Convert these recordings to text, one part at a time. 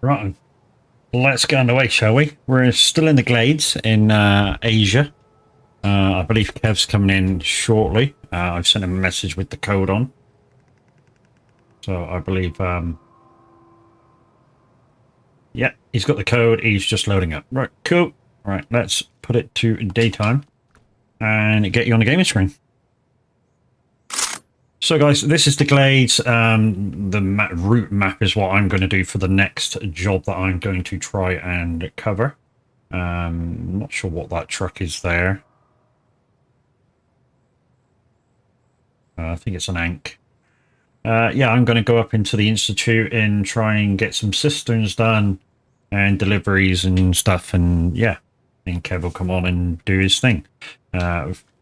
Right, let's get underway, shall we? We're still in the Glades in Asia. I believe Kev's coming in shortly. I've sent him a message with the code on. So I believe, yeah, he's got the code. He's just loading up. Right, cool. Right, let's put it to daytime and get you on the gaming screen. So guys, this is the Glades. The route map is what I'm going to do for the next job that I'm going to try and cover. Not sure what that truck is there. I think it's an ENG. Yeah, I'm going to go up into the Institute and try and get some cisterns done and deliveries and stuff. And yeah, and Kev will come on and do his thing.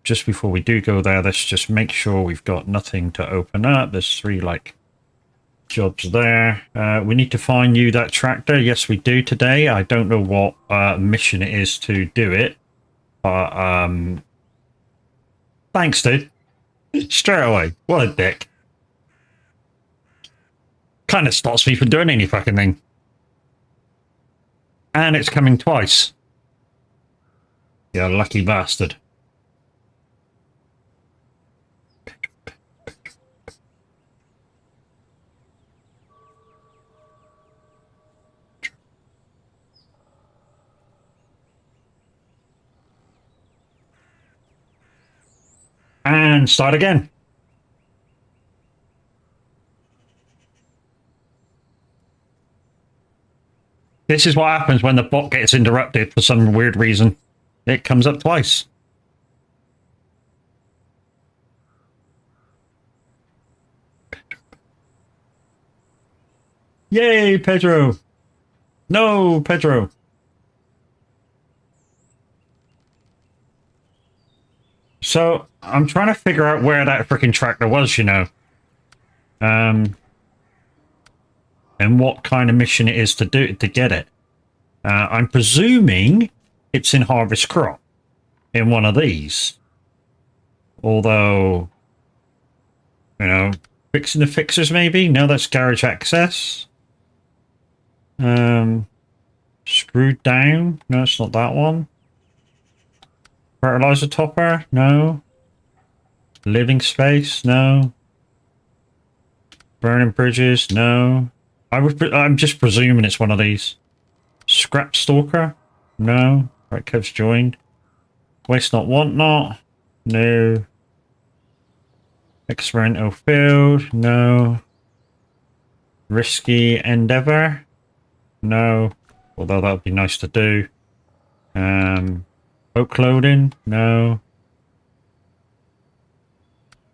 Just before we do go there, let's just make sure we've got nothing to open up. There's 3 like jobs there. We need to find you that tractor. Yes, we do today. I don't know what mission it is to do it, but thanks, dude. Straight away. What a dick. Kind of stops me from doing any fucking thing. And it's coming twice. You lucky bastard. And start again. This is what happens when the bot gets interrupted for some weird reason. It comes up twice. Yay, Pedro! No, Pedro! So, I'm trying to figure out where that freaking tractor was, you know. And what kind of mission it is to do to get it. I'm presuming it's in Harvest Crop, in one of these. Although, you know, fixing the fixers maybe? No, that's garage access. Screwed down? No, it's not that one. Fertilizer topper? No. Living space? No. Burning bridges? No. I'm just presuming it's one of these. Scrap stalker? No. Right, Kev's joined. Waste not, want not? No. Experimental field? No. Risky endeavor? No. Although that would be nice to do. Oak loading? No.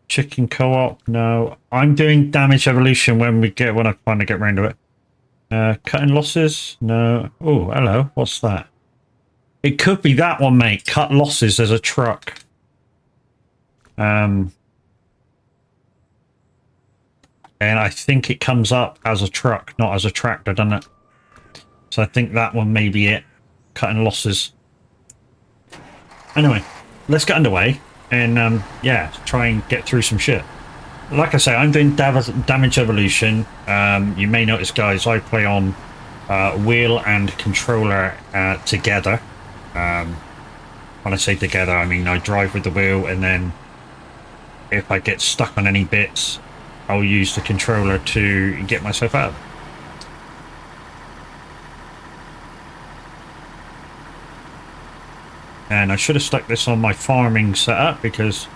Chicken co-op? No. I'm doing damage evolution when I finally get round to it. Cutting losses? No. Oh, hello. What's that? It could be that one, mate. Cut losses as a truck. And I think it comes up as a truck, not as a tractor, doesn't it? So I think that one may be it. Cutting losses. Anyway, let's get underway and yeah, try and get through some shit. Like I say, I'm doing damage evolution. You may notice, guys, I play on wheel and controller together. When I say together, I mean I drive with the wheel, and then if I get stuck on any bits, I'll use the controller to get myself out. And I should have stuck this on my farming setup because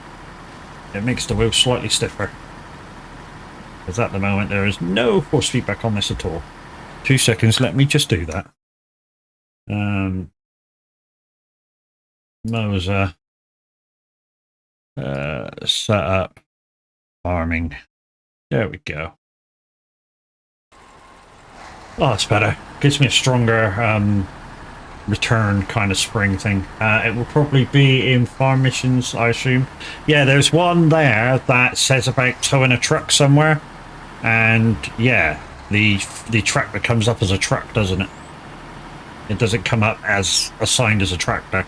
it makes the wheel slightly stiffer. Because at the moment there is no force feedback on this at all. 2 seconds, let me just do that. Moser. Setup. Farming. There we go. Oh, that's better. Gives me a stronger return kind of spring thing. It will probably be in farm missions, I assume. Yeah, there's one there that says about towing a truck somewhere, and yeah, the tractor comes up as a truck, doesn't it? It doesn't come up as assigned as a tractor.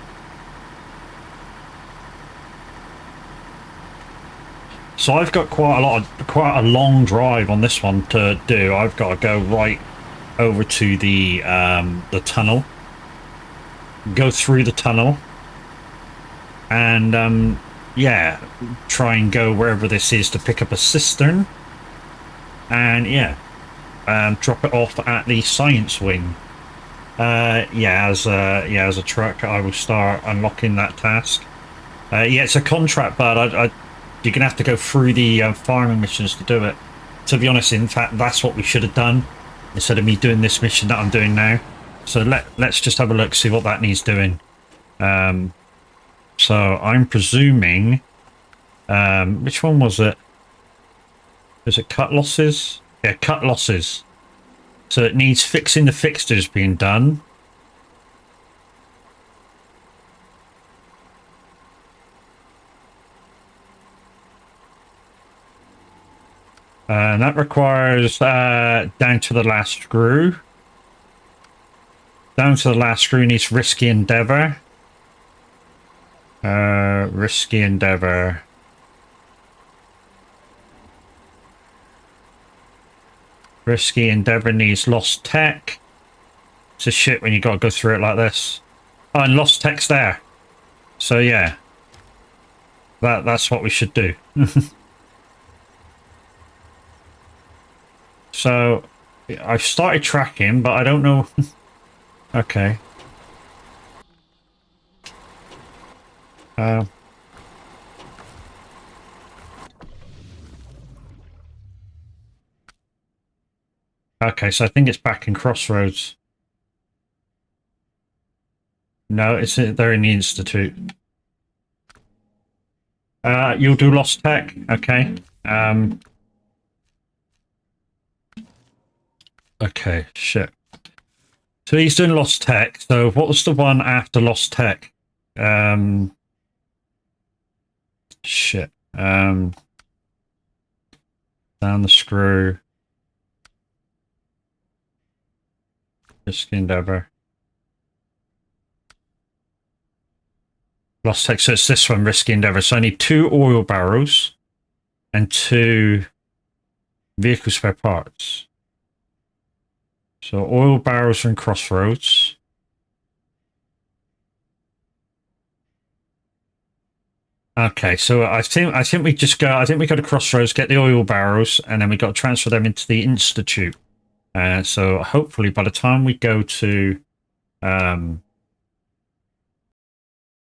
So I've got quite a long drive on this one to do. I've got to go right over to the tunnel, go through the tunnel, and yeah, try and go wherever this is to pick up a cistern, and yeah, drop it off at the science wing. Yeah, as a truck, I will start unlocking that task. Yeah, it's a contract, but you're gonna have to go through the farming missions to do it. To be honest, in fact, that's what we should have done instead of me doing this mission that I'm doing now. So let's just have a look, see what that needs doing. So I'm presuming, which one was it? Was it cut losses? Yeah, cut losses. So it needs fixing the fixtures being done. And that requires down to the last screw. Down to the last screw needs risky endeavor. Risky endeavor. Risky endeavor needs lost tech. It's a shit when you got to go through it like this. Oh, and lost tech's there. So yeah, that's what we should do. So I've started tracking, but I don't know. Okay. Okay, so I think it's back in Crossroads. No, they're in the Institute. You'll do Lost Tech, okay. Okay, shit. So he's doing Lost Tech. So what was the one after Lost Tech? Shit. Down the screw. Risky endeavor. Lost Tech. So it's this one, Risky endeavor. So I need 2 oil barrels and 2 vehicle spare parts. So oil barrels are in Crossroads. Okay, so I think we just go. I think we go to Crossroads, get the oil barrels, and then we got to transfer them into the Institute. So hopefully, by the time we go to, yeah,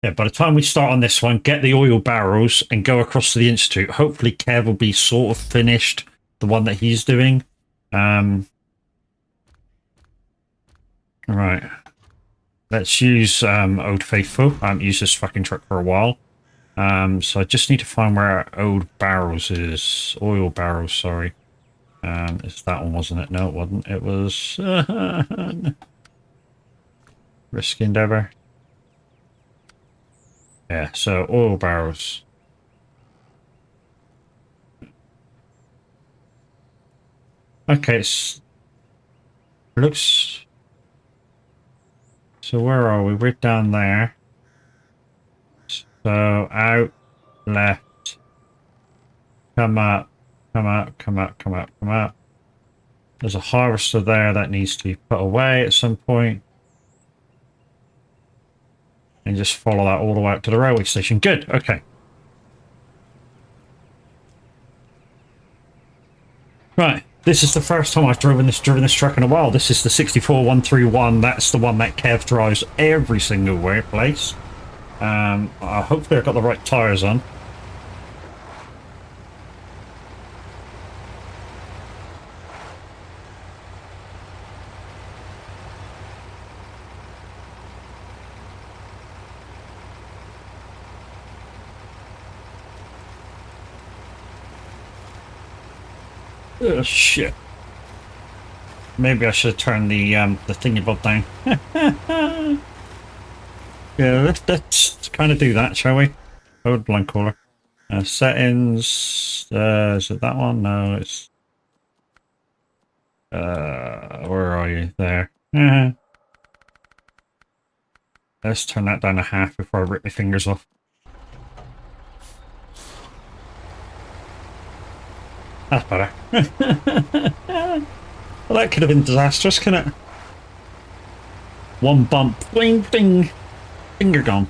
by the time we start on this one, get the oil barrels and go across to the Institute. Hopefully, Kev will be sort of finished the one that he's doing. Right. Let's use Old Faithful. I haven't used this fucking truck for a while. So I just need to find where our old barrels is. Oil barrels, sorry. It's that one, wasn't it? No, it wasn't. It was... Risky endeavor. Yeah, so oil barrels. Okay, it looks... So where are we? We're down there. So out, left, come up, come up, come up, come up, come up. There's a harvester there that needs to be put away at some point. And just follow that all the way up to the railway station. Good, okay. Right, this is the first time I've driven this truck in a while. This is the 64131. That's the one that Kev drives every single place. Hopefully I got the right tires on. Oh shit. Maybe I should have turned the thingy bob down. Yeah, let's kind of do that, shall we? Code blind caller. Settings. Is it that one? No, it's. Where are you? There. Let's turn that down to half before I rip my fingers off. That's better. Well, that could have been disastrous, couldn't it? One bump, bling, bing, finger gone.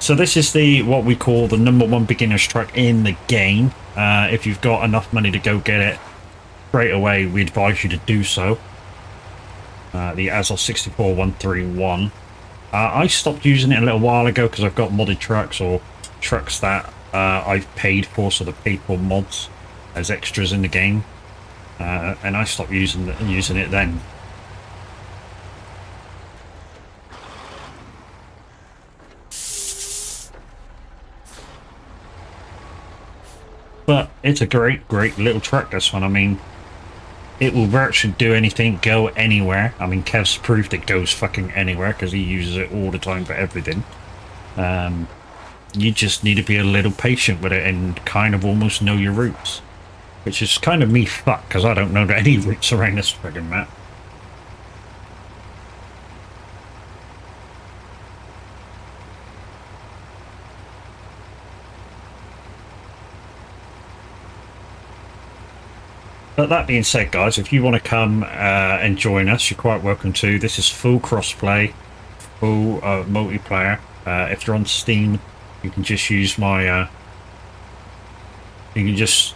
So this is the what we call the #1 beginner's truck in the game. If you've got enough money to go get it straight away, we advise you to do so. The ASOS 64131. I stopped using it a little while ago because I've got modded trucks or trucks that I've paid for, so they're paid for mods as extras in the game, and I stopped using it then. But it's a great little truck, this one. I mean, it will virtually do anything, go anywhere. I mean, Kev's proved it goes fucking anywhere because he uses it all the time for everything. You just need to be a little patient with it and kind of almost know your routes. Which is kind of me fucked because I don't know any routes around this friggin' map. But that being said, guys, if you want to come and join us, you're quite welcome to. This is full crossplay, full multiplayer. If you're on Steam, you can just use my... you can just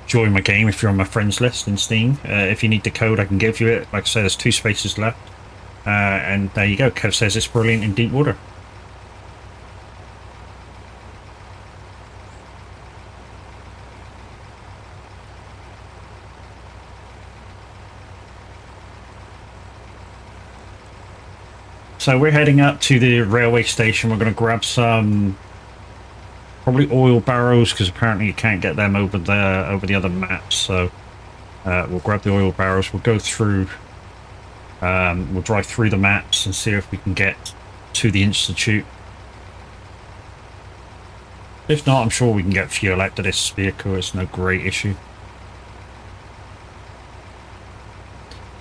join my game if you're on my friends list in Steam. If you need the code, I can give you it. Like I said, there's 2 spaces left. And there you go. Kev says it's brilliant in deep water. So we're heading up to the railway station. We're going to grab some probably oil barrels because apparently you can't get them over the other maps. So we'll grab the oil barrels. We'll go through. We'll drive through the maps and see if we can get to the Institute. If not, I'm sure we can get fuel out to this vehicle. It's no great issue.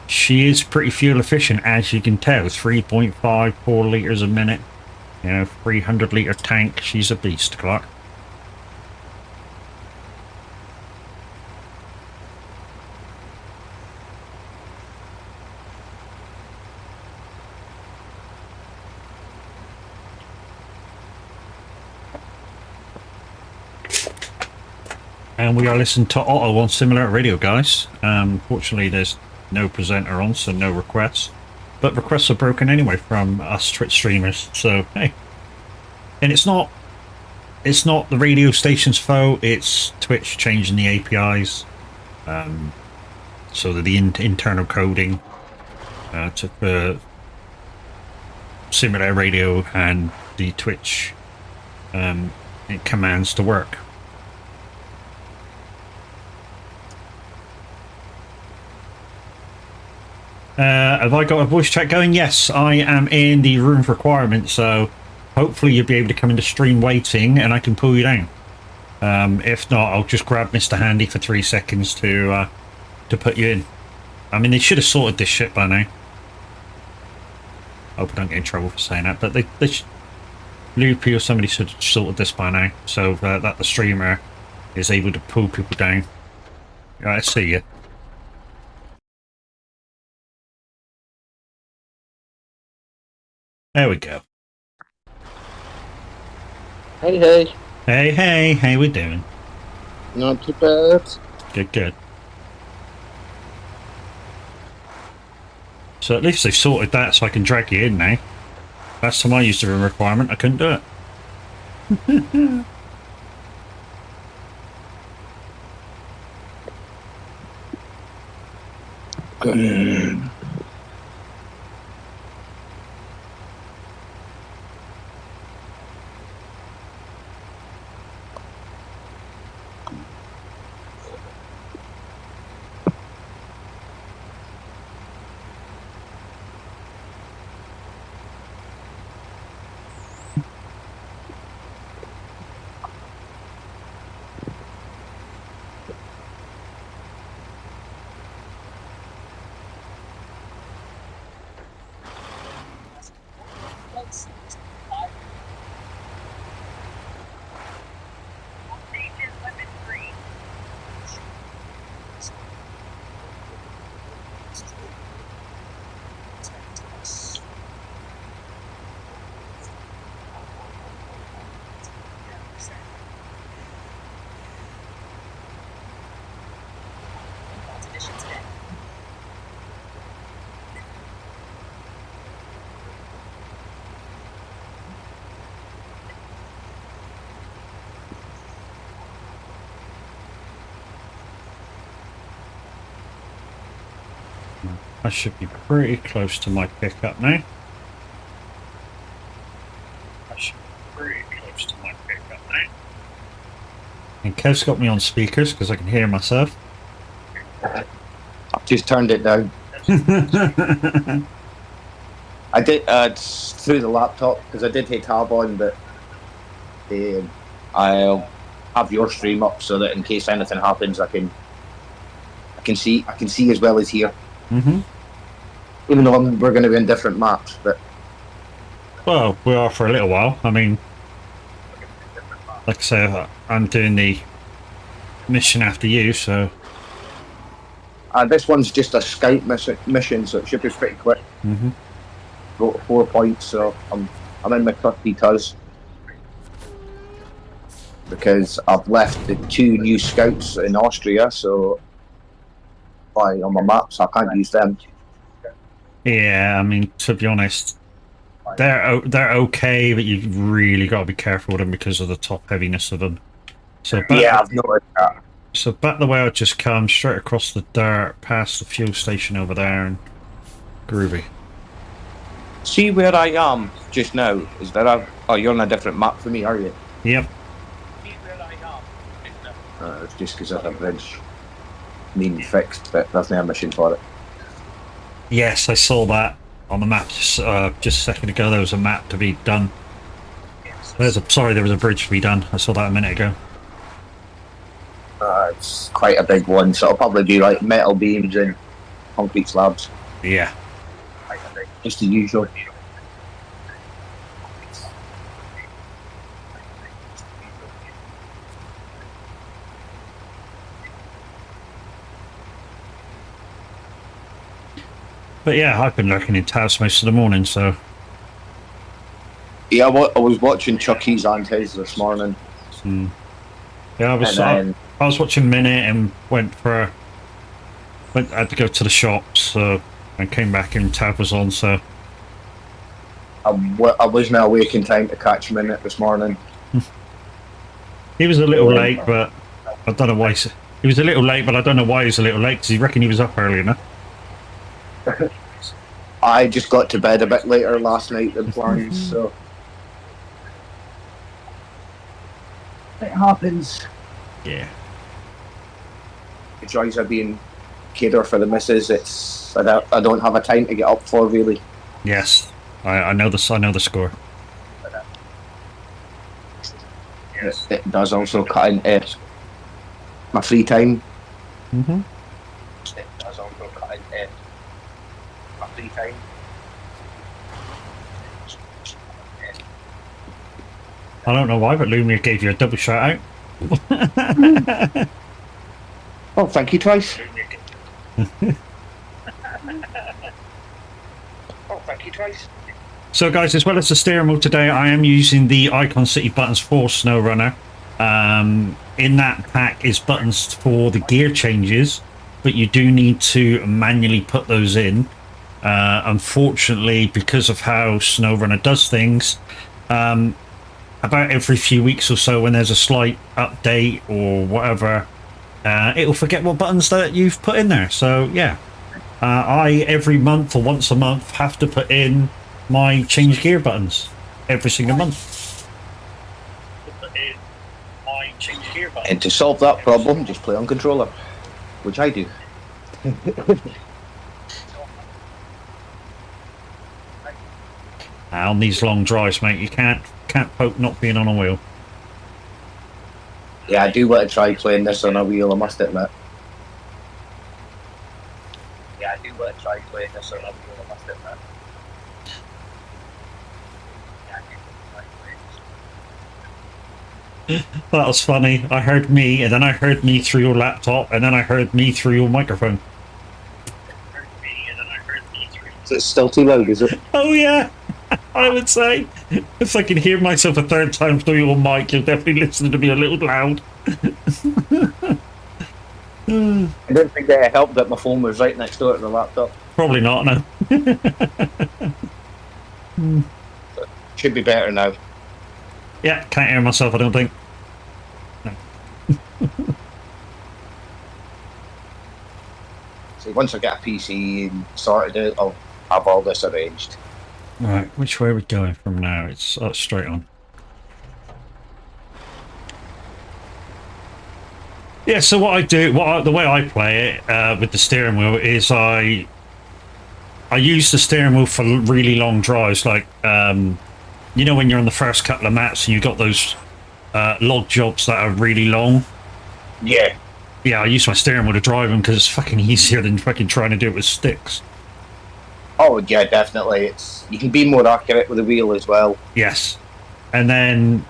She is pretty fuel efficient, as you can tell. 3.54 litres a minute. You know, 300 litre tank. She's a beast, Clark. And we are listening to Otto on Similar Radio, guys. Fortunately, there's no presenter on, so no requests. But requests are broken anyway from us Twitch streamers. So hey, and it's not the radio station's fault. It's Twitch changing the APIs, so that the internal coding to Similar Radio and the Twitch commands to work. Have I got a voice chat going? Yes, I am in the room of requirement, so hopefully you'll be able to come into stream waiting and I can pull you down. If not, I'll just grab Mr. Handy for 3 seconds to put you in. I mean, they should have sorted this shit by now. I hope I don't get in trouble for saying that, but they Loopy or somebody should have sorted this by now, so that the streamer is able to pull people down. Right, I see you. There we go. Hey, hey. Hey, hey, how we doing? Not too bad. Good, good. So at least they've sorted that so I can drag you in now. Last time I used a room requirement, I couldn't do it. Good. I should be pretty close to my pickup now. I should be pretty close to my pickup now. And Kev's got me on speakers because I can hear myself. I've just turned it down. I did it's through the laptop because I did hit tab on, but I'll have your stream up so that in case anything happens, I can see as well as hear. Mm-hmm. Even though we're going to be in different maps, but Well, we are for a little while. I mean, like I say, I'm doing the mission after you, so. This one's just a scout mission, so it should be pretty quick. Mm-hmm. Got 4 points, so I'm in my trusty Tuz because I've left the 2 new scouts in Austria, so on my maps I can't use them. Yeah, I mean, to be honest, they're okay, but you've really got to be careful with them because of the top heaviness of them. So Yeah, I've noticed that. So back the way I just come, straight across the dirt, past the fuel station over there, and groovy. See where I am just now? Is there a... Oh, you're on a different map for me, are you? Yep. See where I am? It's just because of the bridge needing fixed, but there's no mission for it. Yes, I saw that on the map just a second ago. There was a map to be done. There was a bridge to be done. I saw that a minute ago. It's quite a big one, so it'll probably be like metal beams and concrete slabs. Yeah. Just the usual. But yeah, I've been lurking in Taz most of the morning, so. Yeah, I was watching Chucky's and his this morning. Yeah, I was watching Minute and I had to go to the shops, so I came back and Tab was on, so. I wasn't awake in time to catch Minute this morning. He was a little late, but I don't know why. He was a little late, but I don't know why he was a little late, because he reckoned he was up early enough. I just got to bed a bit later last night than planned, so. It happens. Yeah. The joys of being cater for the missus. I don't have a time to get up for really. Yes, I know the score. Yes. It does also cut into my free time. Mm-hmm. It does also cut into my free time. I don't know why, but Lumia gave you a double shout out. Oh, thank you twice. So guys, as well as the steering wheel today, I am using the Icon City buttons for SnowRunner. In that pack is buttons for the gear changes, but you do need to manually put those in. Unfortunately, because of how SnowRunner does things, about every few weeks or so when there's a slight update or whatever, it'll forget what buttons that you've put in there. So yeah, I every month or once a month have to put in my change gear buttons every single month. And to solve that problem, just play on controller, which I do. On these long drives, mate, you can't poke not being on a wheel. Yeah, I do want to try playing this on a wheel, I must admit. That was funny. I heard me, and then I heard me through your laptop, and then I heard me through your microphone. So it's still too loud, is it? Oh yeah, I would say. If I can hear myself a third time through your mic, you'll definitely listen to me a little loud. I didn't think that it helped that my phone was right next door to the laptop. Probably not, no. Should be better now. Yeah, can't hear myself, I don't think. No. So once I get a PC and sorted out, I'll have all this arranged. Right, which way are we going from now? It's straight on. Yeah, so what I do, the way I play it with the steering wheel is I use the steering wheel for really long drives, like you know when you're on the first couple of maps and you got those log jobs that are really long. Yeah. Yeah, I use my steering wheel to drive them because it's fucking easier than fucking trying to do it with sticks. Oh yeah, definitely. You can be more accurate with the wheel as well. Yes. And then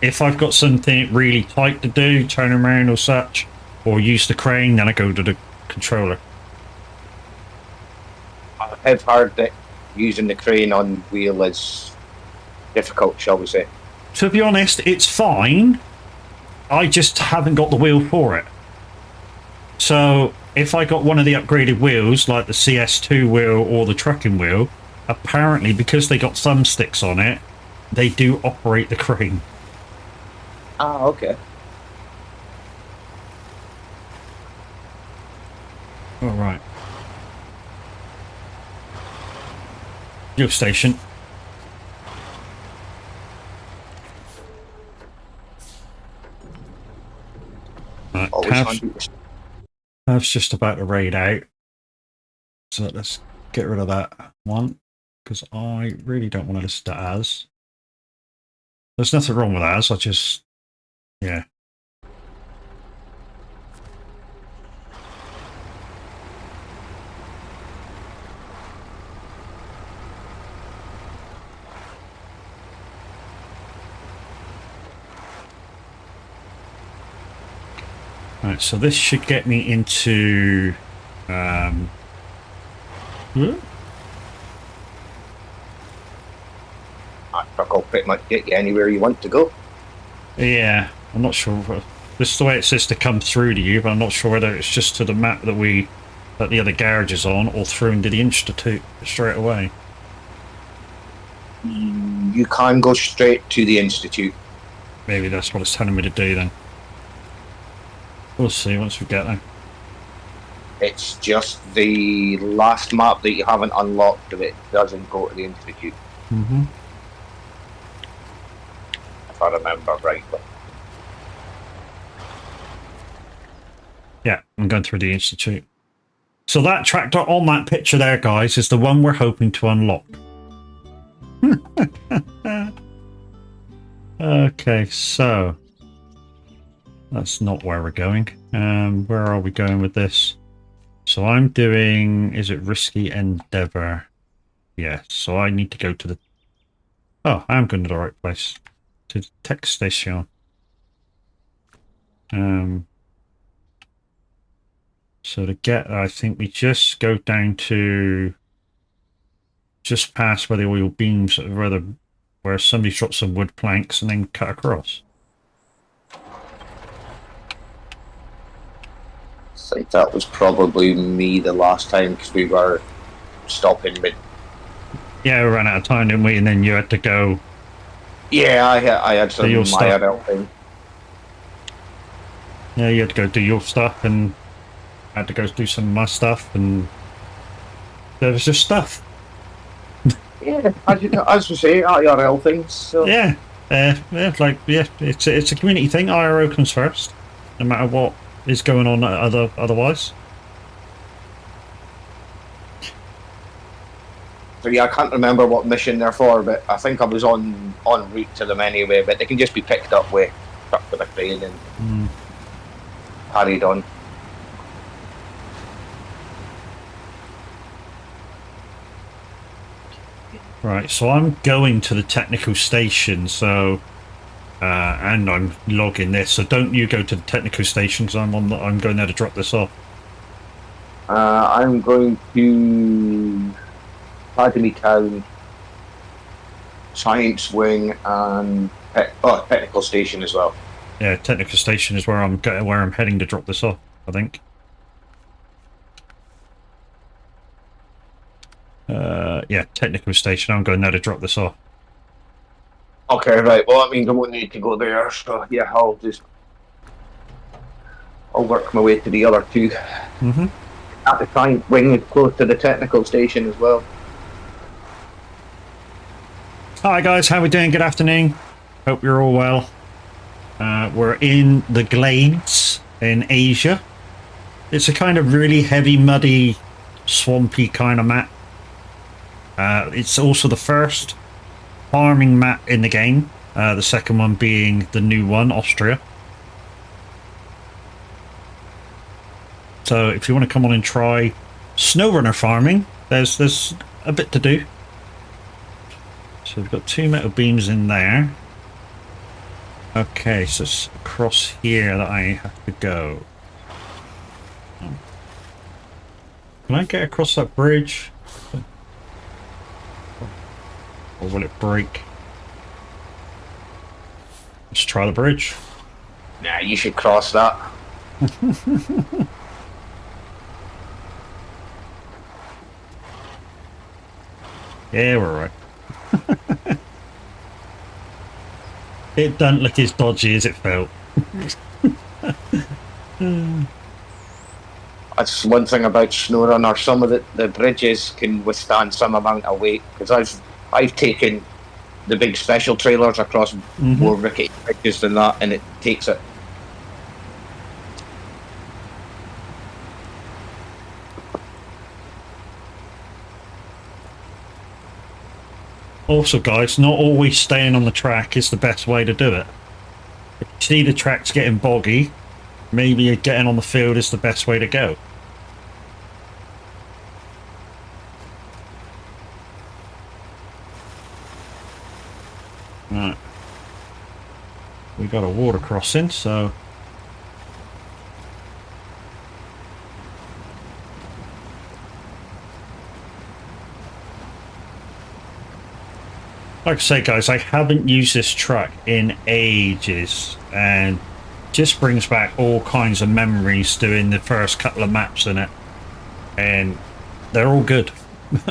if I've got something really tight to do, turn around or such, or use the crane, then I go to the controller. I've heard that using the crane on wheel is difficult, shall we say. To be honest, it's fine. I just haven't got the wheel for it. So if I got one of the upgraded wheels, like the CS2 wheel or the trucking wheel, apparently because they got thumbsticks on it, they do operate the crane. Ah, okay. All right. Fuel station. Right, Pav's just about to raid out. So let's get rid of that one, because I really don't want to listen to Az. There's nothing wrong with Az, I just... yeah. Right, so this should get me into... That truck will pretty much get you anywhere you want to go. Yeah, I'm not sure. This is the way it says to come through to you, but I'm not sure whether it's just to the map that the other garage is on, or through into the Institute straight away. You can go straight to the Institute. Maybe that's what it's telling me to do then. We'll see once we get there. It's just the last map that you haven't unlocked that it doesn't go to the Institute. Mm-hmm. If I remember rightly. Yeah, I'm going through the Institute. So that tractor on that picture there, guys, is the one we're hoping to unlock. Okay, so that's not where we're going. Where are we going with this? So I'm doing, is it Risky Endeavour? Yeah, so I need to go to the... oh, I am going to the right place. To the tech station. So to get, I think we just go down to just past where the oil beams, where somebody dropped some wood planks and then cut across. I think that was probably me the last time because we were stopping mid. Yeah, we ran out of time, didn't we? And then you had to go. Yeah, I had some IRL thing. Yeah, you had to go do your stuff, and I had to go do some of my stuff, and there was just stuff. Yeah, as we say, IRL things. So. Yeah, it's a community thing. IRO comes first, no matter what is going on otherwise. So yeah, I can't remember what mission they're for, but I think I was en route to them anyway. But they can just be picked up with truck with a crane and carried on. Right, so I'm going to the technical station, so and I'm logging this. So don't you go to the technical station because I'm going there to drop this off. I'm going to Academy Town, Science Wing, and technical station as well. Yeah, technical station is where I'm heading to drop this off, I think. Yeah, technical station. I'm going there to drop this off. Okay, right. Well, that means I won't need to go there. So yeah, I'll work my way to the other two. Mm-hmm. At the time, wing is close to the technical station as well. Hi guys, how we doing? Good afternoon. Hope you're all well. We're in the Glades in Asia. It's a kind of really heavy, muddy, swampy kind of map. It's also the first farming map in the game. The second one being the new one, Austria. So if you want to come on and try snowrunner farming, there's a bit to do. So we've got 2 metal beams in there. Okay, so it's across here that I have to go. Can I get across that bridge? Or will it break? Let's try the bridge. Nah, you should cross that. Yeah, we're right. It doesn't look as dodgy as it felt. That's one thing about SnowRunner. Some of the bridges can withstand some amount of weight, because I've taken the big special trailers across more rickety bridges than that, and it takes it. Also, guys, not always staying on the track is the best way to do it. If you see the track's getting boggy, maybe getting on the field is the best way to go. Right. We got a water crossing, so... Like I say, guys, I haven't used this truck in ages, and just brings back all kinds of memories doing the first couple of maps in it, and they're all good.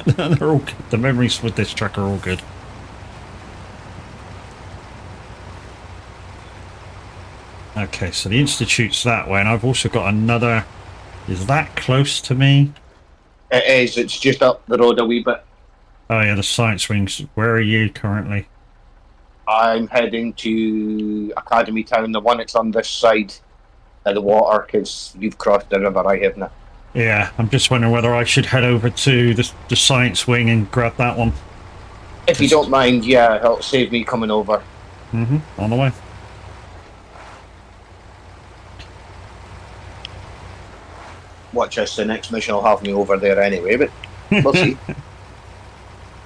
They're all good. The memories with this truck are all good. Okay, so the Institute's that way, and I've also got another... Is that close to me? It is. It's just up the road a wee bit. Oh yeah, the science wings. Where are you currently? I'm heading to Academy Town, the one that's on this side of the water, because you've crossed the river, I haven't. Yeah, I'm just wondering whether I should head over to the science wing and grab that one. If you don't mind, yeah, it'll save me coming over. On the way. Watch us, the next mission will have me over there anyway, but we'll see.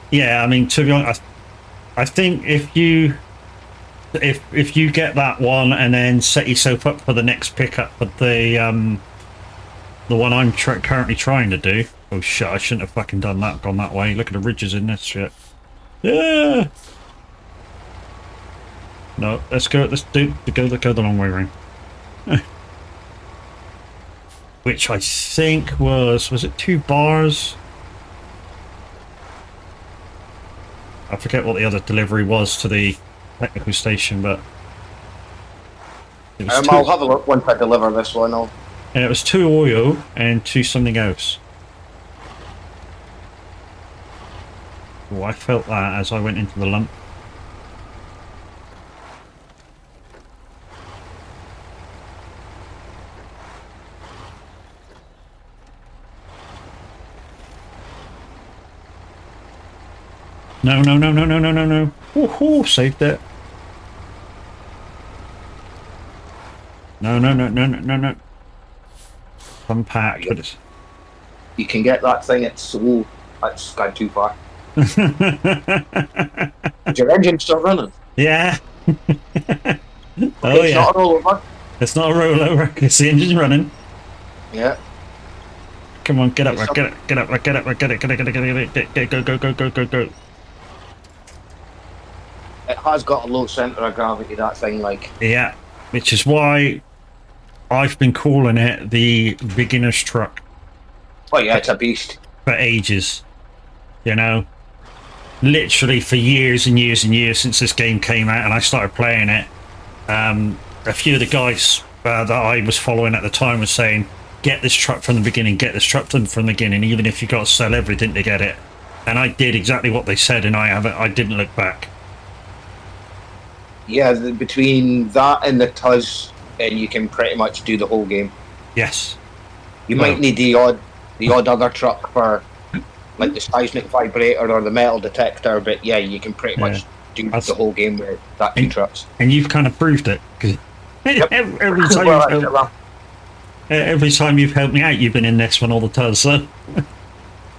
Yeah, I mean, to be honest, I think if you get that one and then set yourself up for the next pickup, but the one I'm currently trying to do. Oh shit! I shouldn't have fucking done that. Gone that way. Look at the ridges in this shit. Yeah. No, let's go. Let's go the long way round. Which I think was it 2 bars? I forget what the other delivery was to the technical station, but it was I'll have a look once I deliver this one. And it was 2 oil and 2 something else. Oh, I felt that as I went into the lump. No. Woohoo, saved it. No. Unpacked, but it's... You can get that thing at slow. That's gone too far. Is your engine still running? Yeah. Okay, Oh it's yeah. not a rollover. It's not a rollover, because the engine's running. Yeah. Come on, get up, get it, go. It has got a low centre of gravity, that thing, like. Yeah, which is why I've been calling it the beginner's truck. Oh yeah, it's a beast. For ages. You know? Literally for years and years and years since this game came out and I started playing it. A few of the guys that I was following at the time was saying, get this truck from the beginning, get this truck from the beginning, even if you got to sell everything to get it. And I did exactly what they said, and I didn't look back. Yeah, between that and the Tuz, and you can pretty much do the whole game. Yes. You might need the odd other truck for like the seismic vibrator or the metal detector, but yeah, you can pretty much do the whole game with that two trucks. And you've kind of proved it, because every time you've helped me out, you've been in this one all the Tuz. So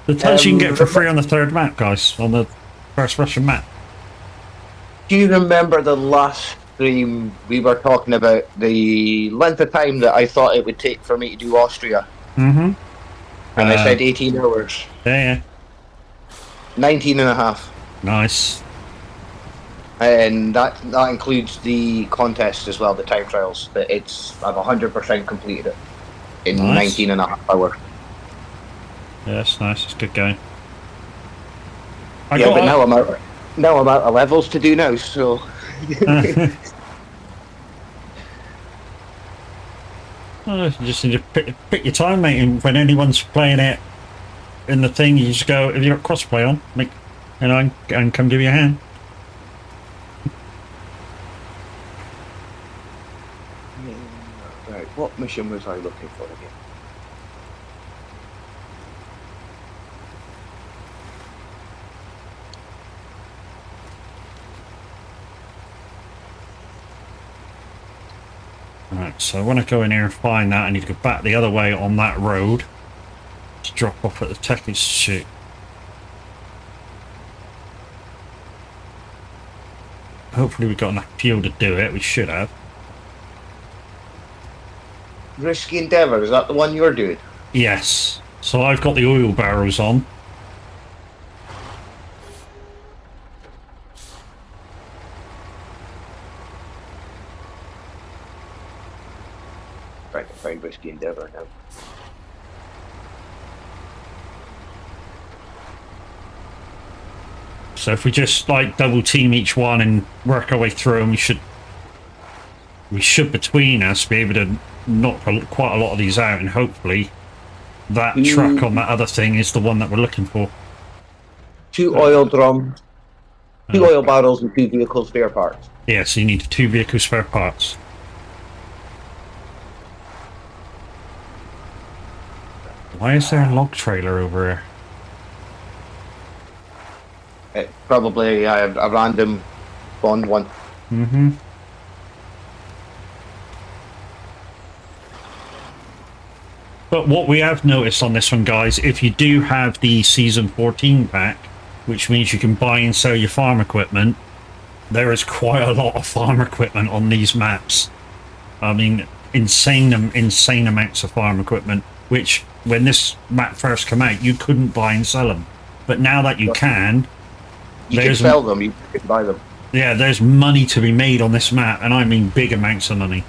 the Tuz you can get for free on the third map, guys, on the first Russian map. Do you remember the last stream we were talking about the length of time that I thought it would take for me to do Austria? Mm-hmm. And I said 18 hours. Yeah. 19 and a half. Nice. And that includes the contest as well, the time trials. That I've 100% completed it in 19 and a half hours. Yeah, that's nice. It's good going. But now I'm out of levels to do now, so. You just need to pick your time, mate. And when anyone's playing it in the thing, you just go, if you've got crossplay on, and come give you a hand. Right, what mission was I looking for again? Right, so I want to go in here and find that. I need to go back the other way on that road to drop off at the Tech Institute. Hopefully we've got enough fuel to do it. We should have. Risky Endeavour, is that the one you're doing? Yes. So I've got the oil barrels on. Trying to find Risky Endeavour now. So if we just like double team each one and work our way through, and we should between us be able to knock quite a lot of these out, and hopefully that truck on that other thing is the one that we're looking for. 2 oil drums, 2 oil barrels, and 2 vehicle spare parts. Yeah, so you need 2 vehicle spare parts. Why is there a log trailer over here? It's probably a random Bond one. Mm-hmm. But what we have noticed on this one, guys, if you do have the Season 14 pack, which means you can buy and sell your farm equipment, there is quite a lot of farm equipment on these maps. I mean, insane amounts of farm equipment, which when this map first came out, you couldn't buy and sell them. But now that you can sell them, you can buy them. Yeah, there's money to be made on this map, and I mean big amounts of money.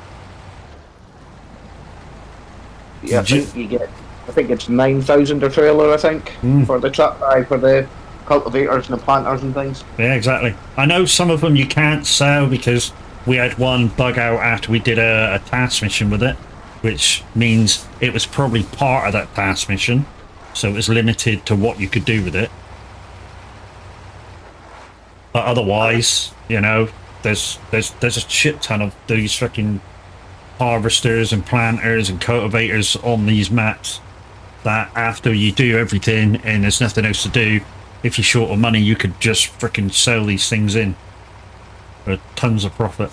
Yeah, I think it's 9,000 a trailer, I think, for the truck, for the cultivators and the planters and things. Yeah, exactly. I know some of them you can't sell because we had one bug out after we did a task mission with it, which means it was probably part of that task mission, so it was limited to what you could do with it. But otherwise, you know, there's a shit ton of these fucking harvesters and planters and cultivators on these maps that after you do everything and there's nothing else to do, if you're short of money, you could just freaking sell these things in for tons of profit.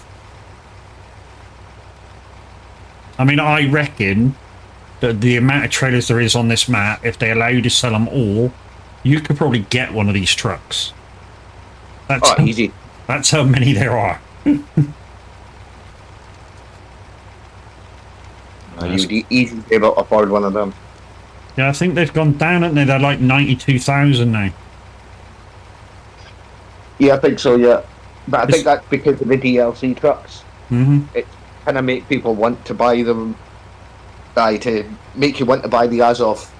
I mean, I reckon that the amount of trailers there is on this map, if they allow you to sell them all, you could probably get one of these trucks. That's easy. That's how many there are. You'd easily be able to afford one of them. Yeah, I think they've gone down, haven't they? They're like 92,000 now. Yeah, I think so, yeah. But I think that's because of the DLC trucks. Mm-hmm. It kind of make people want to buy them. To make you want to buy the Azov.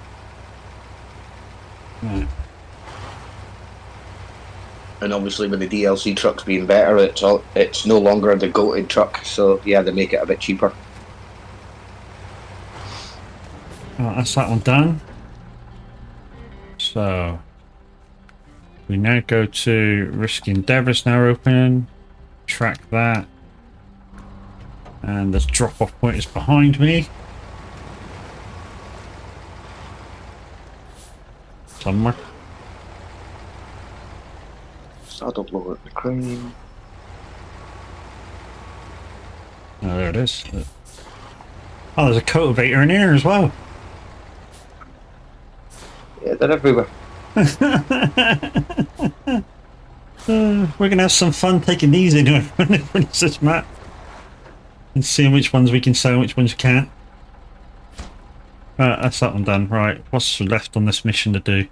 Right. And obviously with the DLC trucks being better, it's no longer the goated truck, so yeah, they make it a bit cheaper. that's that one done. So we now go to Risky Endeavours now open. Track that. And this drop-off point is behind me. Somewhere. Saddle blow at the crane. Oh, there it is. Oh, there's a cultivator in here as well. Yeah, they're everywhere. We're gonna have some fun taking these in when we finish this map and seeing which ones we can sell and which ones we can't. Right, that's that one done. Right, what's left on this mission to do?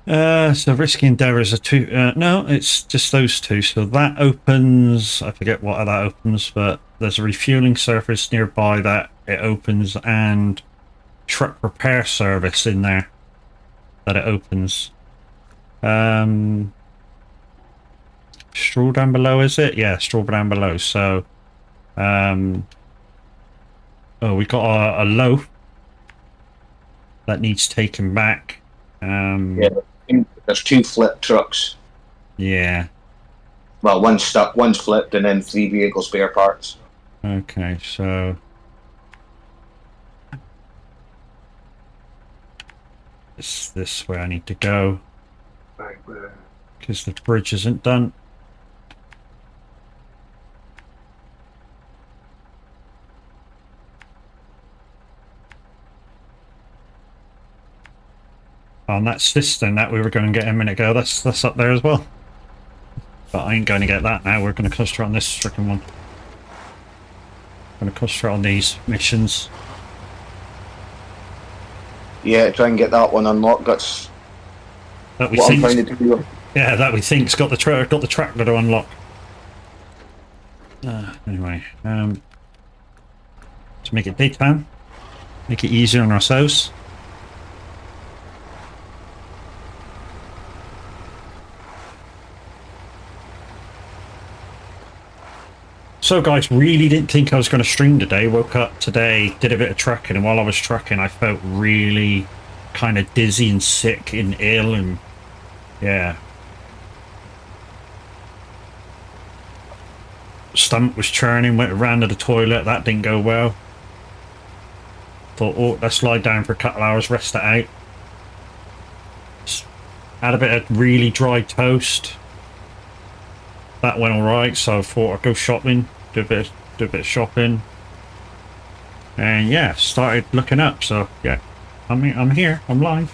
So Risky Endeavours are two. No, it's just those two. So that opens. I forget what that opens, but there's a refueling service nearby that it opens, and truck repair service in there that it opens. Straw down below, is it? Yeah, straw down below. So, oh, we got a loaf that needs taken back. Yeah, there's 2 flipped trucks. Yeah. Well, one's stuck, one's flipped, and then 3 vehicle spare parts. Okay, so it's this way I need to go. Right, where? Because the bridge isn't done. Oh, and that cistern that we were going to get a minute ago, that's up there as well. But I ain't going to get that now. We're going to concentrate on this freaking one. Going to concentrate on these missions. Yeah, try and get that one unlocked. That's That we what I'm think. trying to do. Yeah, that we think's got the tractor to unlock. Anyway, to make it daytime, make it easier on ourselves. So guys, really didn't think I was going to stream today. Woke up today, did a bit of tracking, and while I was tracking I felt really kind of dizzy and sick and ill, and yeah. Stomach was churning, went around to the toilet, that didn't go well. Thought, oh, let's lie down for a couple hours, rest it out. Had a bit of really dry toast. That went alright, so I thought I'd go shopping, do a bit of shopping. And yeah, started looking up, so yeah, I'm here, I'm live.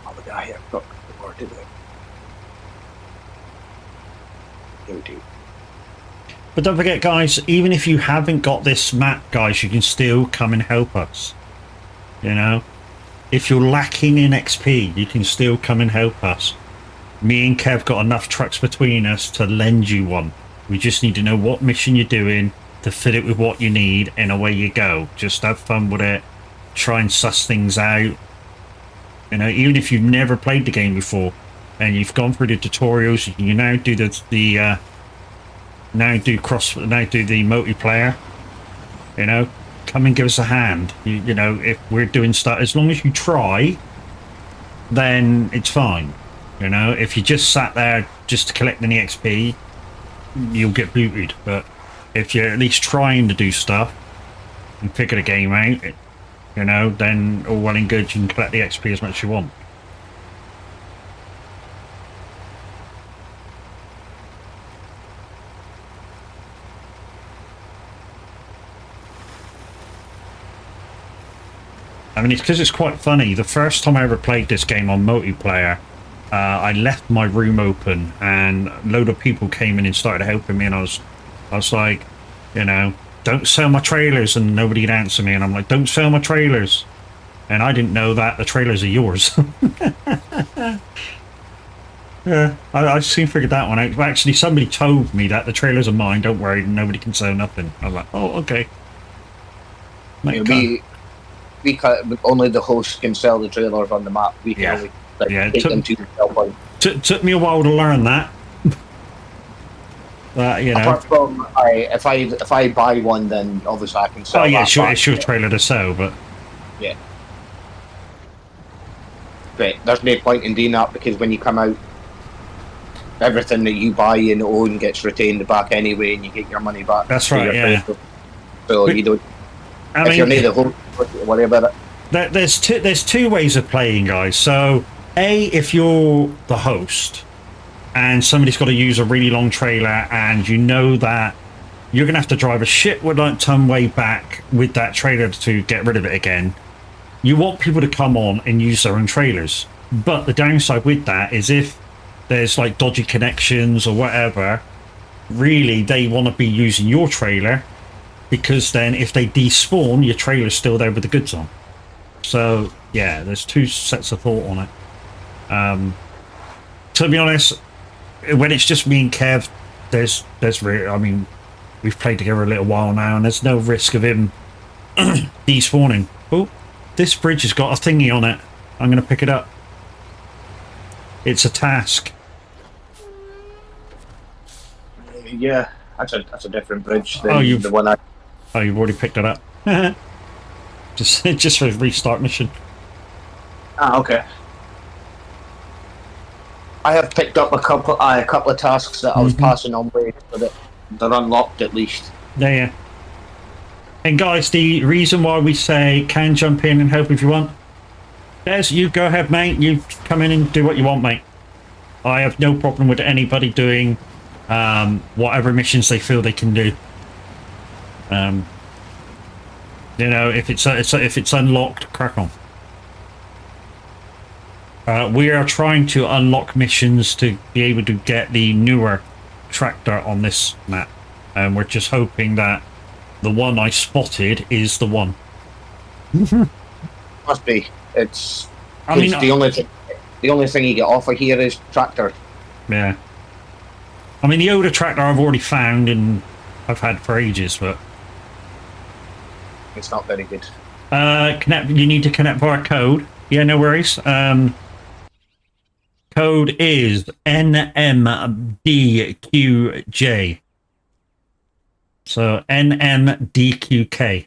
Oh, the guy here, look, the word, didn't it? Indeed. But don't forget guys, even if you haven't got this map guys, you can still come and help us. You know? If you're lacking in XP, you can still come and help us. Me and Kev got enough trucks between us to lend you one. We just need to know what mission you're doing to fit it with what you need, and away you go. Just have fun with it. Try and suss things out. You know, even if you've never played the game before and you've gone through the tutorials, you can now do now do the multiplayer. You know, come and give us a hand. You know, if we're doing stuff, as long as you try, then it's fine. You know, if you just sat there just to collect any XP, you'll get booted. But if you're at least trying to do stuff and figure the game out, you know, then all well and good, you can collect the XP as much as you want. I mean, it's because it's quite funny. The first time I ever played this game on multiplayer, I left my room open and a load of people came in and started helping me, and I was like, you know, don't sell my trailers, and nobody would answer me, and I'm like, don't sell my trailers, and I didn't know that the trailers are yours. Yeah, I soon figured that one out. Actually, somebody told me that the trailers are mine, don't worry, nobody can sell nothing. I was like, oh, okay. We can't, only the host can sell the trailers on the map. We can only take them to the sell point. Took me a while to learn that. You know. Apart from, if I buy one, then obviously I can sell. Oh yeah, that back. it's your trailer to sell, but yeah. But there's no point in doing that because when you come out, everything that you buy and own gets retained back anyway, and you get your money back. That's right. Yeah. So you don't. If you're near the host, don't worry about it. There's two ways of playing, guys. So, if you're the host and somebody's got to use a really long trailer, and you know that you're gonna have to drive a ton way back with that trailer to get rid of it again. You want people to come on and use their own trailers, but the downside with that is if there's like dodgy connections or whatever, really they want to be using your trailer, because then if they despawn, your trailer's still there with the goods on. So yeah, there's two sets of thought on it. To be honest, when it's just me and Kev, there's I mean, we've played together a little while now, and there's no risk of him despawning. Oh, this bridge has got a thingy on it. I'm going to pick it up. It's a task. Yeah, that's a different bridge than the one I. Oh, you've already picked it up. just for a restart mission. Ah, okay. I have picked up a couple of tasks that I was passing on way, so that they're unlocked at least. Yeah. And guys, the reason why we say can jump in and help if you want. Des, you go ahead, mate. You come in and do what you want, mate. I have no problem with anybody doing whatever missions they feel they can do. You know, if it's unlocked, crack on. We are trying to unlock missions to be able to get the newer tractor on this map, and we're just hoping that the one I spotted is the one. Must be. It's. I mean, the only thing you get off of here is tractor. Yeah. I mean, the older tractor I've already found and I've had for ages, but it's not very good. You need to connect via code. Yeah, no worries. Code is NMDQJ. So NMDQK.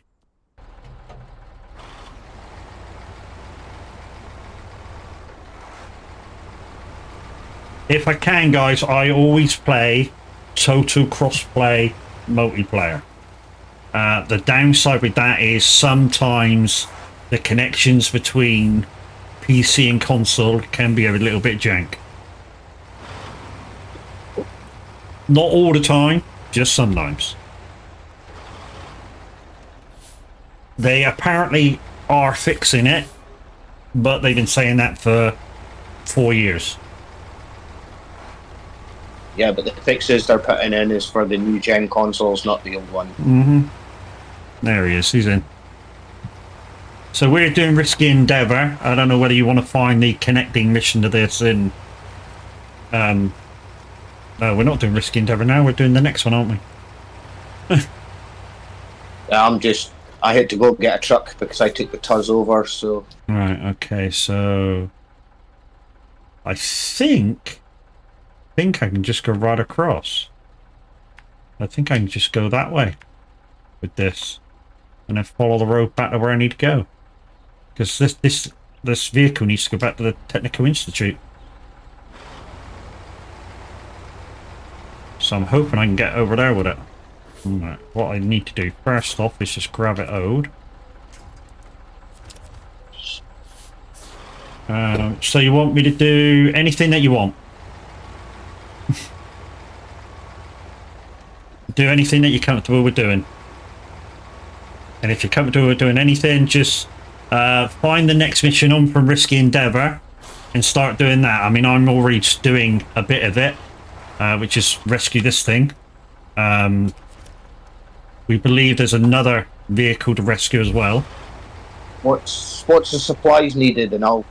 If I can, guys, I always play total crossplay multiplayer. The downside with that is sometimes the connections between PC and console can be a little bit jank. Not all the time, just sometimes. They apparently are fixing it, but they've been saying that for 4 years. Yeah, but the fixes they're putting in is for the new gen consoles, not the old one. There he is, he's in. So we're doing Risky Endeavour. I don't know whether you want to find the connecting mission to this in... No, we're not doing Risky Endeavour now, we're doing the next one, aren't we? I had to go get a truck because I took the Tuz over, so... Right, okay, so... I think I can just go right across. I think I can just go that way with this. And then follow the road back to where I need to go. Because this vehicle needs to go back to the Technical Institute. So I'm hoping I can get over there with it. Right, what I need to do first off is just grab it owed. So you want me to do anything that you want? Do anything that you're comfortable with doing. And if you're comfortable with doing anything, just find the next mission on from Risky Endeavour and start doing that. I mean, I'm already doing a bit of it, which is rescue this thing. We believe there's another vehicle to rescue as well. What's the supplies needed, and I'll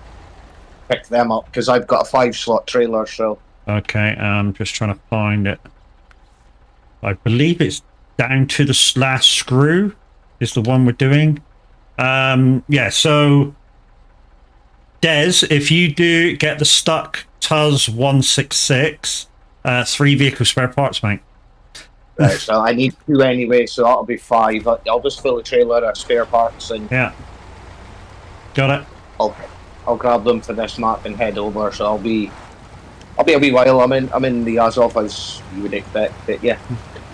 pick them up because I've got a 5-slot trailer. So okay, I'm just trying to find it. I believe it's down to the last screw is the one we're doing. Yeah, so Des, if you do get the stuck Tuz 166, 3 vehicle spare parts, mate. Right, so I need 2 anyway, so that'll be 5. I'll just fill the trailer of spare parts and Yeah. Got it. I'll grab them for this map and head over. So I'll be a wee while. I'm in the Azov as you would expect. But yeah.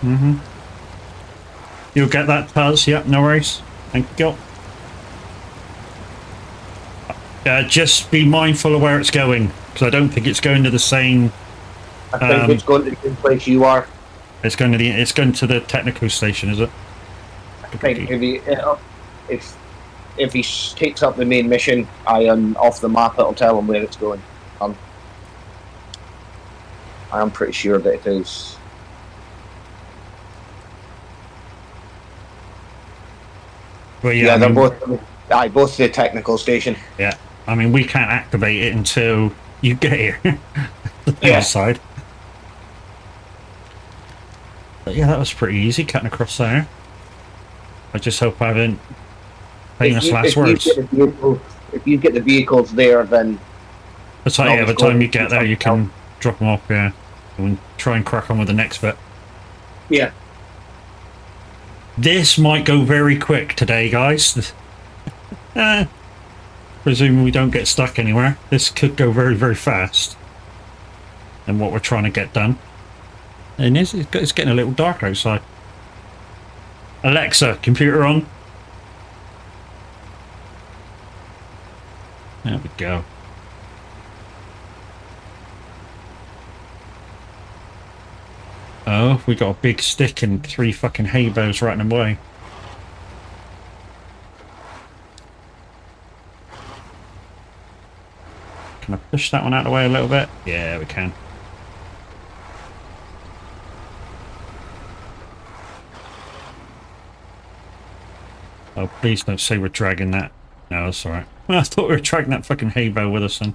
Mm-hmm. You'll get that, Taz. Yep, no worries. Thank you. Just be mindful of where it's going, because I don't think it's going to the same. I think it's going to the same place you are. It's going to the technical station, is it? I think if he takes up the main mission, off the map, it'll tell him where it's going. I'm pretty sure that it is. Well, yeah, they're both the technical station. Yeah, I mean, we can't activate it until you get here. The other side. But yeah, that was pretty easy cutting across there. I just hope I haven't famous last words. If you get the vehicles there, then by the time you get there, you can drop them off. Yeah, and try and crack on with the next bit. Yeah. This might go very quick today, guys. Presuming we don't get stuck anywhere, this could go very, very fast. And what we're trying to get done. And it's getting a little dark outside. Alexa, computer on. There we go. Oh, we got a big stick and 3 fucking hay bales right in the way. Can I push that one out of the way a little bit? Yeah, we can. Oh, please don't say we're dragging that. No, that's alright. Well, I thought we were dragging that fucking hay bale with us then.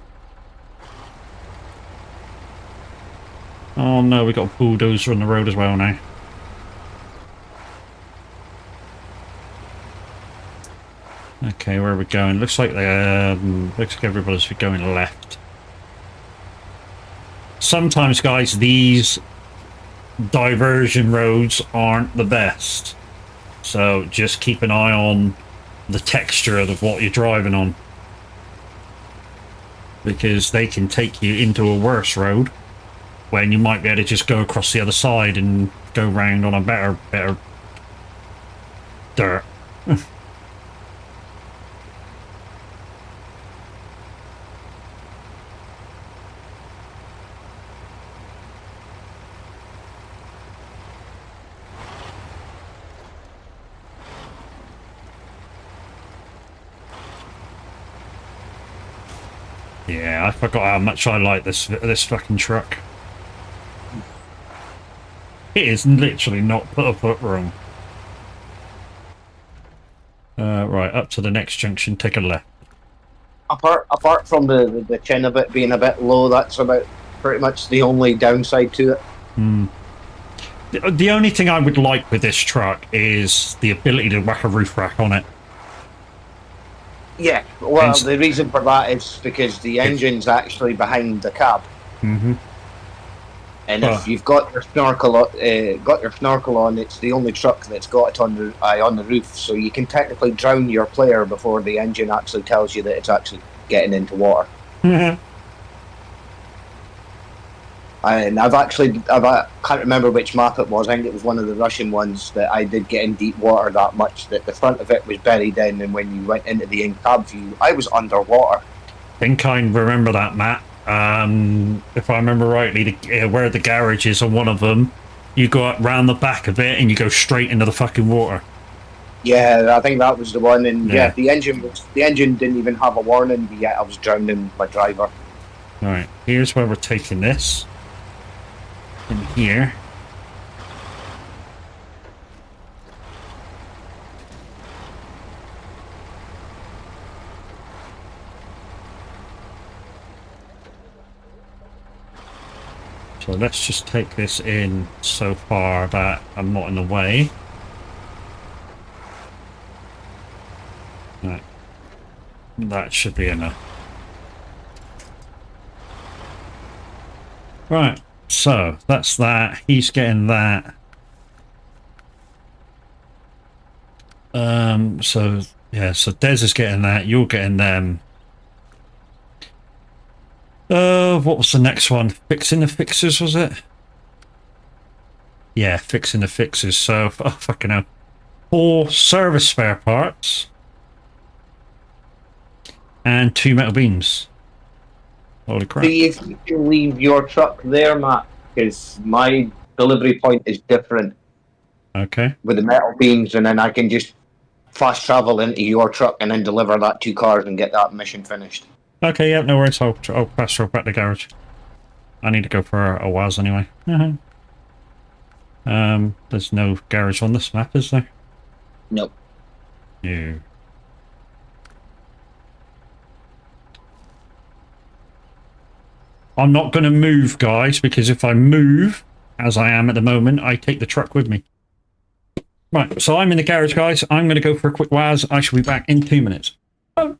Oh no, we got a bulldozer on the road as well now. Okay, where are we going? Looks like everybody's going left. Sometimes, guys, these diversion roads aren't the best. So just keep an eye on the texture of what you're driving on. Because they can take you into a worse road when you might be able to just go across the other side and go round on a better dirt. Yeah, I forgot how much I like this fucking truck. It is literally not put a foot wrong. Right, up to the next junction, take a left. Apart from the chin of it being a bit low, that's about pretty much the only downside to it. Hmm. The only thing I would like with this truck is the ability to whack a roof rack on it. Yeah, well, the reason for that is because the engine's actually behind the cab. Mm-hmm. And if you've got your snorkel on, it's the only truck that's got it on the roof, so you can technically drown your player before the engine actually tells you that it's actually getting into water. Mm-hmm. And I can't remember which map it was. I think it was one of the Russian ones that I did get in deep water that much that the front of it was buried in, and when you went into the in-cab view, I was underwater. I think I remember that, Matt. If I remember rightly, where the garage is on one of them, you go up round the back of it and you go straight into the fucking water. Yeah, I think that was the one. And yeah, the engine didn't even have a warning, but yet I was drowning my driver. All right, here's where we're taking this. In here. So let's just take this in so far that I'm not in the way. Right. That should be enough. Right. So that's that. He's getting that. So yeah, so Des is getting that. You're getting them. What was the next one? Fixing the fixes, was it? Yeah, fixing the fixes. So, oh, fucking hell. 4 service spare parts and 2 metal beams. Holy crap. See if you can leave your truck there, Matt, because my delivery point is different Okay. with the metal beams, and then I can just fast travel into your truck and then deliver that 2 cars and get that mission finished. Okay, yeah, no worries. I'll pass her back to the garage. I need to go for a whiles anyway. There's no garage on this map, is there? Nope. No. I'm not going to move, guys, because if I move, as I am at the moment, I take the truck with me. Right, so I'm in the garage, guys. I'm going to go for a quick whiz. I shall be back in 2 minutes. Oh.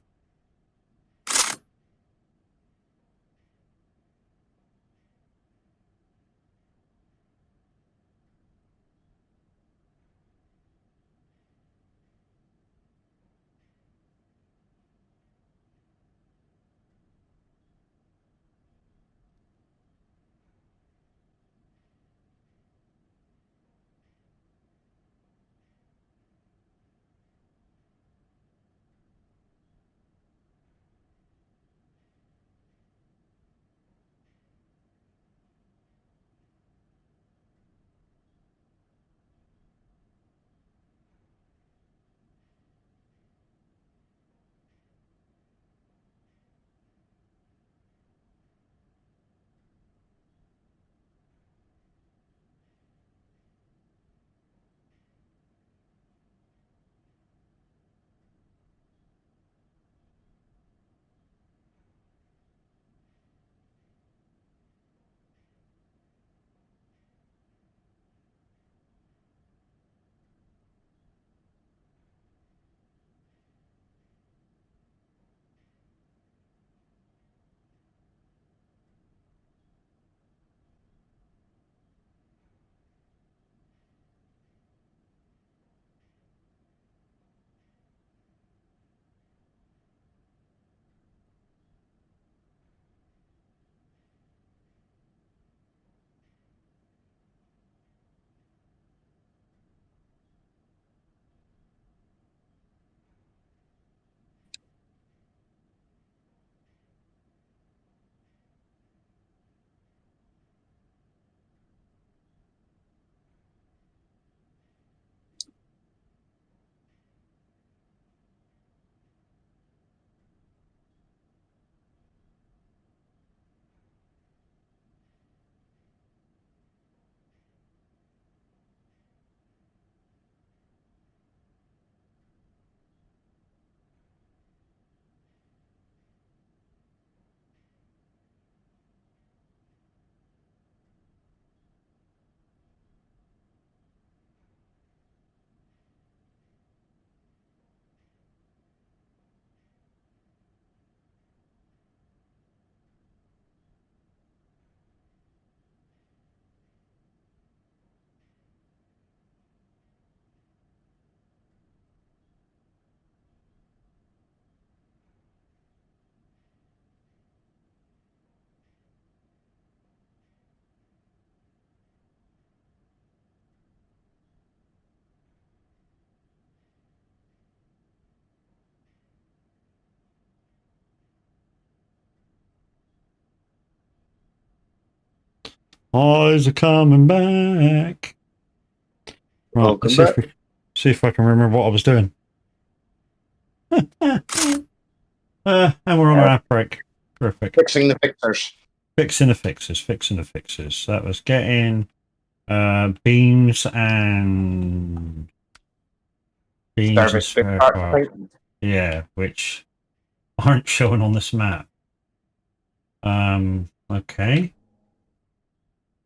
Eyes are coming back. Right, let's Welcome back. see if I can remember what I was doing. And we're on our break. Perfect. Fixing the fixers. Fixing the fixes, fixing the fixes. That was getting beams and Service spare spare parts, I parts. think. Yeah, which aren't shown on this map. Okay.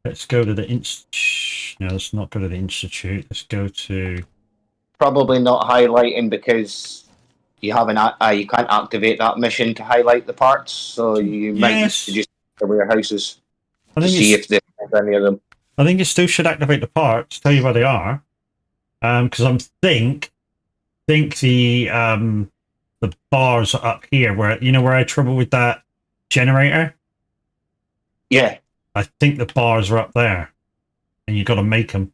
Let's go to the institute. No, let's not go to the institute. Let's go to. Probably not highlighting because you haven't. You can't activate that mission to highlight the parts, so you might need to Yes, just go to warehouses I to think see it's. if there's any of them. I think it still should activate the parts. Tell you where they are. Because I'm think think the bars are up here where where I had trouble with that generator. Yeah. I think the bars are up there, and you got to make them.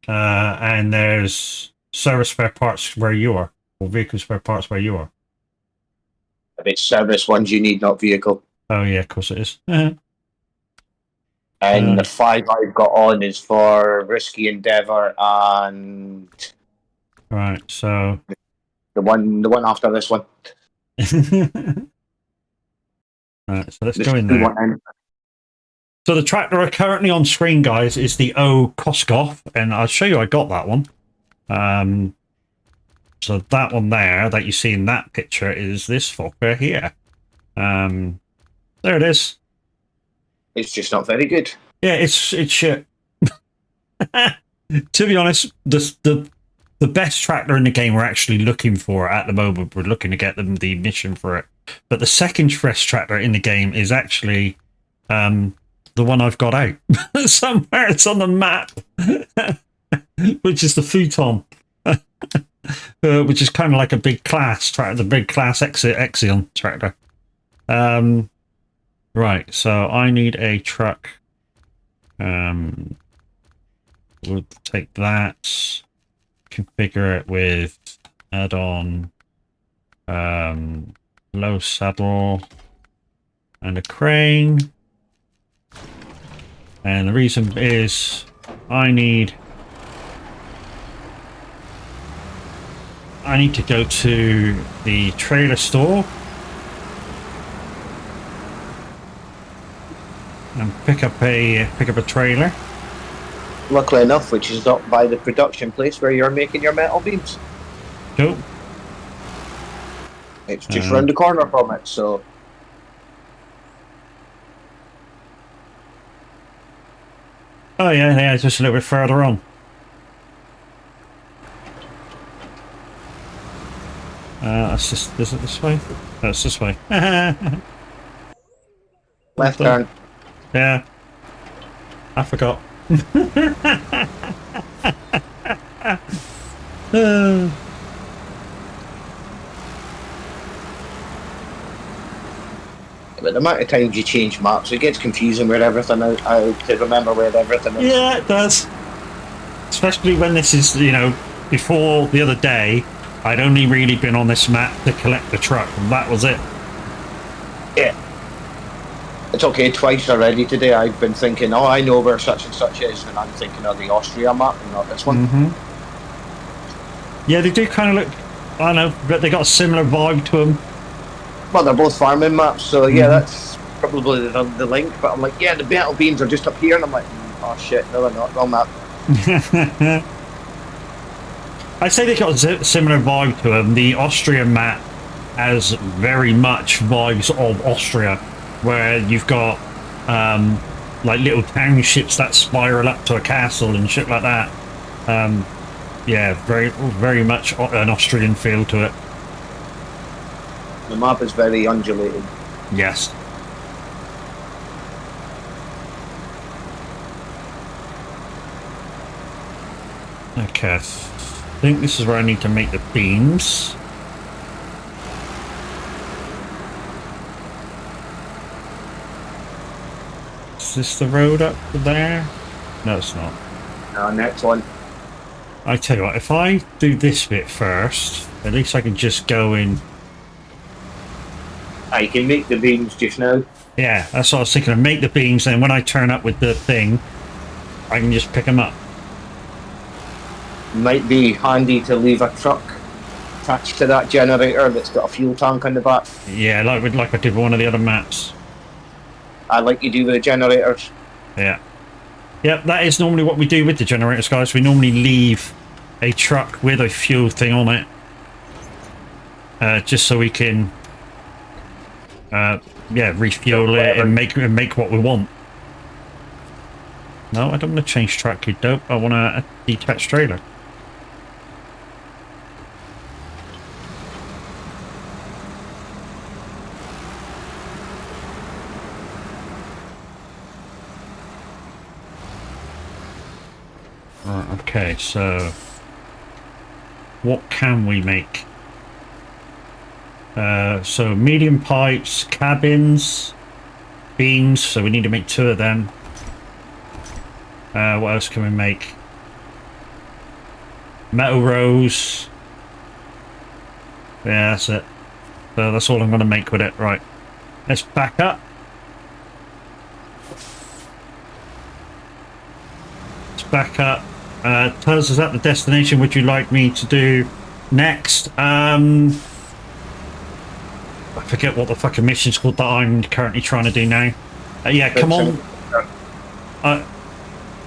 And there's service spare parts where you are, or vehicle spare parts where you are. If it's service ones you need, not vehicle. Oh yeah, of course it is. And the 5 I've got on is for Risky Endeavour and Right, so the one after this one. right, so let's go in there. So the tractor currently on screen, guys, is the O Koskov, and I'll show you I got that one. So that one there that you see in that picture is this fucker here. There it is. It's just not very good. Yeah, it's shit. To be honest, the best tractor in the game we're actually looking for at the moment, we're looking to get them the mission for it. But the second best tractor in the game is actually the one I've got out. Somewhere it's on the map, which is the Futon. Which is kind of like a big class tractor, the big class Exion tractor. Right, so I need a truck. We'll take that, configure it with add-on, low saddle, and a crane. And the reason is I need to go to the trailer store and pick up a trailer. Luckily enough, which is up by the production place where you're making your metal beams. Cool. It's just round the corner from it, so. Oh yeah, just a little bit further on. Is it this way? No, it's this way. Left turn. Yeah. I forgot. But the amount of times you change maps, it gets confusing where everything is, to remember where everything is. Yeah, it does. Especially when this is, before the other day, I'd only really been on this map to collect the truck, and that was it. Yeah. It's okay, twice already today I've been thinking, oh, I know where such and such is, and I'm thinking of the Austria map and not this one. Mm-hmm. Yeah, they do kind of look, I don't know, but they got a similar vibe to them. Well, they're both farming maps, so yeah, that's probably the link, but I'm like, yeah, the metal beams are just up here, and I'm like, oh shit, no they're not, wrong map. I'd say they got a similar vibe to them. The Austrian map has very much vibes of Austria, where you've got like little townships that spiral up to a castle and shit like that. Yeah, very much an Austrian feel to it. The map is very undulating. Yes. Okay, I think this is where I need to make the beams. Is this the road up to there? No, it's not. No, next one. I tell you what, if I do this bit first, at least I can just go in. I can make the beams just now. Yeah, that's what I was thinking of. Make the beams, and when I turn up with the thing, I can just pick them up. Might be handy to leave a truck attached to that generator that's got a fuel tank on the back. Yeah, like I did with one of the other maps. I like you do with the generators. Yeah. Yep, that is normally what we do with the generators, guys. We normally leave a truck with a fuel thing on it. Just so we can yeah, refuel it and make what we want. No, I don't want to change track, you dope. I want a detached trailer. Okay, so What can we make? So medium pipes, cabins, beams. So we need to make 2 of them. What else can we make? Metal rows. Yeah, that's it. So that's all I'm going to make with it. Right. Let's back up. Let's back up. Tuz, is that the destination would you like me to do next? I forget what the fucking mission's called that I'm currently trying to do now. Yeah, come on.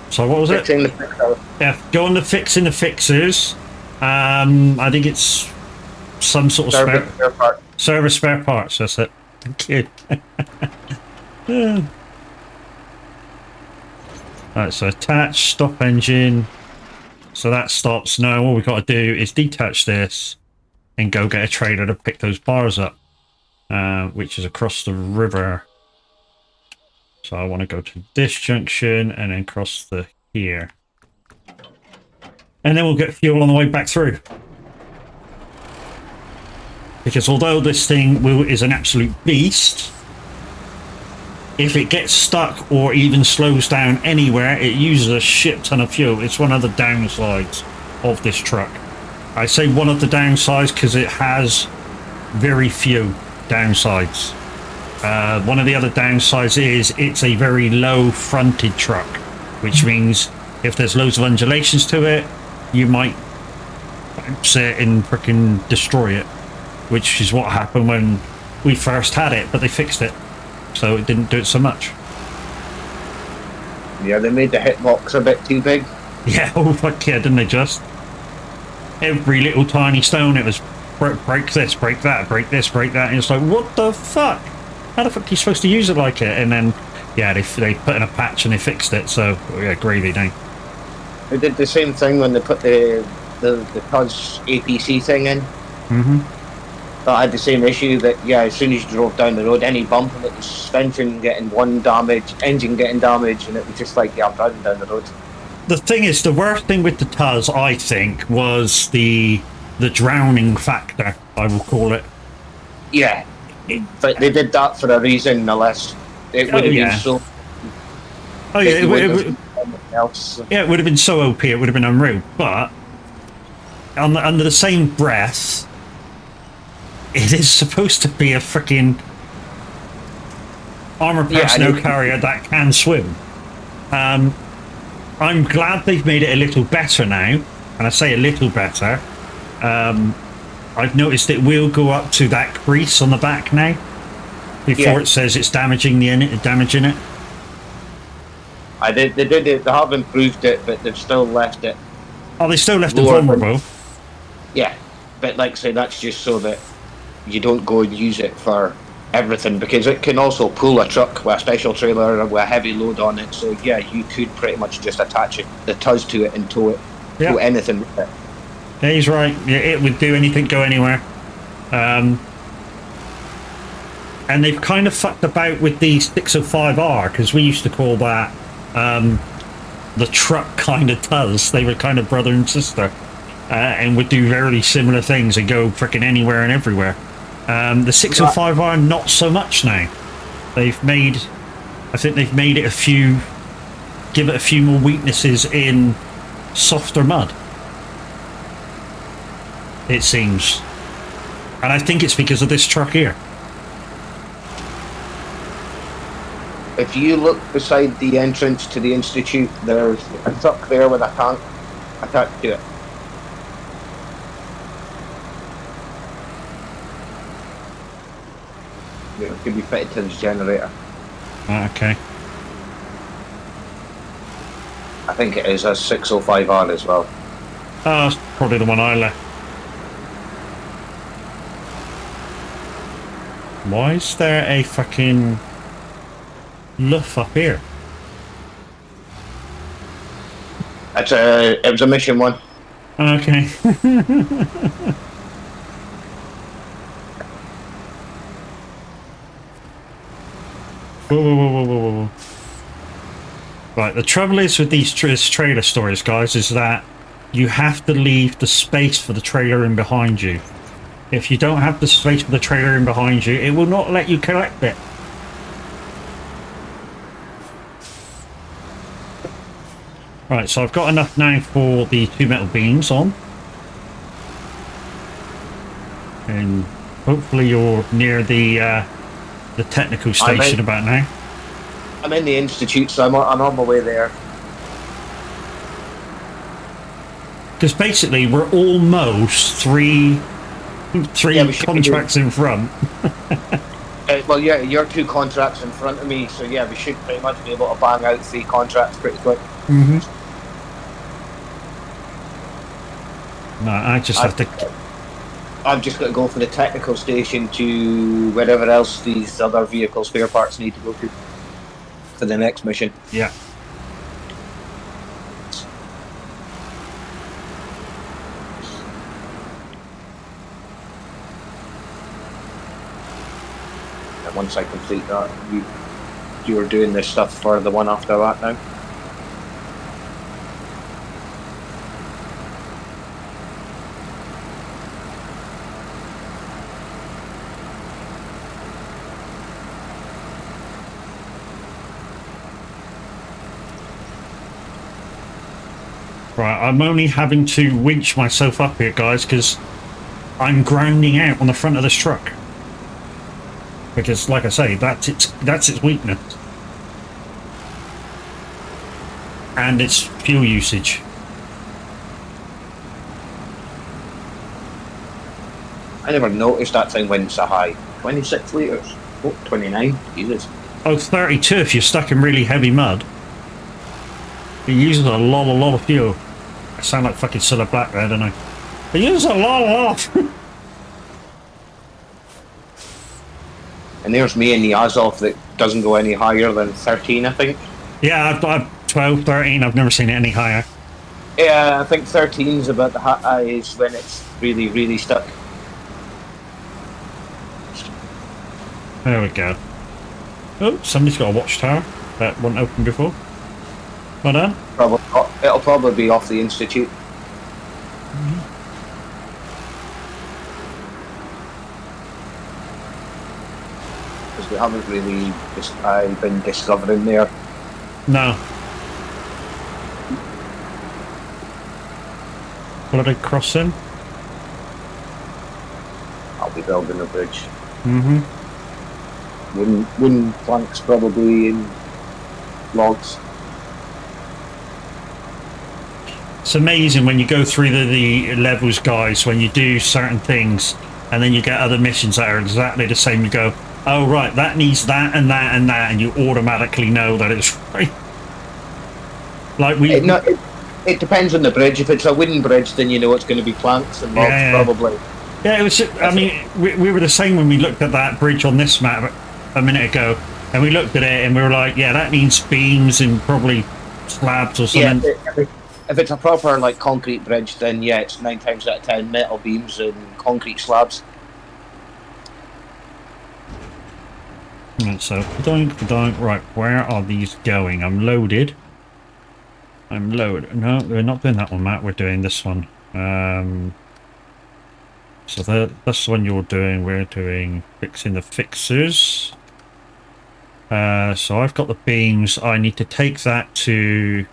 So what was it? Yeah, go on the fixing the fixers. I think it's some sort of service spare parts. That's it. Thank you. Alright, so attach, stop engine. So that stops. Now all we've got to do is detach this and go get a trailer to pick those bars up, which is across the river. So I want to go to this junction and then cross the here. And then we'll get fuel on the way back through. Because although this thing is an absolute beast, if it gets stuck or even slows down anywhere, it uses a shit ton of fuel. It's one of the downsides of this truck. I say one of the downsides because it has very few downsides. One of the other downsides is it's a very low fronted truck, which means if there's loads of undulations to it, you might bounce it and frickin' destroy it, which is what happened when we first had it, but they fixed it, so it didn't do it so much. Yeah, they made the hitbox a bit too big. Yeah, oh fuck yeah, didn't they just? Every little tiny stone, it was break this, break that, break this, break that, and it's like, what the fuck? How the fuck are you supposed to use it like it? And then, yeah, they put in a patch and they fixed it, so, yeah, gravy now. They did the same thing when they put the Tuz APC thing in. Mm-hmm. That had the same issue that, yeah, as soon as you drove down the road, any bump and it was suspension getting one damage, engine getting damaged, and it was just like, yeah, I'm driving down the road. The thing is, the worst thing with the Tuz, I think, was the drowning factor, I will call it. Yeah. But they did that for a reason, unless it would have been so... Oh yeah, it would have been so OP, it would have been unreal. But under the same breath, it is supposed to be a freaking armor personnel carrier that can swim. I'm glad they've made it a little better now, and I say a little better. I've noticed it will go up to that crease on the back now before it says it's damaging it. They did it. They have improved it, but they've still left it. Oh, they still left it vulnerable. Yeah, but like I say, that's just so that you don't go and use it for everything, because it can also pull a truck with a special trailer with a heavy load on it. So yeah, you could pretty much just attach the Tuz to it and tow it, tow anything with it. Yeah, he's right. Yeah, it would do anything, go anywhere. And they've kind of fucked about with the 605R, because we used to call that the truck kind of Tuz. They were kind of brother and sister, and would do very similar things and go freaking anywhere and everywhere. The 605R, not so much now. I think they've made it give it a few more weaknesses in softer mud, it seems. And I think it's because of this truck here. If you look beside the entrance to the Institute, there's a truck there with a tank attached to it. It could be fitted to this generator. Okay. I think it is a 605R as well. Oh, that's probably the one I left. Why is there a fucking luff up here? It was a mission one. Okay. Whoa. Right, the trouble is with these trailer stories, guys, is that you have to leave the space for the trailer in behind you. If you don't have the space for the trailer in behind you, it will not let you collect it. Right, so I've got enough now for the 2 metal beams on. And hopefully you're near the technical station about now. I'm in the Institute, so I'm on my way there. Because basically we're almost three contracts in front. Well, yeah, you're 2 contracts in front of me, so yeah, we should pretty much be able to bang out 3 contracts pretty quick. Mm-hmm. No, I just have to... I've just got to go from the technical station to wherever else these other vehicle spare parts need to go to for the next mission. Yeah. And once I complete that, you're doing this stuff for the one after that now. Right, I'm only having to winch myself up here, guys, because I'm grounding out on the front of this truck. Because, like I say, that's its weakness. And its fuel usage. I never noticed that thing went so high. 26 litres. Oh, 29. Jesus. Oh, 32 if you're stuck in really heavy mud. It uses a lot of fuel. I sound like fucking Cilla Black there, don't I? It uses a lot. And there's me in the Azov that doesn't go any higher than 13, I think. Yeah, I've 12, 13. I've never seen it any higher. Yeah, I think 13 is about the highest when it's really, really stuck. There we go. Oh, somebody's got a watchtower that wasn't open before. Well done. It'll probably be off the Institute. Because we haven't really been discovering there. No. Bloody crossing. I'll be building a bridge. Mm-hmm. Wooden planks probably in logs. It's amazing when you go through the levels, guys, when you do certain things and then you get other missions that are exactly the same. You go, oh right, that needs that and that and that, and you automatically know that it's right. Like it depends on the bridge. If it's a wooden bridge, then you know it's going to be planks and logs, probably. Yeah, it was. I mean, we were the same when we looked at that bridge on this map a minute ago, and we looked at it and we were like, yeah, that needs beams and probably slabs or something. Yeah, if it's a proper like concrete bridge, then yeah, it's 9 times out of 10 metal beams and concrete slabs. Right, so right, where are these going? I'm loaded. No, we're not doing that one, Matt. We're doing this one. So that's the one you're doing. We're doing fixing the fixers. So I've got the beams. I need to take that to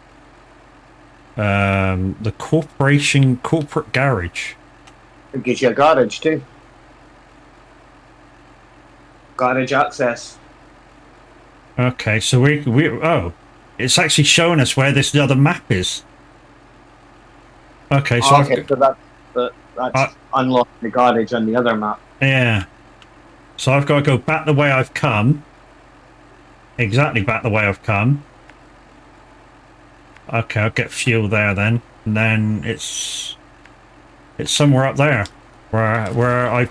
the corporate garage. It gives you a garage too. Garage access. Okay, so oh, it's actually showing us where this other map is. Okay, so that's unlocking the garage on the other map. Yeah. So I've got to go back the way I've come. Exactly back the way I've come. Okay, I'll get fuel there then. And then it's somewhere up there. Where I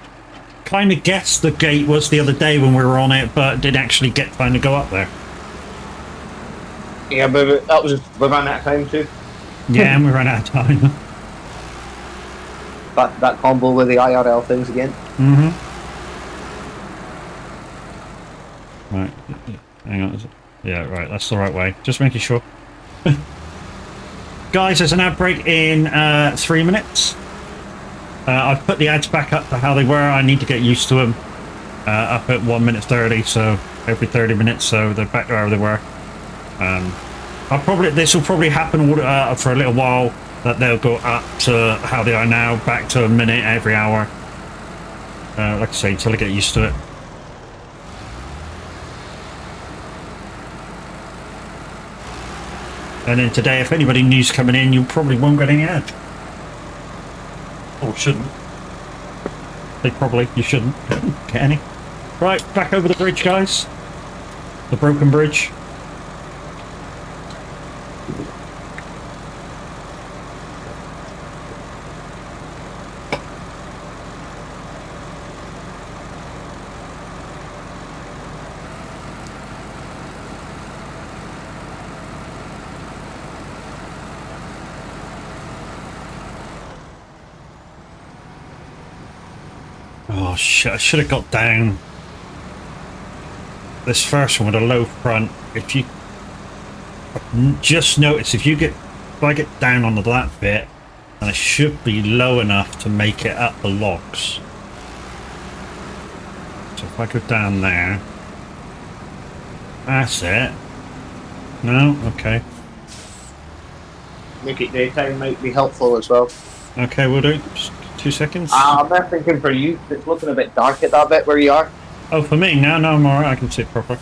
kind of guessed the gate was the other day when we were on it, but didn't actually get time to go up there. Yeah, but we ran out of time too. Yeah, and we ran out of time. That combo with the IRL things again. Mm-hmm. Right. Hang on. Yeah, right. That's the right way. Just making sure. Guys, there's an ad break in 3 minutes. I've put the ads back up to how they were. I need to get used to them. Up at 1 minute 30, so every 30 minutes, so they're back to where they were. This will probably happen for a little while, that they'll go up to how they are now, back to a minute every hour. Like I say, until I get used to it. And then today, if anybody new's coming in, you probably won't get any ads. Or shouldn't. You shouldn't get any. Right, back over the bridge, guys. The broken bridge. Oh shit, I should have got down this first one with a low front. If you just notice, if I get down on that bit, and I should be low enough to make it up the logs. So if I go down there, that's it. No, okay. Make it daytime might be helpful as well. Okay, we'll do. Just 2 seconds. I'm not thinking for you. It's looking a bit dark at that bit where you are. Oh, for me? No, I'm alright. I can see it proper.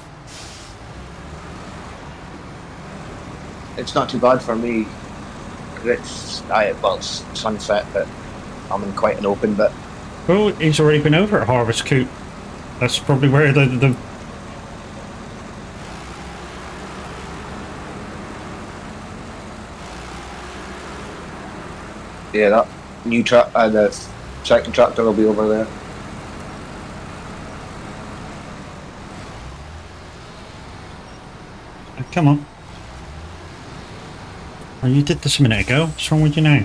It's not too bad for me. It's sunset, but I'm in quite an open bit. Oh, he's already been over at Harvest Coop. That's probably where the Yeah, that new truck, the second tractor will be over there. Come on. Oh, you did this a minute ago. What's wrong with you now?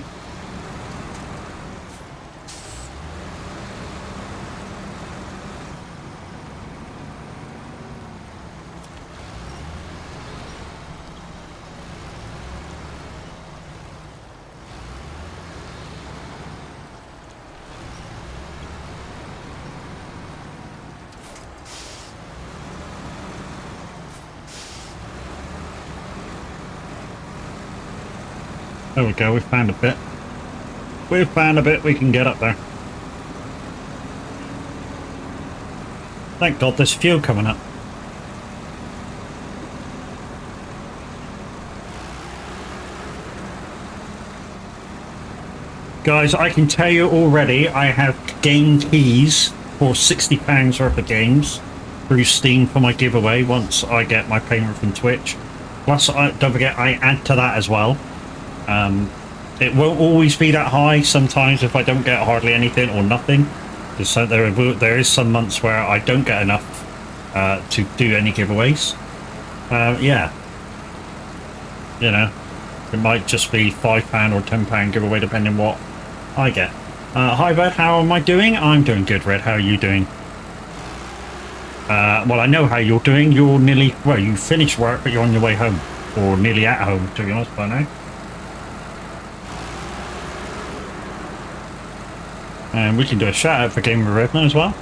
There we go, we found a bit. We've found a bit we can get up there. Thank God there's fuel coming up. Guys, I can tell you already, I have gained keys for £60 worth of games through Steam for my giveaway once I get my payment from Twitch. Plus, don't forget, I add to that as well. It won't always be that high. Sometimes if I don't get hardly anything or nothing, there is some months where I don't get enough to do any giveaways. Yeah, you know, it might just be £5 or £10 giveaway depending what I get. Hi Red, how am I doing? I'm doing good, Red. How are you doing? Well, I know how you're doing. You're nearly, well, you finished work, but you're on your way home, or nearly at home, to be honest, by now. And we can do a shout out for Game of Redman as well.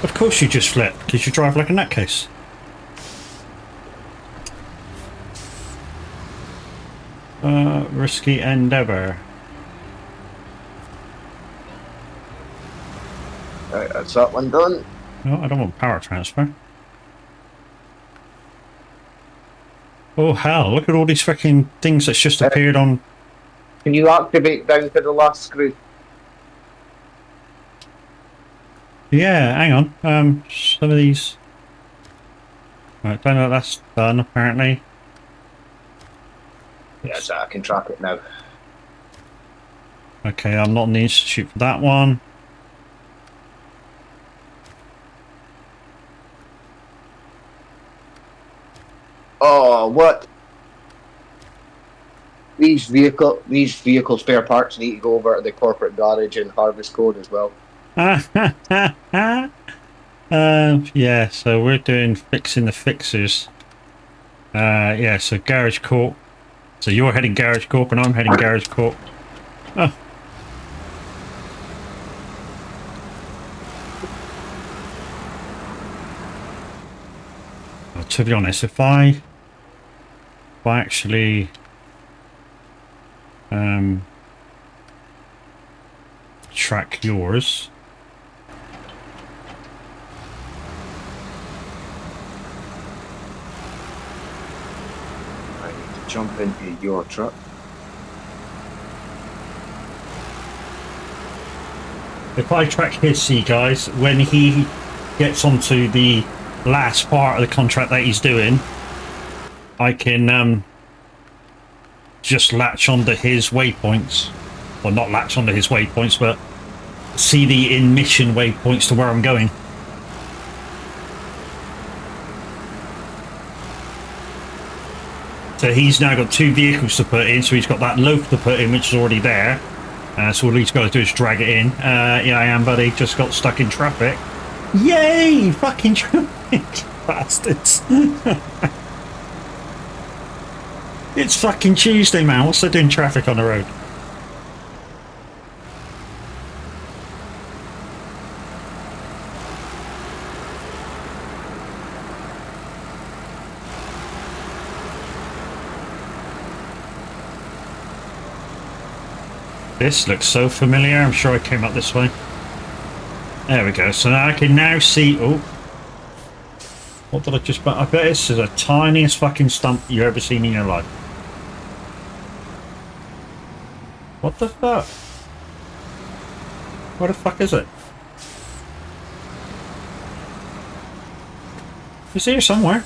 Of course you just flipped, because you drive like a nutcase. Risky endeavour. Right, that's that one done. No, I don't want power transfer. Oh hell, look at all these freaking things that's just appeared on... Can you activate down to the last screw? Yeah, hang on. Some of these... Right, don't know that's done, apparently. Yes, I can track it now. Okay, I'm not in the institute for that one. Oh, what? these vehicle spare parts need to go over to the corporate garage and harvest code as well. Yeah, so we're doing fixing the fixers. Yeah, so Garage Corp. So you're heading Garage Corp and I'm heading Garage Corp. Oh. Well, to be honest, if I actually track yours. I need to jump into your truck. If I track his, see guys, when he gets onto the last part of the contract that he's doing, I can just latch onto his waypoints. Well, not latch onto his waypoints, but see the in-mission waypoints to where I'm going. So he's now got 2 vehicles to put in, so he's got that loaf to put in, which is already there. So all he's got to do is drag it in. Yeah, I am, buddy. Just got stuck in traffic. Yay! Fucking traffic, bastards. It's fucking Tuesday, man. What's they doing traffic on the road? This looks so familiar. I'm sure I came up this way. There we go. So now I can now see... Oh. What did I just... I bet this is the tiniest fucking stump you've ever seen in your life. What the fuck? Where the fuck is it? It's here somewhere.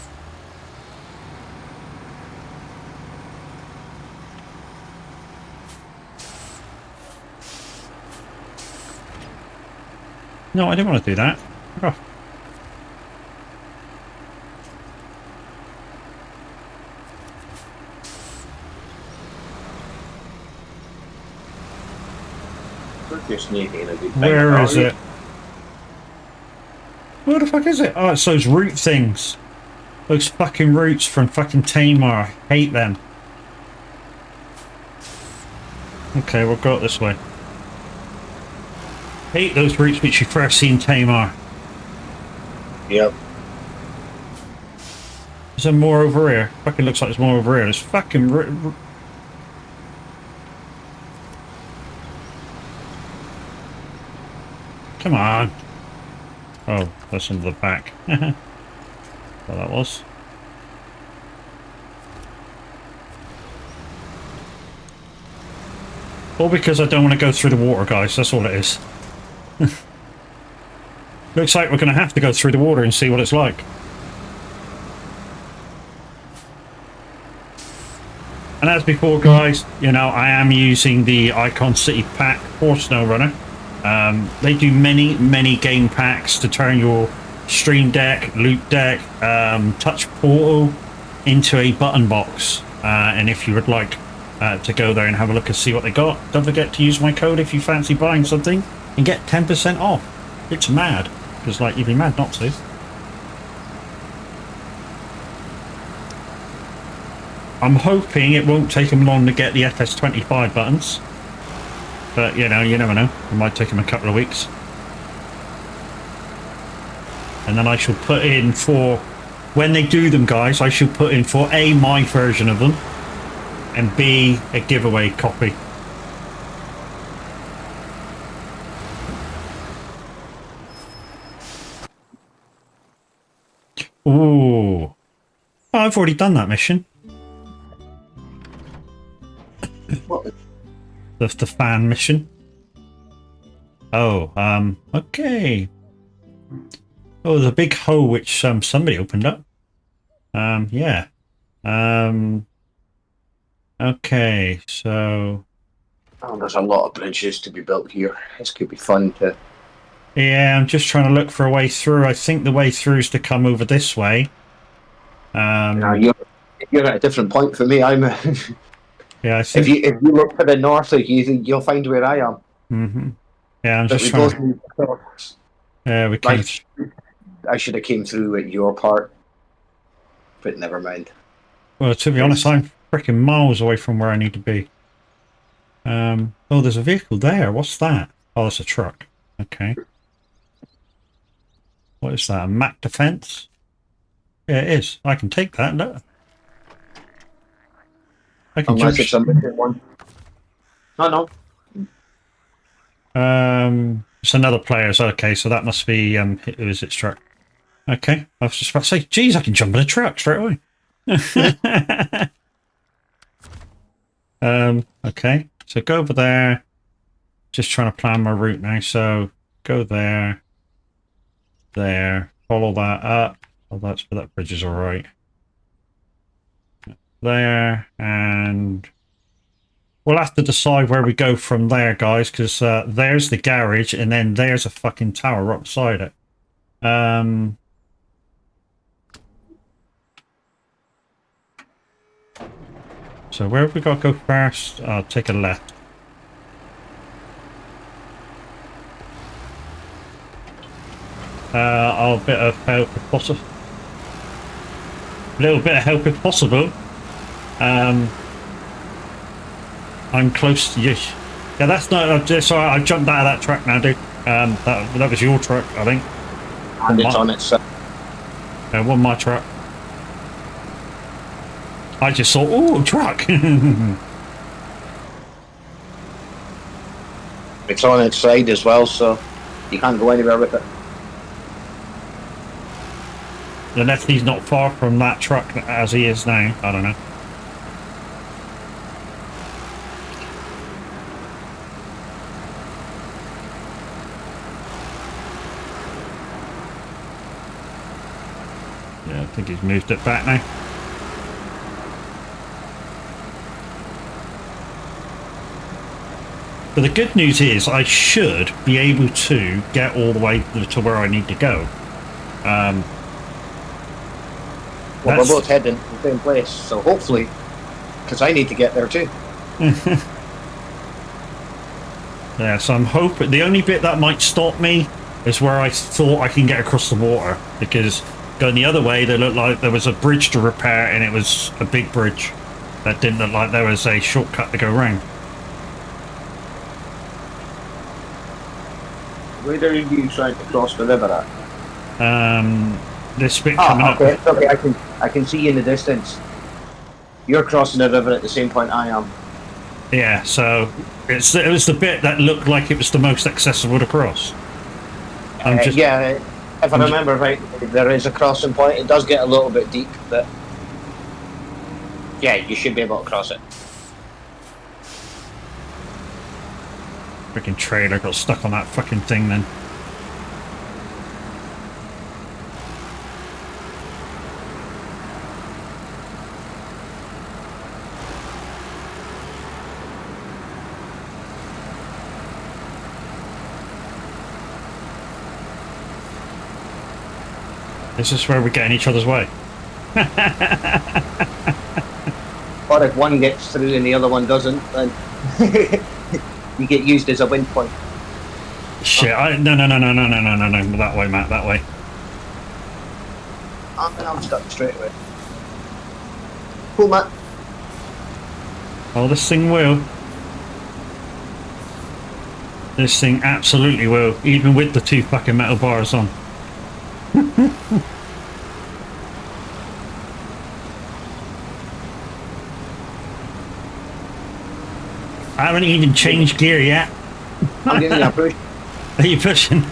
No, I didn't want to do that. Oh. Where is it? Where the fuck is it? Oh, it's those root things. Those fucking roots from fucking Tamar. I hate them. Okay, we'll go this way. Hate those roots which you first see in Tamar. Yep. Is there more over here? Fucking looks like there's more over here. There's fucking... Come on. Oh, that's into the back. Well, that was. All because I don't want to go through the water, guys. That's all it is. Looks like we're going to have to go through the water and see what it's like. And as before, guys, you know, I am using the Icon City pack for SnowRunner. They do many game packs to turn your Stream Deck, Loot Deck, Touch Portal into a button box. And if you would like to go there and have a look and see what they got, don't forget to use my code if you fancy buying something and get 10% off. It's mad, because like you'd be mad not to. I'm hoping it won't take them long to get the FS25 buttons. But, you know, you never know. It might take them a couple of weeks. And then I shall put in for... When they do them, guys, I shall put in for A, my version of them, and B, a giveaway copy. Ooh. Oh, I've already done that mission. What? The fan mission. Oh, okay. Oh, there's a big hole which somebody opened up. Yeah. Okay, so... Oh, there's a lot of bridges to be built here. This could be fun to... Yeah, I'm just trying to look for a way through. I think the way through is to come over this way. Now you're at a different point for me. I'm... Yeah, I If see. you look to the north, you'll find where I am. Mm-hmm. Yeah, I'm But just we trying both to. moved across. Yeah, we came. I, I should have came through at your part, but never mind. Well, to be honest, I'm freaking miles away from where I need to be. Oh, there's a vehicle there. What's that? Oh, it's a truck. Okay. What is that? A Mac Defense? Yeah, it is. I can take that. Look. I can jump. Unless it's a mission one. No, no. It's another player's. Okay, so that must be it was its truck. Okay, I was just about to say, geez, I can jump in a truck straight away. Okay, so go over there. Just trying to plan my route now. So go there, there, follow that up. Oh, that bridge is all right. There, and we'll have to decide where we go from there, guys, because there's the garage, and then there's a fucking tower right beside it. So where have we got to go first? I'll take a left. I'll bit of help if possible. A little bit of help if possible. I'm close to you. Yeah, that's not. Sorry, I jumped out of that truck now, dude. That was your truck, I think. And it's on its. One my truck. I just saw, oh, truck. It's on its side as well, so you can't go anywhere with it. Unless he's not far from that truck as he is now. I don't know. Yeah, I think he's moved it back now. But the good news is I should be able to get all the way to where I need to go. Well, we're both heading to the same place, so hopefully, because I need to get there too. Yeah, so I'm hoping the only bit that might stop me is where I thought I can get across the water, because going the other way, there looked like there was a bridge to repair, and it was a big bridge that didn't look like there was a shortcut to go around. Where are you trying to cross the river at? This bit coming up. Okay, I can see you in the distance. You're crossing the river at the same point I am. Yeah, so it was the bit that looked like it was the most accessible to cross. Yeah, if I remember right, there is a crossing point. It does get a little bit deep, but yeah, you should be able to cross it. Freaking trailer got stuck on that fucking thing then. This is where we get in each other's way. Or if one gets through and the other one doesn't, then you get used as a wind point. Shit, no, that way, Matt, that way. I'm stuck straight away. Cool, Matt. Oh, this thing will. This thing absolutely will, even with the two fucking metal bars on. I haven't even changed gear yet. I'm giving you a push. Are you pushing?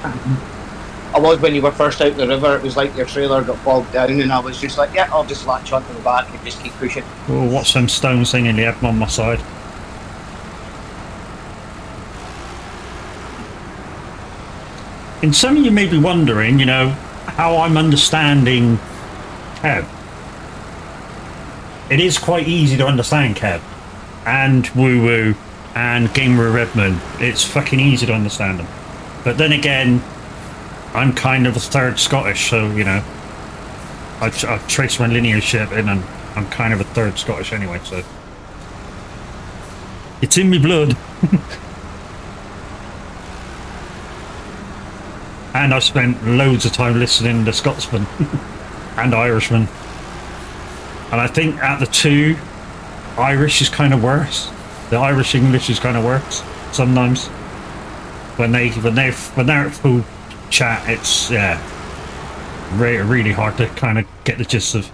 I was when you were first out the river. It was like your trailer got bogged down, and I was just like, yeah, I'll just latch onto the back and just keep pushing. Oh, what's them stones singing? Yeah, I'm on my side. And some of you may be wondering, you know, how I'm understanding Kev. It is quite easy to understand Kev and Woo Woo and Gamer Redmond. It's fucking easy to understand them. But then again, I'm kind of a third Scottish, so, you know, I've traced my lineage and I'm kind of a third Scottish anyway, so. It's in me blood. And I've spent loads of time listening to Scotsman and Irishman. And I think at the two, Irish is kind of worse. The Irish English is kind of worse sometimes. When they're at full chat, it's really hard to kind of get the gist of.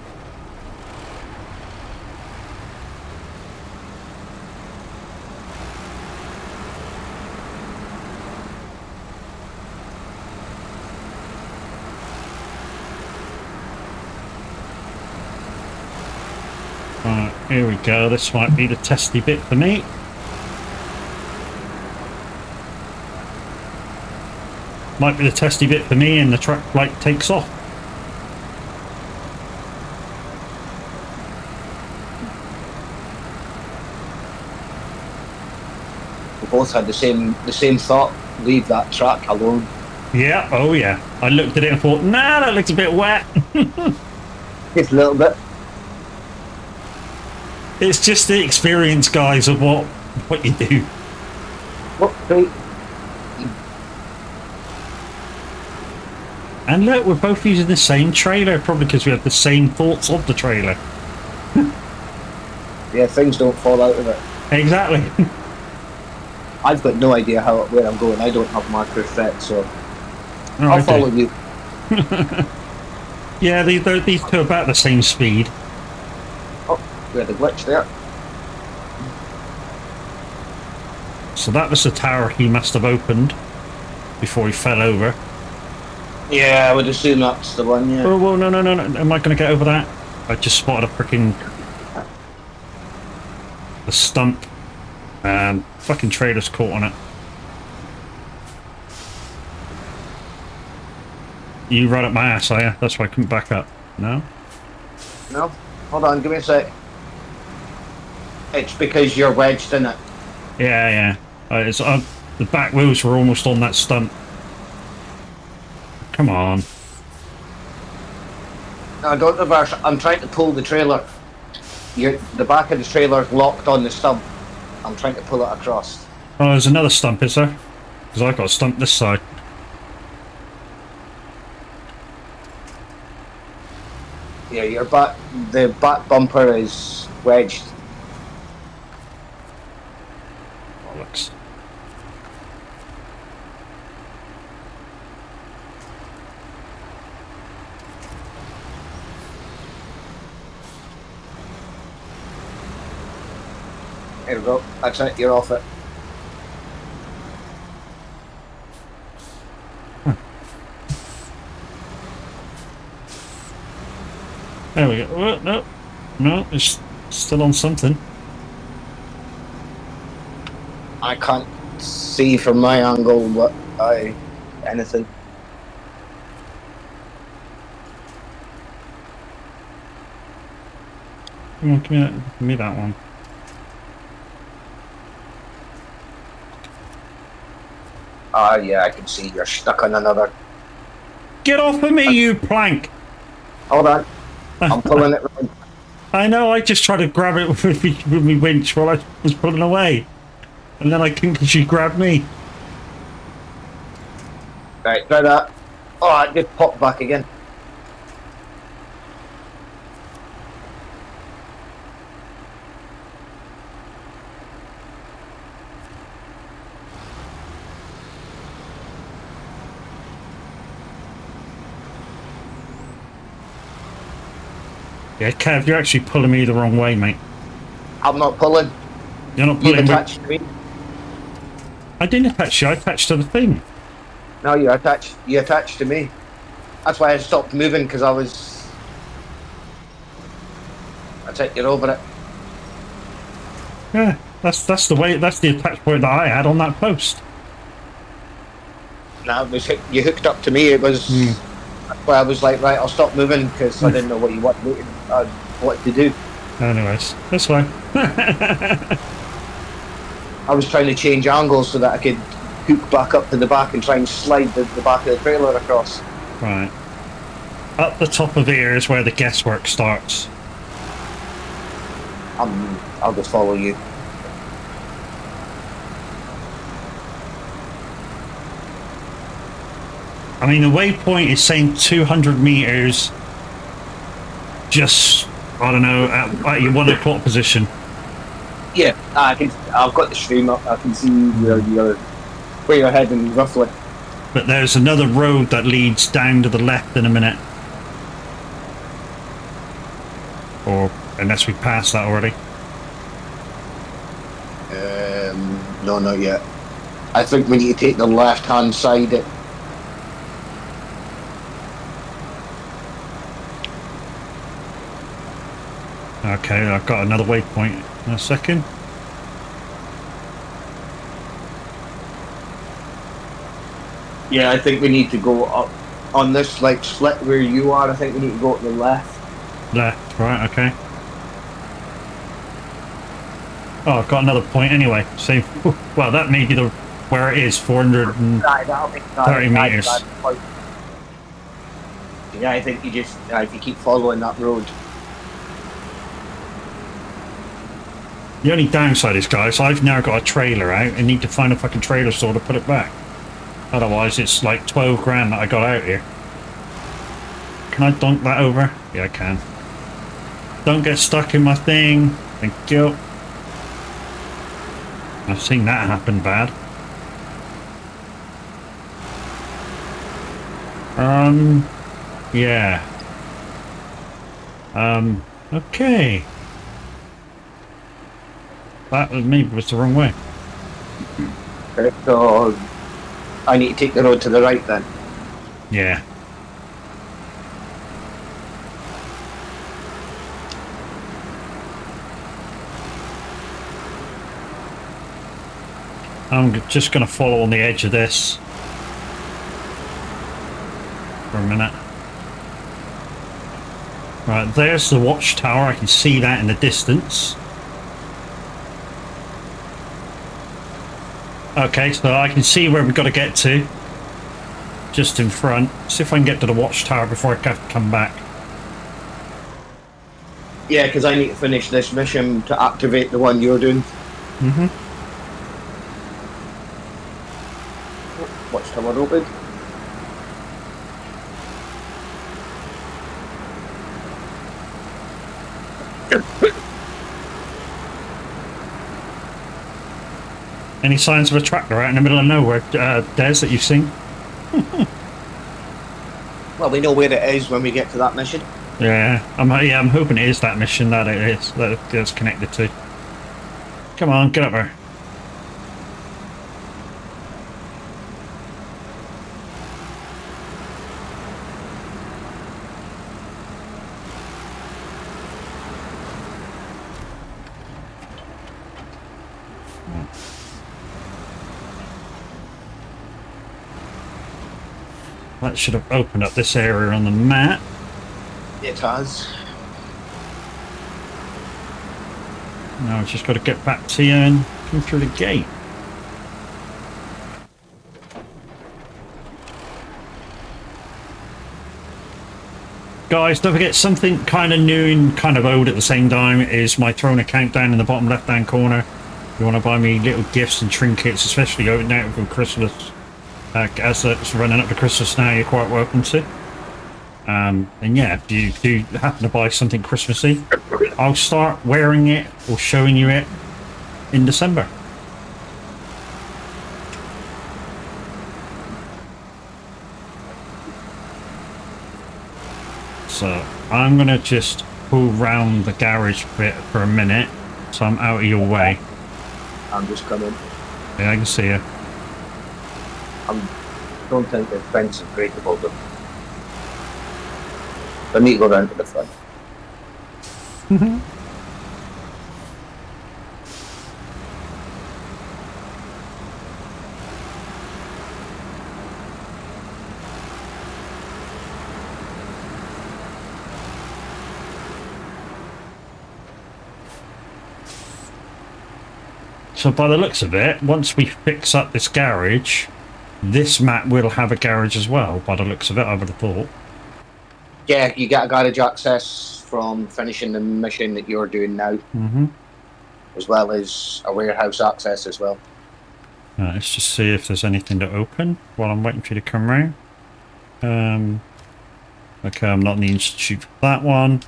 Right, here we go. This might be the testy bit for me. Might be the testy bit for me, and the truck light takes off. We both had the same thought. Leave that track alone. Yeah, oh yeah. I looked at it and thought, nah, that looks a bit wet. Just a little bit. It's just the experience, guys, of what you do. Look, great. And look, we're both using the same trailer, probably because we have the same thoughts of the trailer. Yeah, things don't fall out of it. Exactly. I've got no idea where I'm going. I don't have marker set, so Oh, I'll follow you. Yeah, these two are about the same speed. Oh, we had a glitch there. So that was the tower he must have opened before he fell over. Yeah, I would assume that's the one, yeah. Oh, well, no. Am I going to get over that? I just spotted a freaking... a stump. And fucking trailer's caught on it. You right up my ass, are you? That's why I couldn't back up. No? No? Hold on, give me a sec. It's because you're wedged in it. Yeah. It's the back wheels were almost on that stump. Come on. No, don't reverse. I'm trying to pull the trailer. The back of the trailer's locked on the stump. I'm trying to pull it across. Oh, there's another stump, is there? Because I've got a stump this side. Yeah, the back bumper is wedged. Bollocks. Here we go. That's it, you're off it. There we go. Oh, no, it's still on something. I can't see from my angle anything. Come on, give me that one. Ah, yeah, I can see you're stuck on another. Get off of me, you plank! Hold on. I'm pulling it round. I know, I just tried to grab it with my winch while I was pulling away. And then I couldn't because she grabbed me. Right, try that. Oh, it just popped back again. Yeah, Kev, you're actually pulling me the wrong way, mate. I'm not pulling. You're not You've pulling me. attached to me. I didn't attach you, I attached to the thing. No, you attached to me. That's why I stopped moving, because I was... That's it, you're over it. Yeah, that's the way, that's the attach point that I had on that post. No, it was you hooked up to me, it was... That's why I was like, right, I'll stop moving, because I didn't know what you wanted me what to do. Anyways, this way. I was trying to change angles so that I could hook back up to the back and try and slide the back of the trailer across. Right. Up the top of here is where the guesswork starts. I'll just follow you. I mean, the waypoint is saying 200 meters. Just, I don't know, at your 1 o'clock position. Yeah, I've got the stream up. I can see where you're heading roughly. But there's another road that leads down to the left in a minute. Or unless we passed that already. No, not yet. I think we need to take the left-hand side. Okay, I've got another waypoint in a second. Yeah, I think we need to go up on this like split where you are. I think we need to go to the left. Left, right, okay. Oh, I've got another point anyway. So, well, that may be the where it is, 430 meters. Yeah, I think you just if you keep following that road. The only downside is, guys, I've now got a trailer out and need to find a fucking trailer store to put it back. Otherwise, it's like 12 grand that I got out here. Can I dunk that over? Yeah, I can. Don't get stuck in my thing. Thank you. I've seen that happen bad. Yeah. Okay. That maybe was the wrong way. Okay, so I need to take the road to the right then. Yeah. I'm just going to follow on the edge of this for a minute. Right, there's the watchtower. I can see that in the distance. Okay, so I can see where we've got to get to. Just in front. See if I can get to the watchtower before I have to come back. Yeah, because I need to finish this mission to activate the one you're doing. Mm-hmm. Watchtower open. Any signs of a tractor out in the middle of nowhere, Des, that you've seen? Well, we know where it is when we get to that mission. Yeah, I'm hoping it is that mission that it's connected to. Come on, get up there. That should have opened up this area on the map. It has. Now I've just got to get back to you and come through the gate. Guys, don't forget something kind of new and kind of old at the same time is my throwing a countdown in the bottom left hand corner. If you want to buy me little gifts and trinkets, especially going out for Christmas, as it's running up to Christmas now, you're quite welcome to. And yeah, if you do happen to buy something Christmassy, I'll start wearing it or showing you it in December. So I'm going to just pull round the garage bit for a minute so I'm out of your way. I'm just coming. Yeah, I can see you. I don't think the fence is breakable though. I need to go round to the front. So by the looks of it, once we fix up this garage, this map will have a garage as well, by the looks of it, I would have thought. Yeah, you get a garage access from finishing the mission that you're doing now, as well as a warehouse access as well. Let's just see if there's anything to open while I'm waiting for you to come round. Okay, I'm not in the institute for that one.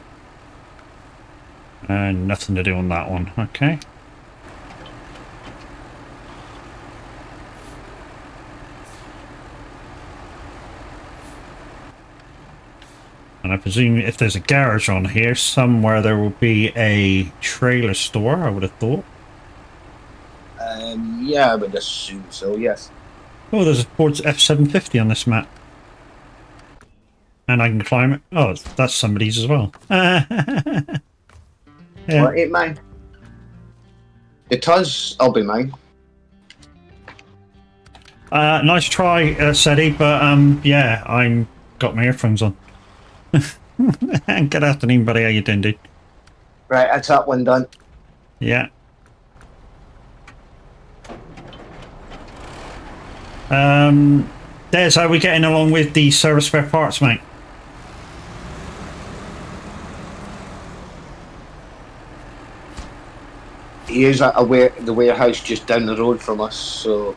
And nothing to do on that one. Okay. And I presume if there's a garage on here, somewhere there will be a trailer store, I would have thought. Yeah, I would assume so, yes. Oh, there's a Ford F750 on this map. And I can climb it. Oh, that's somebody's as well. Yeah. Well, ain't mine. It does, I'll be mine. Nice try, Seti, but yeah, I'm got my earphones on. Good afternoon, buddy. How you doing, dude? Right, that's that one done. Yeah. Des, how are we getting along with the service spare parts, mate? He is at the warehouse just down the road from us, so...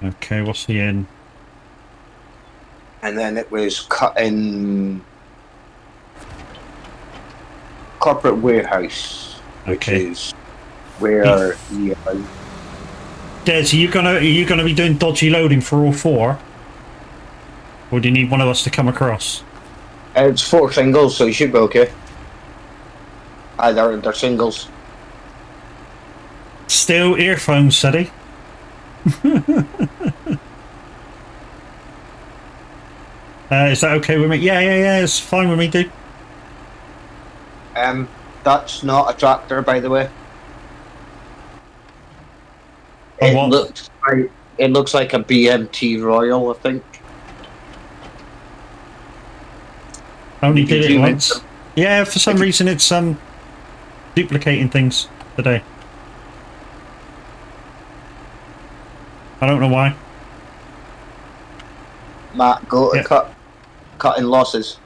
Okay, what's he in? And then it was cut in... corporate warehouse, which is where he... Des, are you gonna be doing dodgy loading for all four? Or do you need one of us to come across? It's 4 singles, so you should be okay. They're singles. Still earphones, Seti. Is that okay with me? Yeah, it's fine with me, dude. That's not a tractor, by the way. It looks like a BMT Royal, I think. Only did it once. Yeah, for some reason it's duplicating things today. I don't know why. Matt, go to cutting losses.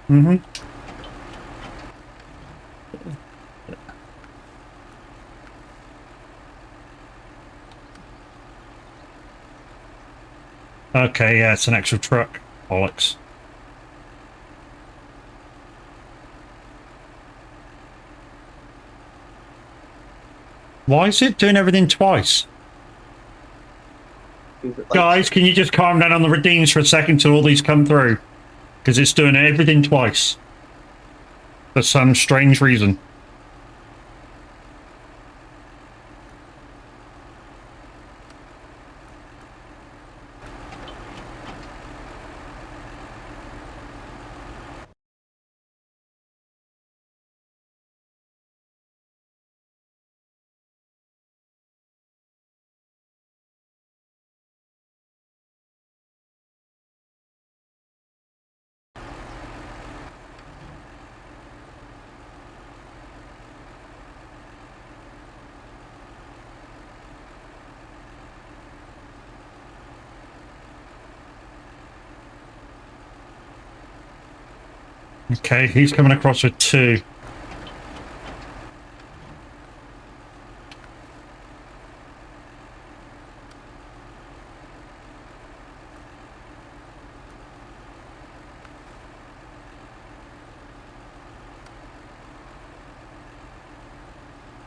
Mm-hmm. Okay, yeah, it's an actual truck. Bollocks. Why is it doing everything twice? Guys, can you just calm down on the redeems for a second till all these come through? Because it's doing everything twice. For some strange reason. Okay, he's coming across with 2.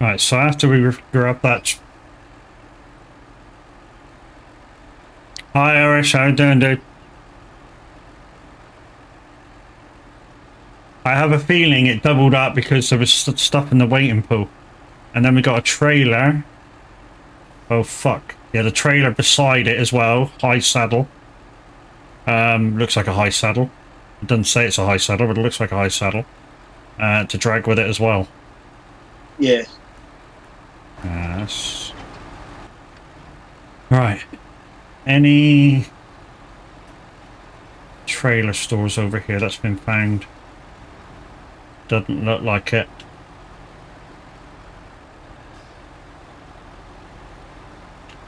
Right, so after we grab that... Hi, Irish, how you doing, dude? I have a feeling it doubled up because there was stuff in the waiting pool. And then we got a trailer. Oh, fuck. Yeah, the trailer beside it as well. High saddle. Looks like a high saddle. It doesn't say it's a high saddle, but it looks like a high saddle. To drag with it as well. Yeah. Yes. Right. Any trailer stores over here that's been found? Doesn't look like it.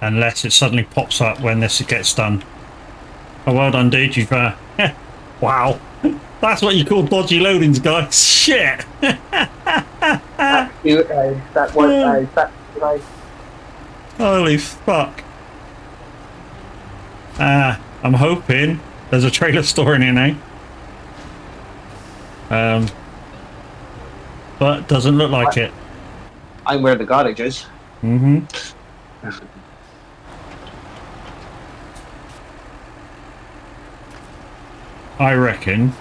Unless it suddenly pops up when this gets done. Oh, well done, dude. You've wow. That's what you call dodgy loadings, guys. Shit. Holy fuck. I'm hoping there's a trailer store in here now. But doesn't look like it. I'm where the garage is. Mm-hmm. I reckon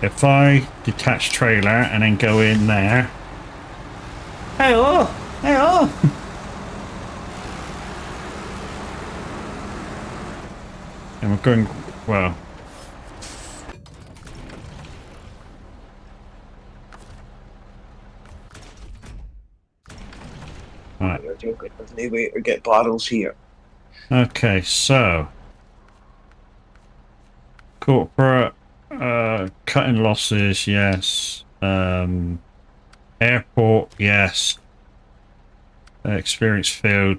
if I detach trailer and then go in there. Hey, oh! Hey, oh! And we're going, well. Right. There's no way to get barrels here. Okay, so. Corporate, cutting losses, yes. Airport, yes. Experience field.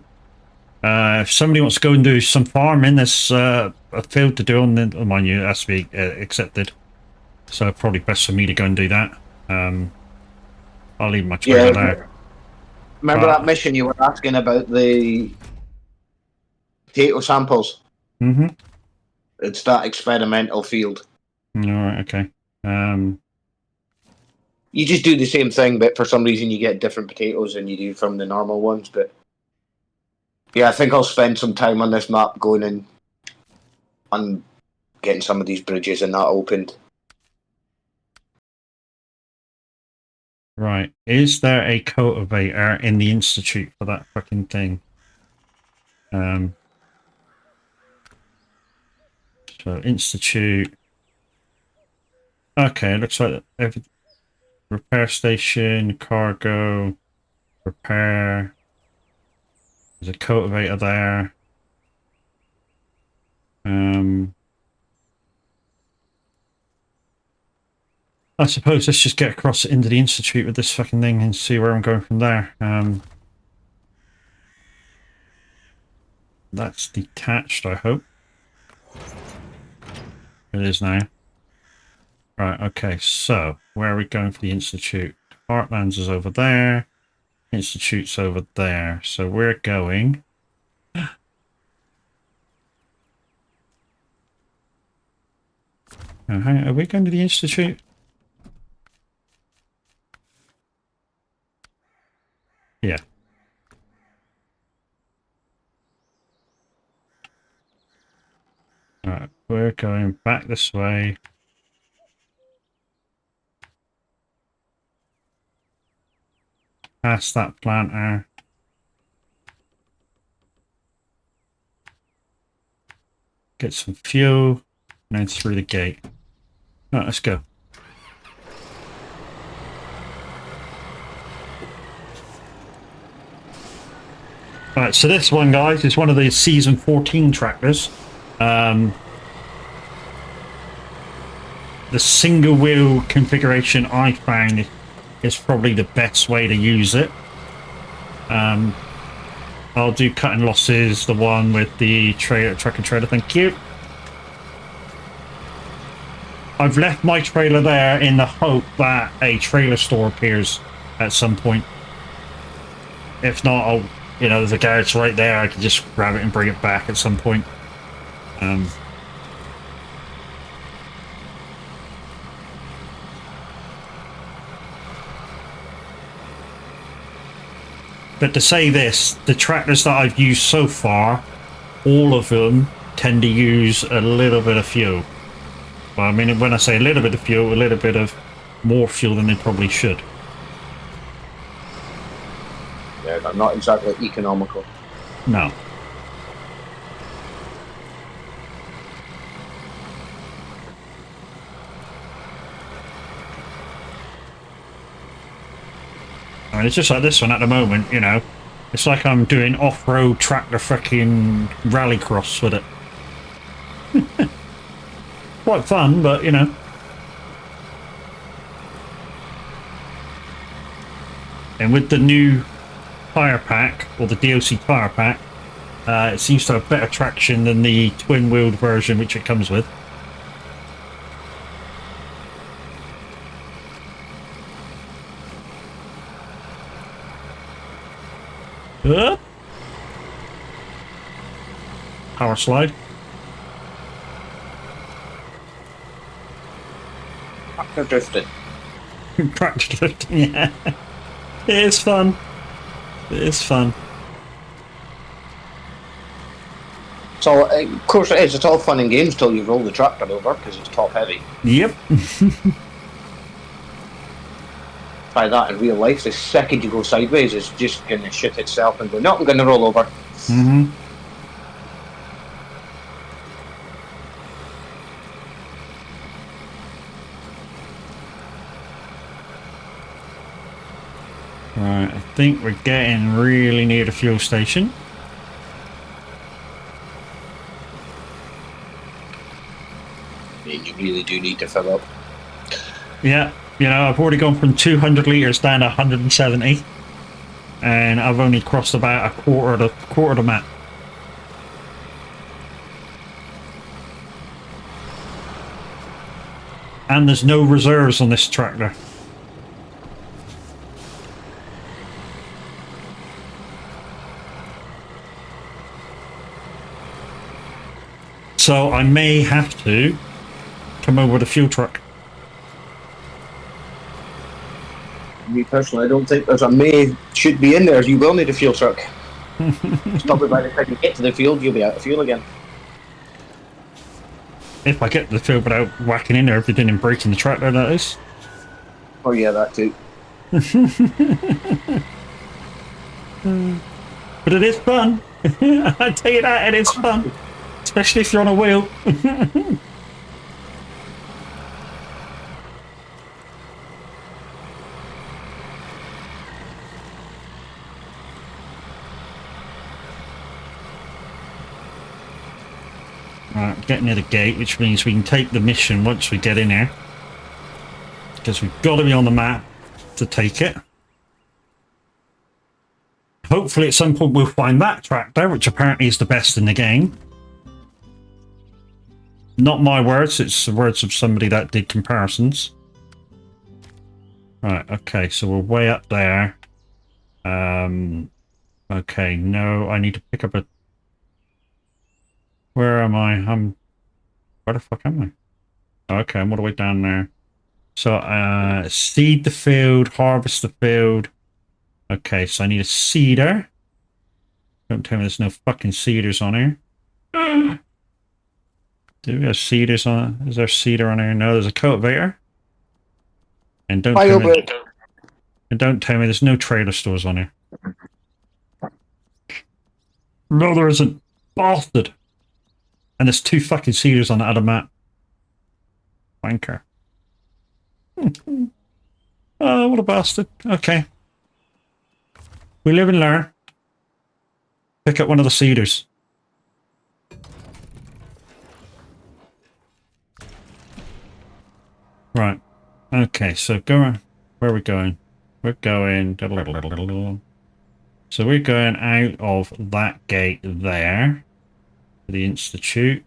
If somebody wants to go and do some farming, there's a field to do on the, mind you, it has to be accepted. So probably best for me to go and do that. I'll leave my trailer there. Remember that mission you were asking about the potato samples? Mm-hmm. It's that experimental field. Alright, okay. You just do the same thing, but for some reason you get different potatoes than you do from the normal ones. But yeah, I think I'll spend some time on this map going in and getting some of these bridges and that opened. Right. Is there a cultivator in the Institute for that fucking thing? So Institute. Okay, looks like every repair station, cargo, repair. There's a cultivator there. I suppose let's just get across into the Institute with this fucking thing and see where I'm going from there. That's detached, I hope. It is now. Right, okay, so where are we going for the Institute? Heartlands is over there. Institute's over there. So we're going... Are we going to the Institute? Yeah. Alright, we're going back this way. Past that planter. Get some fuel. And then through the gate. Alright, let's go. Alright, so this one, guys, is one of the Season 14 tractors. The single wheel configuration I found is probably the best way to use it. I'll do cutting losses, the one with the truck and trailer, thank you. I've left my trailer there in the hope that a trailer store appears at some point. If not, I'll, you know, there's a garage right there, I can just grab it and bring it back at some point. But to say this, the tractors that I've used so far, all of them tend to use a little bit of fuel. Well, I mean, when I say a little bit of fuel, a little bit of more fuel than they probably should. Yeah, they're not exactly economical. No. I mean, it's just like this one at the moment, you know. It's like I'm doing off-road tractor fucking rallycross with it. Quite fun, but, you know. And with the new tyre pack, or the DLC tyre pack, it seems to have better traction than the twin-wheeled version which it comes with. Up. Power slide. Tractor drifting. Tractor drifting, yeah. It is fun. It is fun. So, of course it is. It's all fun and games till you roll the tractor over, because it's top heavy. Yep. Try that in real life. The second you go sideways, it's just going to shit itself and go, no, I'm going to roll over. Mm-hmm. Right, I think we're getting really near the fuel station. You really do need to fill up. Yeah, you know, I've already gone from 200 litres down to 170. And I've only crossed about a quarter of the map. And there's no reserves on this tractor. So I may have to come over with a fuel truck. Me personally, I don't think there's a may should be in there. You will need a fuel truck. Probably by the time you get to the field, you'll be out of fuel again. If I get to the field without whacking in there, if it didn't break in the tractor, that is. Oh yeah, that too. But it is fun. I tell you that, it is fun. Especially if you're on a wheel. Right, getting near the gate, which means we can take the mission once we get in here. Because we've got to be on the map to take it. Hopefully at some point we'll find that tractor, which apparently is the best in the game. Not my words, it's the words of somebody that did comparisons. Right, okay, so we're way up there. Okay, no, I need to pick up a... Where am I? Where the fuck am I? Okay, I'm all the way down there. So, seed the field, harvest the field. Okay, so I need a seeder. Don't tell me there's no fucking seeders on here. Do we have seeders on? Is there a seeder on here? No, there's a cultivator. And don't tell me there's no trailer stores on here. No, there isn't. Bastard. And there's 2 fucking seeders on the other map. Wanker. Oh, what a bastard. Okay. We live and learn. Pick up one of the seeders. Right. Okay, so where are we going? We're going... So we're going out of that gate there. To the Institute.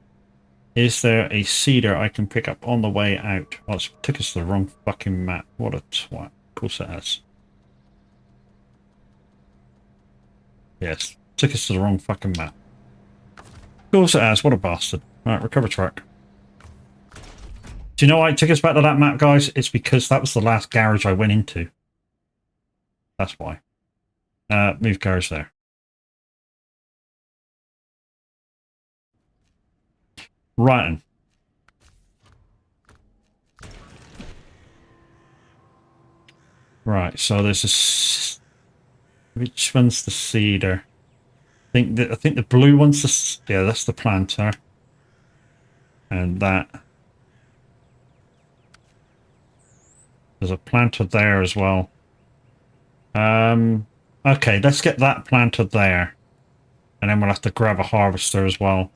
Is there a seeder I can pick up on the way out? Oh, it took us to the wrong fucking map. What a twat. Of course it has. Yes. Took us to the wrong fucking map. Of course it has. What a bastard. Right, recover truck. Do you know why it took us back to that map, guys? It's because that was the last garage I went into. That's why. Move garage there. Right. Right, so there's a... Which one's the seeder? I think the blue one's the... Yeah, that's the planter. And that... There's a planter there as well. Okay, let's get that planter there. And then we'll have to grab a harvester as well.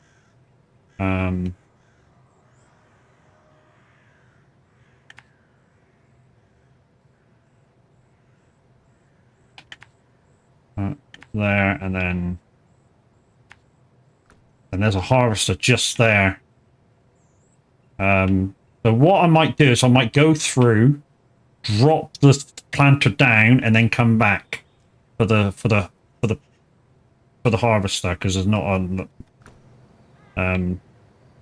There, and then... And there's a harvester just there. So what I might do is I might go through, drop the planter down, and then come back for the for the harvester because there's not on.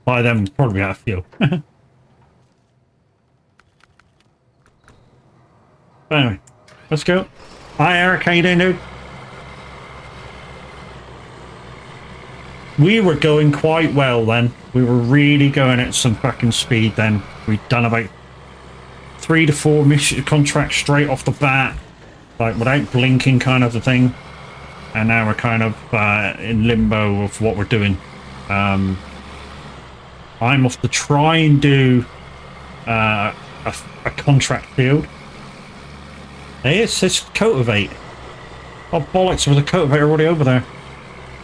By then, we'll probably out of fuel. But anyway, let's go. Hi, Eric. How you doing, dude? We were going quite well then. We were really going at some fucking speed then. We'd done about 3 to 4 mission contracts straight off the bat, like without blinking kind of a thing. And now we're kind of in limbo of what we're doing. I'm off to try and do a contract field. Hey, it says cultivate. Oh bollocks, there was a cultivator already over there.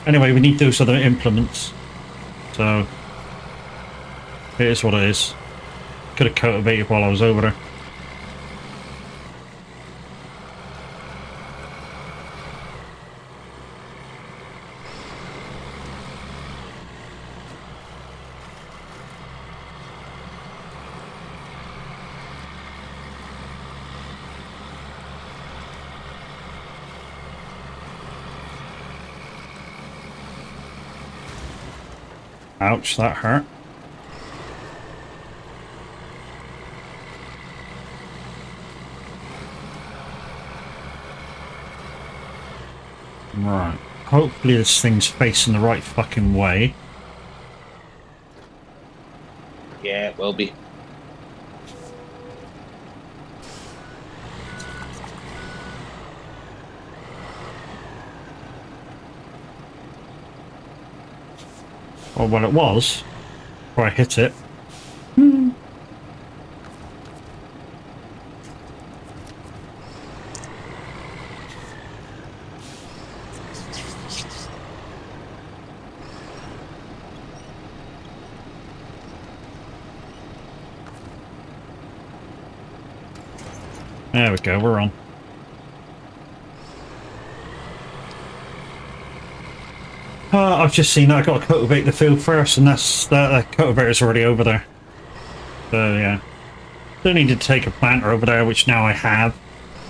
Anyway, we need those other implements. So, it is what it is. Could have cultivated while I was over there. Ouch, that hurt. Right. Hopefully this thing's facing the right fucking way. Yeah, it will be. Or well, it was before I hit it. There we go, we're on. I've just seen that. I've got to cultivate the field first, and that's the cultivator's already over there. So yeah, don't need to take a planter over there, which now I have.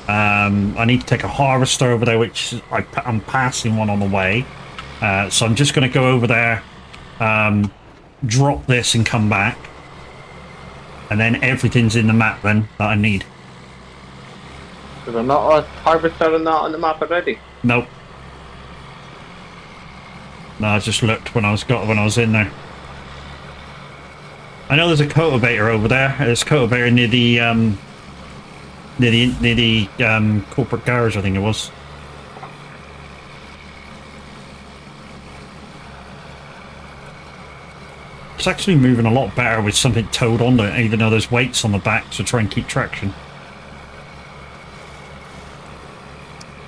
I need to take a harvester over there, which I'm passing one on the way. So I'm just going to go over there, drop this, and come back, and then everything's in the map then that I need. Is there not a harvester and that on the map already? Nope. No, I just looked when I was in there. I know there's a cultivator over there. There's a cultivator near the corporate garage, I think it was. It's actually moving a lot better with something towed on it, even though there's weights on the back to try and keep traction.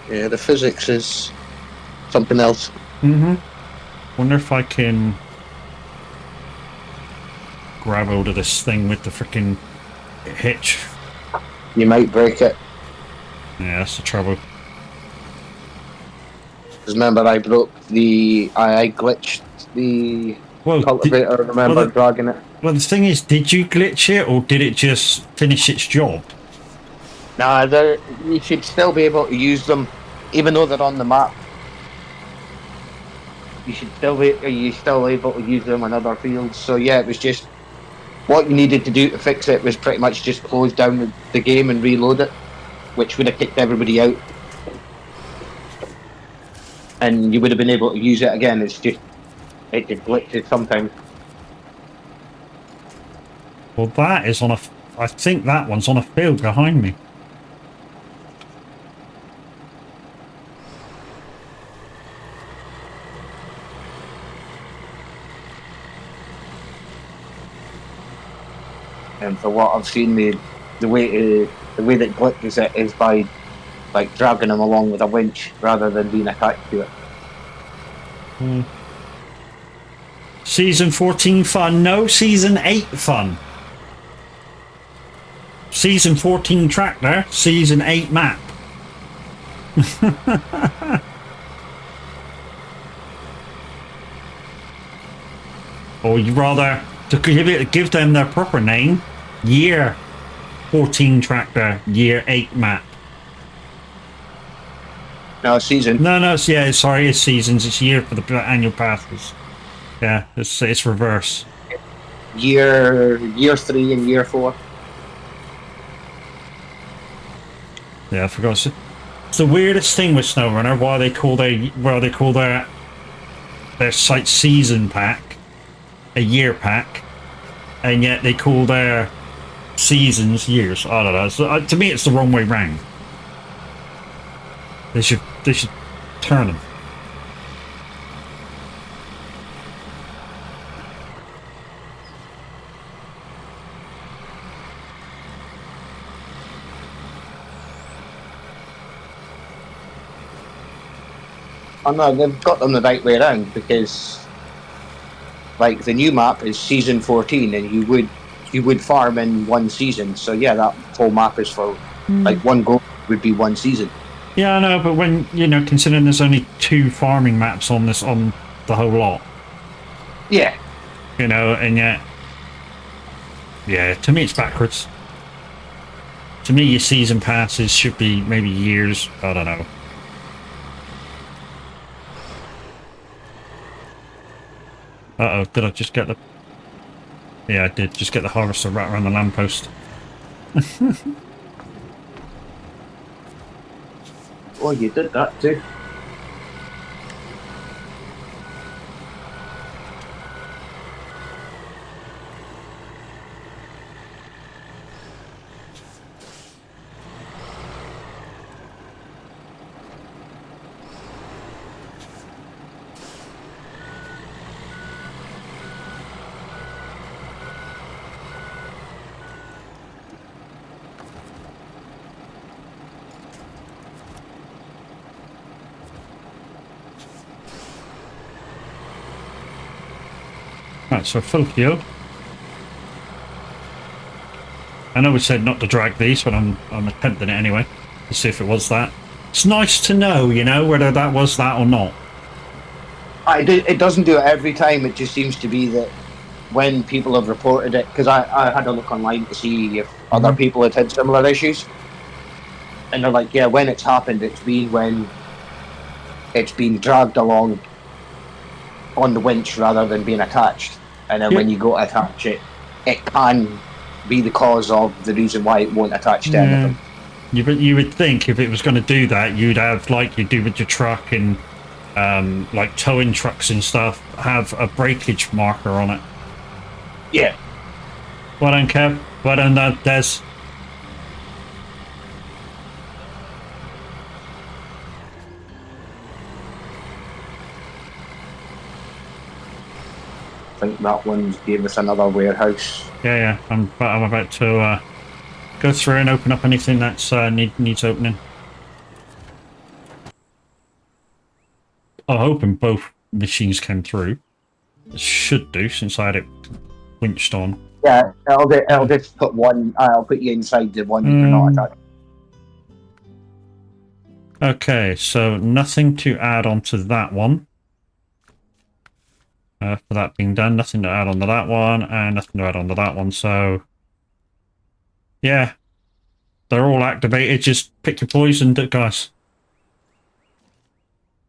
Yeah, the physics is something else. Mm-hmm. Wonder if I can grab hold of this thing with the freaking hitch. You might break it. Yeah, that's the trouble. Because remember, I glitched the cultivator. Remember dragging it. Well, the thing is, did you glitch it or did it just finish its job? Nah, you should still be able to use them, even though they're on the map. You're still able to use them in other fields. So yeah, it was just what you needed to do to fix it was pretty much just close down the game and reload it, which would have kicked everybody out, and you would have been able to use it again. It's just it glitches sometimes. Well, that is on a. I think that one's on a field behind me. And for what I've seen, the way that glitches it is by like dragging them along with a winch rather than being attached to it. Season 14 fun? No, Season 8 fun. Season 14 tractor, Season 8 map. Or you rather to give them their proper name, Year 14 tractor, Year 8 map. No, season. No, no, yeah, sorry, it's seasons. It's year for the annual passes. Yeah, it's reverse. Year 3 and year 4. Yeah, I forgot. It's the weirdest thing with SnowRunner. Why they call their site season pack a year pack, and yet they call their seasons years. I don't know. So, to me, it's the wrong way round. They should turn them. Oh no, they've got them the right way around, because like the new map is season 14, and you would farm in one season. So yeah, that whole map is for like one go would be one season. Yeah, I know, but when considering there's only 2 farming maps on the whole lot. Yeah. And yet, yeah, to me it's backwards. To me, your season passes should be maybe years. I don't know. Uh-oh, did I just get the... Yeah, I did just get the harvester right around the lamppost. Oh, you did that too. Right, so full field. I know we said not to drag these, but I'm attempting it anyway to see if it was that. It's nice to know, whether that was that or not. It doesn't do it every time. It just seems to be that when people have reported it, because I had a look online to see if other people had similar issues, and they're like, yeah, when it's happened, it's been when it's been dragged along on the winch rather than being attached. And then when you go to attach it, it can be the cause of the reason why it won't attach to anything. You would think if it was going to do that, you'd have, like you do with your truck and like towing trucks and stuff, have a breakage marker on it. Yeah. Well done, Kev. Well done, Des. I think that one gave us another warehouse. Yeah. I'm about to go through and open up anything that's needs opening. I'm hoping both machines came through. It should do, since I had it winched on. Yeah, I'll just put one. I'll put you inside the one that you're not attached. Okay, so nothing to add on to that one. For that being done, nothing to add on to that one, and nothing to add on to that one. So, yeah, they're all activated. Just pick your poison, guys.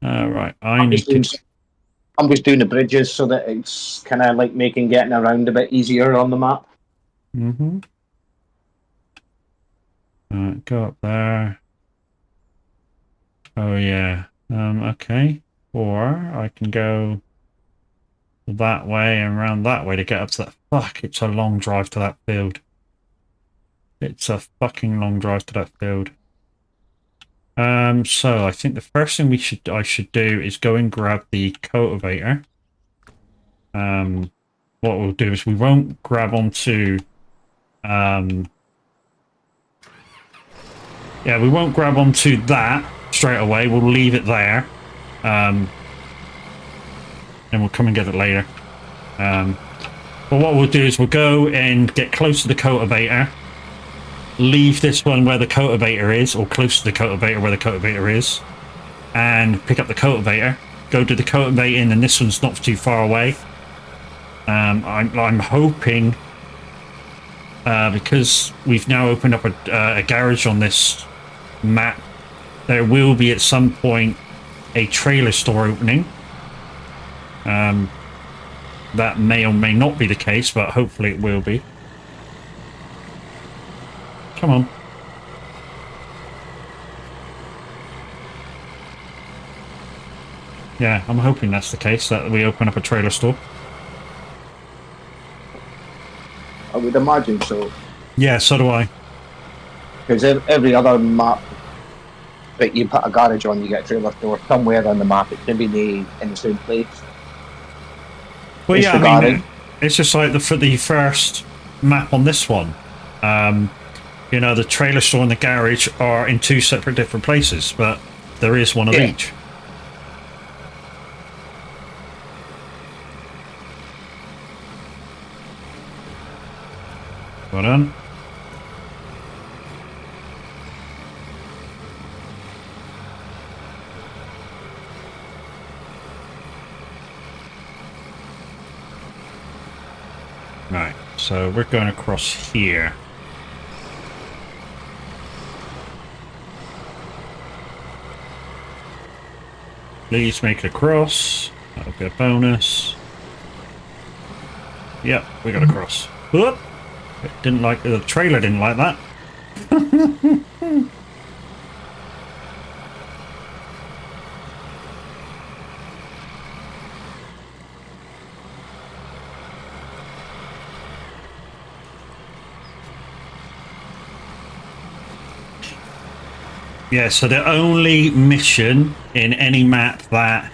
Right, I'm just doing the bridges so that it's kind of like making getting around a bit easier on the map. Go up there. Oh yeah. Okay. Or I can go that way and around that way to get up to that. Fuck, it's a long drive to that field. It's a fucking long drive to that field. So I think the first thing I should do is go and grab the cultivator. What we'll do is we won't grab onto yeah, we won't grab onto that straight away. We'll leave it there. And we'll come and get it later. But what we'll do is we'll go and get close to the cultivator. Leave this one where the cultivator is, or close to the cultivator where the cultivator is. And pick up the cultivator. Go do the cultivating, and this one's not too far away. I'm hoping, because we've now opened up a garage on this map, there will be at some point a trailer store opening. That may or may not be the case, but hopefully it will be. Come on. Yeah, I'm hoping that's the case, that we open up a trailer store. I would imagine so. Yeah, so do I. Because every other map that you put a garage on, you get a trailer store somewhere on the map. It's going to be in the same place. Well, It's yeah, the I mean, garage. it's just like for the first map on this one. You know, the trailer store and the garage are in two separate different places, but there is one of Yeah. each. Well done. Right, so we're going across here. Please make it across. That'll be a bonus. Yep, we got across. Whoop! It didn't like the trailer. Didn't like that. Yeah, so the only mission in any map that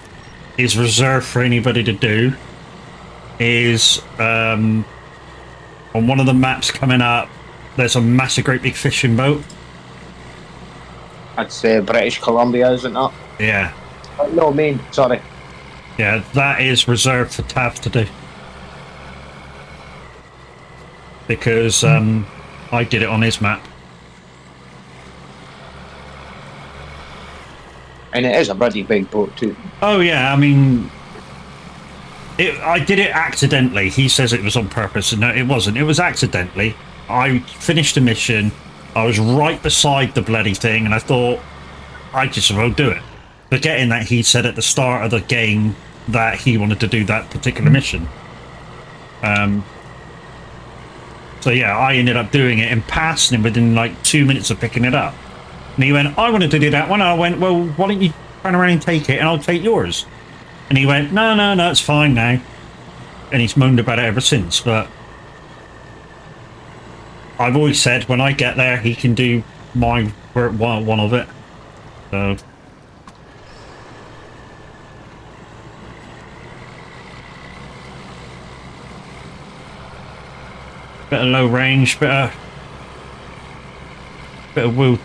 is reserved for anybody to do is on one of the maps coming up, there's a massive great big fishing boat. That's British Columbia, isn't it? Yeah. No, Maine, sorry. Yeah, that is reserved for Tav to do. Because I did it on his map. And it is a bloody big boat too. Oh yeah, I mean, I did it accidentally. He says it was on purpose. No, it wasn't. It was accidentally. I finished a mission. I was right beside the bloody thing, and I thought, I just will do it. Forgetting that he said at the start of the game that he wanted to do that particular mission. So yeah, I ended up doing it and passing him within like 2 minutes of picking it up. And he went, I wanted to do that one. And I went, well, why don't you turn around and take it and I'll take yours? And he went, no, it's fine now. And he's moaned about it ever since. But I've always said when I get there, he can do my one of it. So bit of low range, bit of wheel.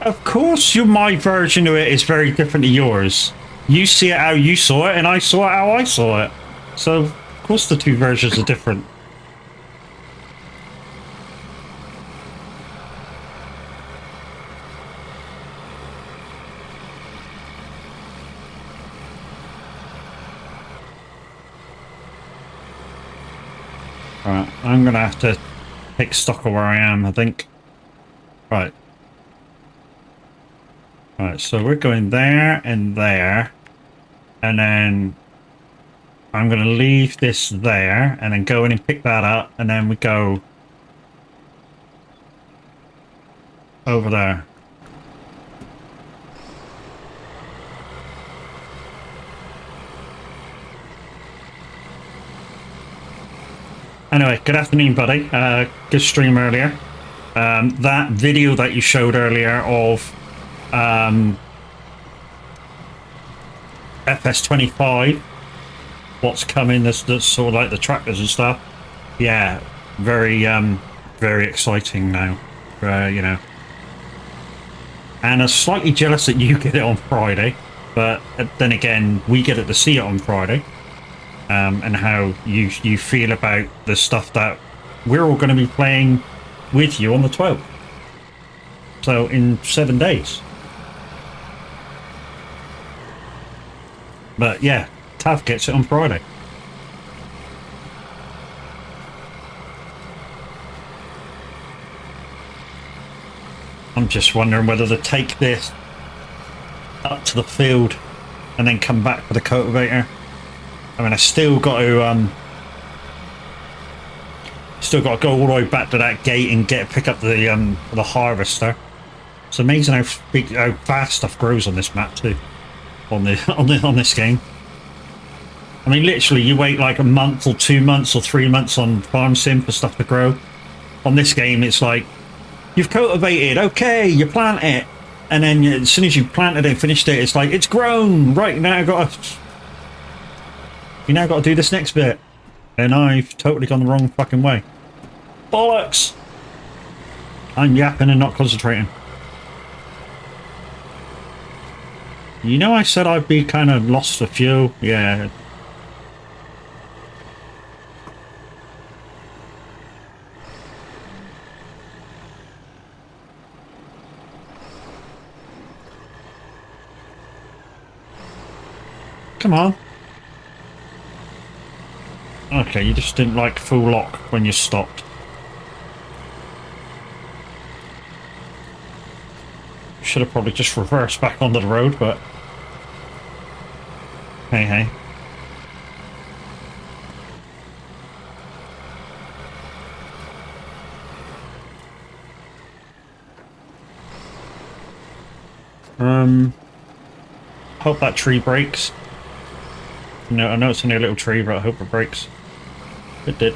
Of course, my version of it is very different to yours. You see it how you saw it, and I saw it how I saw it. So, of course, the two versions are different. Right, I'm gonna have to take stock of where I am, I think. Right. Right, so we're going there and there. And then I'm going to leave this there and then go in and pick that up. And then we go over there. Anyway, good afternoon, buddy. Good stream earlier. That video that you showed earlier of FS25, what's coming, this sort of like the tractors and stuff. Yeah, very exciting now, you know. And I'm slightly jealous that you get it on Friday, but then again, we get it to see it on Friday. And how you feel about the stuff that we're all going to be playing with you on the 12th. So in 7 days. But yeah, Tav gets it on Friday. I'm just wondering whether to take this up to the field and then come back for the cultivator. I mean, I still got to go all the way back to that gate and pick up the harvester. It's amazing how fast stuff grows on this map too, on this game. I mean, literally, you wait like a month or 2 months or 3 months on Farm Sim for stuff to grow. On this game, it's like, you've cultivated, okay, you plant it, and then as soon as you planted it and finished it, it's like, it's grown. Right, now you now got to do this next bit, and I've totally gone the wrong fucking way. Bollocks! I'm yapping and not concentrating. You know, I said I'd be kind of lost for fuel. Yeah. Come on. Okay, you just didn't like full lock when you stopped. Should have probably just reversed back onto the road, but hey. Hope that tree breaks. No, I know it's only a little tree, but I hope it breaks. It did.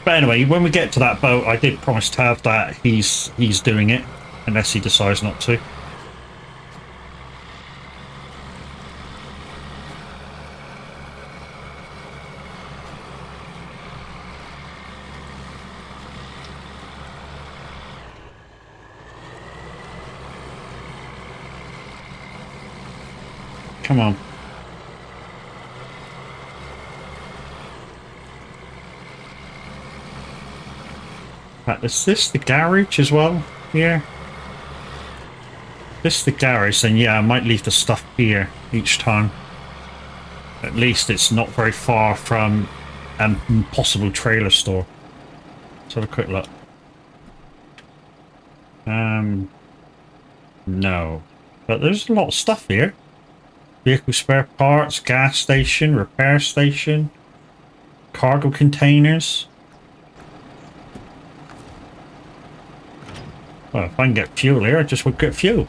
But anyway, when we get to that boat, I did promise Tav that he's doing it, unless he decides not to. Come on. Is this the garage as well? Here? This is the garage, then yeah, I might leave the stuff here each time. At least it's not very far from a possible trailer store. Let's have a quick look. No. But there's a lot of stuff here. Vehicle spare parts, gas station, repair station, cargo containers. Well, if I can get fuel here, I just would get fuel.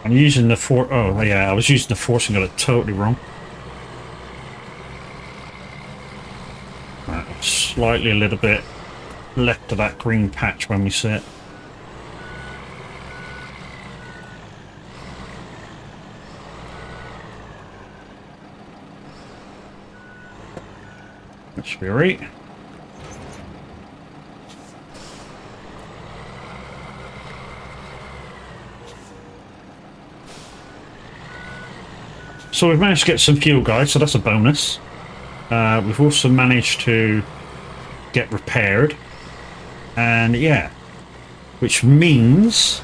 I'm using the oh yeah, I was using the force and got it totally wrong. Right, slightly a little bit left of that green patch when we see it. That should be right. So we've managed to get some fuel, guys, so that's a bonus. We've also managed to get repaired. And yeah, which means,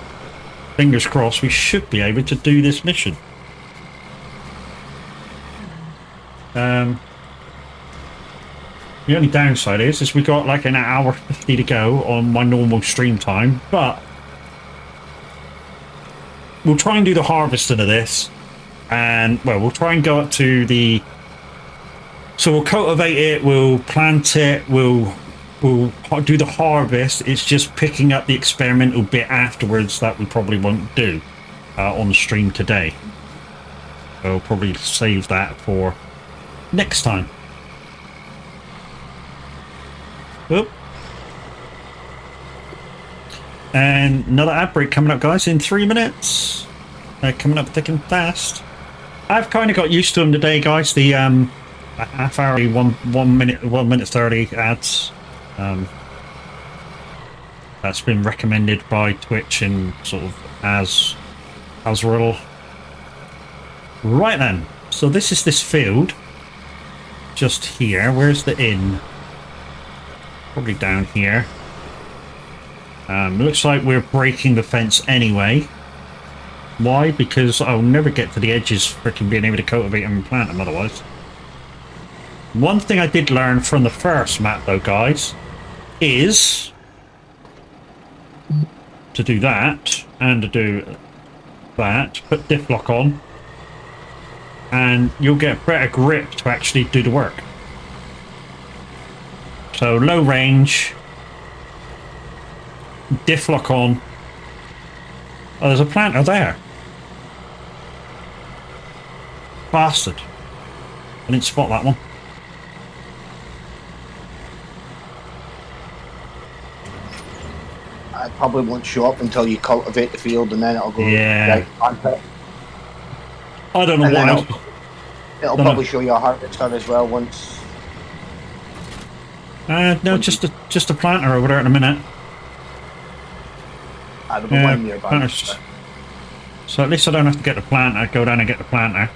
fingers crossed, we should be able to do this mission. The only downside is we got like an hour 50 to go on my normal stream time, but we'll try and do the harvesting of this. And, well, we'll try and go up to the... So we'll cultivate it, we'll plant it, we'll do the harvest. It's just picking up the experimental bit afterwards that we probably won't do on the stream today. So we'll probably save that for next time. Oop. And another ad break coming up, guys, in 3 minutes. They're coming up thick and fast. I've kind of got used to them today, guys. The half hour, 1 minute 30 ads. That's been recommended by Twitch and sort of as rule. Right then. So this is this field. Just here. Where's the inn? Probably down here. Looks like we're breaking the fence anyway. Why? Because I'll never get to the edges freaking being able to cultivate and plant them otherwise. One thing I did learn from the first map though, guys, is to do that and to do that, put diff lock on, and you'll get better grip to actually do the work. So low range, diff lock on. Oh, there's a planter there. Bastard. I didn't spot that one. I probably won't show up until you cultivate the field, and then it'll go. Yeah. Right, I don't know and why. It'll probably show you a harvester as well once. No, just a planter over there in a minute. I don't know when nearby. So at least I don't have to get the planter, go down and get the planter.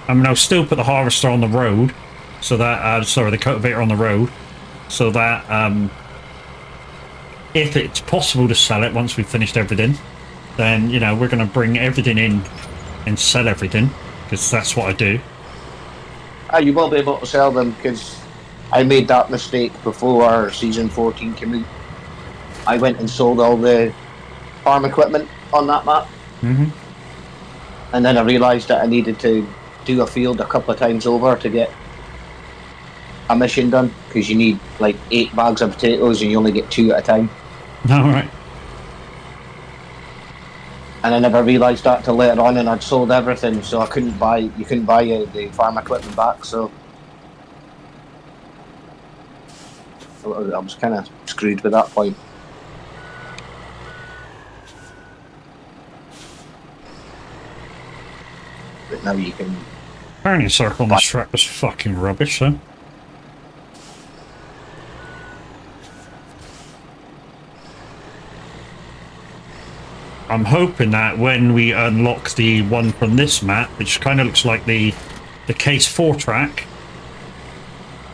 I mean, I'll still put the harvester on the road, so that, sorry, the cultivator on the road, so that, if it's possible to sell it once we've finished everything, then, you know, we're going to bring everything in and sell everything, because that's what I do. You will be able to sell them, because I made that mistake before Season 14 came out. I went and sold all the farm equipment on that map. Mm-hmm. And then I realised that I needed to do a field a couple of times over to get a mission done, because you need like 8 bags of potatoes and you only get 2 at a time. Alright. And I never realised that till later on, and I'd sold everything, so you couldn't buy the farm equipment back, so I was kind of screwed with that point. But now you can... Turning circle on this track was fucking rubbish, though. I'm hoping that when we unlock the one from this map, which kind of looks like the Case 4 track,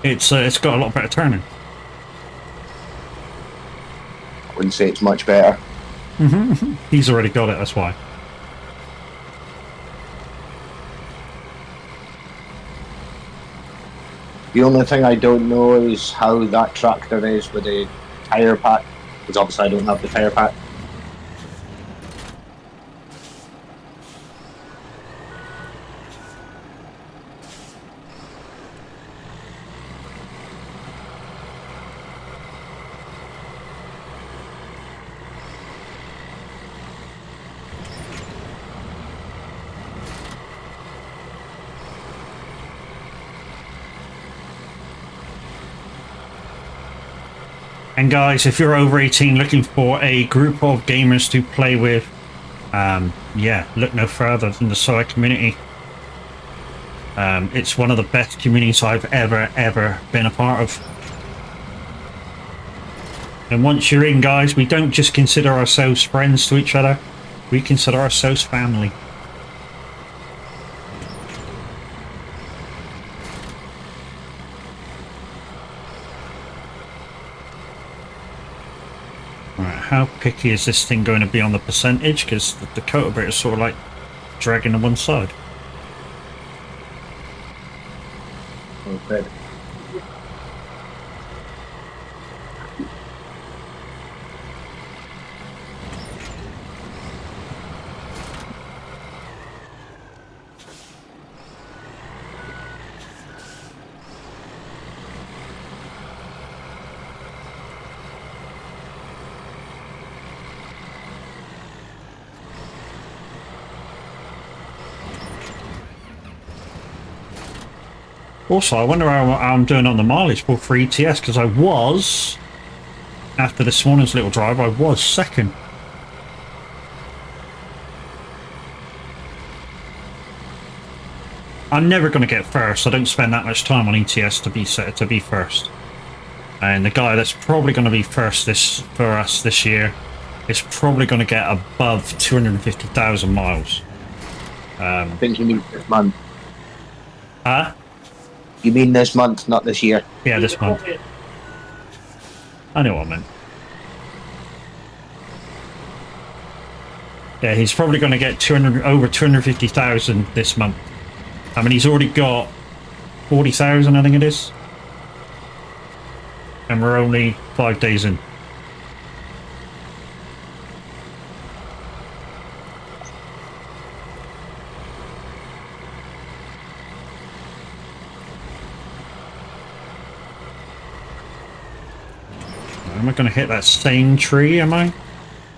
it's got a lot better turning. I wouldn't say it's much better. He's already got it, that's why. The only thing I don't know is how that tractor is with the tyre pack, because obviously I don't have the tyre pack. And guys, if you're over 18 looking for a group of gamers to play with, yeah, look no further than the soag community. It's one of the best communities I've ever been a part of. And once you're in, guys, we don't just consider ourselves friends to each other, we consider ourselves family. How picky is this thing going to be on the percentage? Because the cultivator is sort of like dragging to one side. Okay. Also, I wonder how I'm doing on the mileage for 3 ETS, because I was after this morning's little drive, I was second. I'm never going to get first. I don't spend that much time on ETS to be first. And the guy that's probably going to be first for us this year is probably going to get above 250,000 miles. I think you mean this month. Huh? You mean this month, not this year? Yeah, this month. I know what I meant. Yeah, he's probably going to get over 250,000 this month. I mean, he's already got 40,000, I think it is. And we're only 5 days in. Am I going to hit that same tree, am I?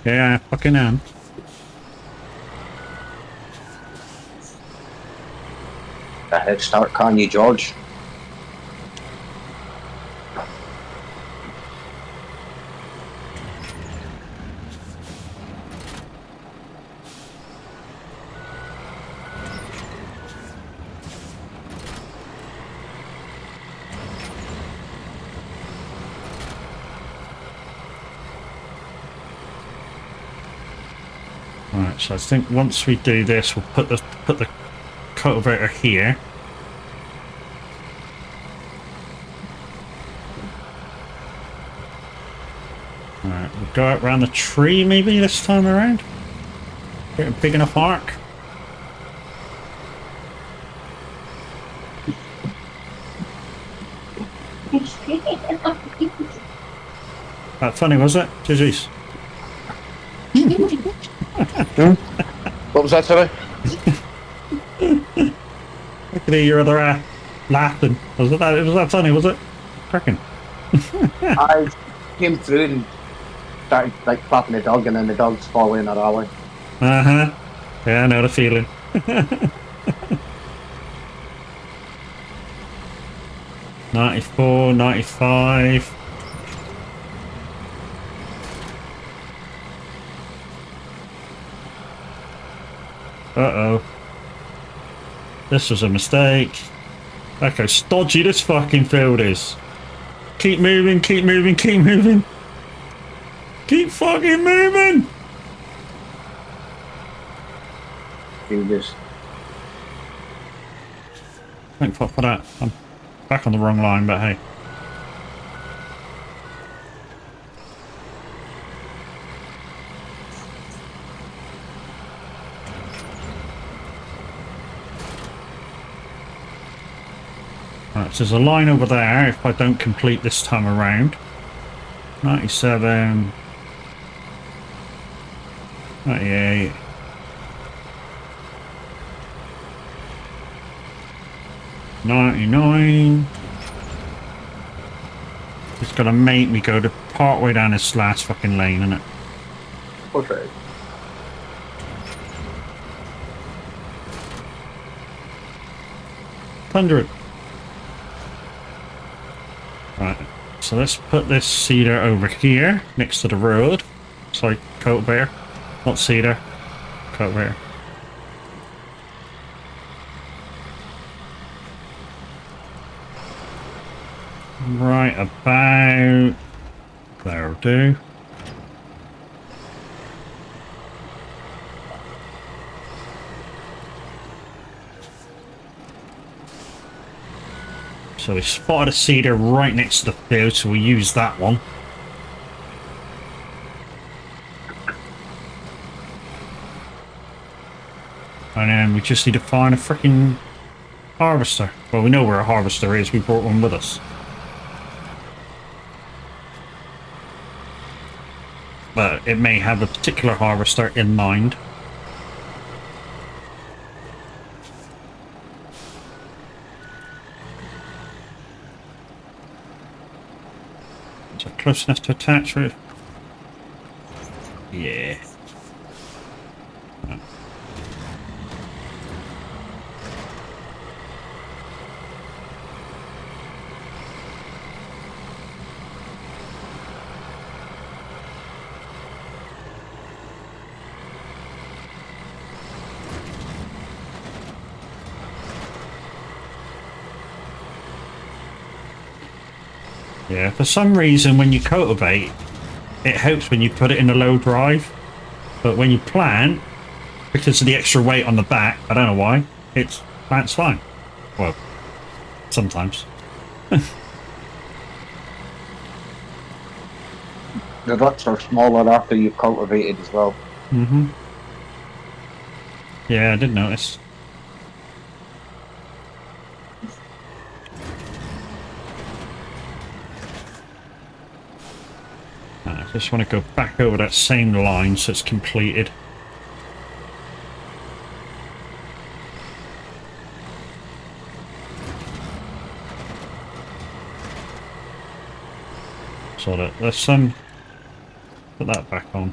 Yeah, I fucking am. A head start, can you, George? Right, so I think once we do this, we'll put the cultivator here. Alright, we'll go out around the tree maybe this time around. Get a big enough arc. That funny, was it? Jeez. What was that, sorry? I could hear your other laughing. Was that funny, was it? Cracking. I came through and started like clapping the dog, and then the dog's following our alley. Uh-huh. Yeah, I know the feeling. 94, 95. Uh-oh. This was a mistake. Look how stodgy this fucking field is. Keep moving, keep moving, keep moving. Keep fucking moving! Jesus. Thank fuck for that. I'm back on the wrong line, but hey. Right, so there's a line over there if I don't complete this time around. 97. 98. 99. It's gonna make me go to part way down this last fucking lane, isn't it? Okay. Thunder it. Right, so let's put this cedar over here next to the road. Sorry, cultivator, not cedar, cultivator. Right about there'll do. So we spotted a cedar right next to the field, so we use that one. And then we just need to find a freaking harvester. Well, we know where a harvester is, we brought one with us. But it may have a particular harvester in mind. Is that close enough to attach with? Yeah. Yeah, for some reason when you cultivate, it helps when you put it in a low drive. But when you plant, because of the extra weight on the back, I don't know why, it's plants fine. Well, sometimes. The ruts are smaller after you've cultivated as well. Mm-hmm. Yeah, I did notice. I just want to go back over that same line so it's completed. So that let's put that back on.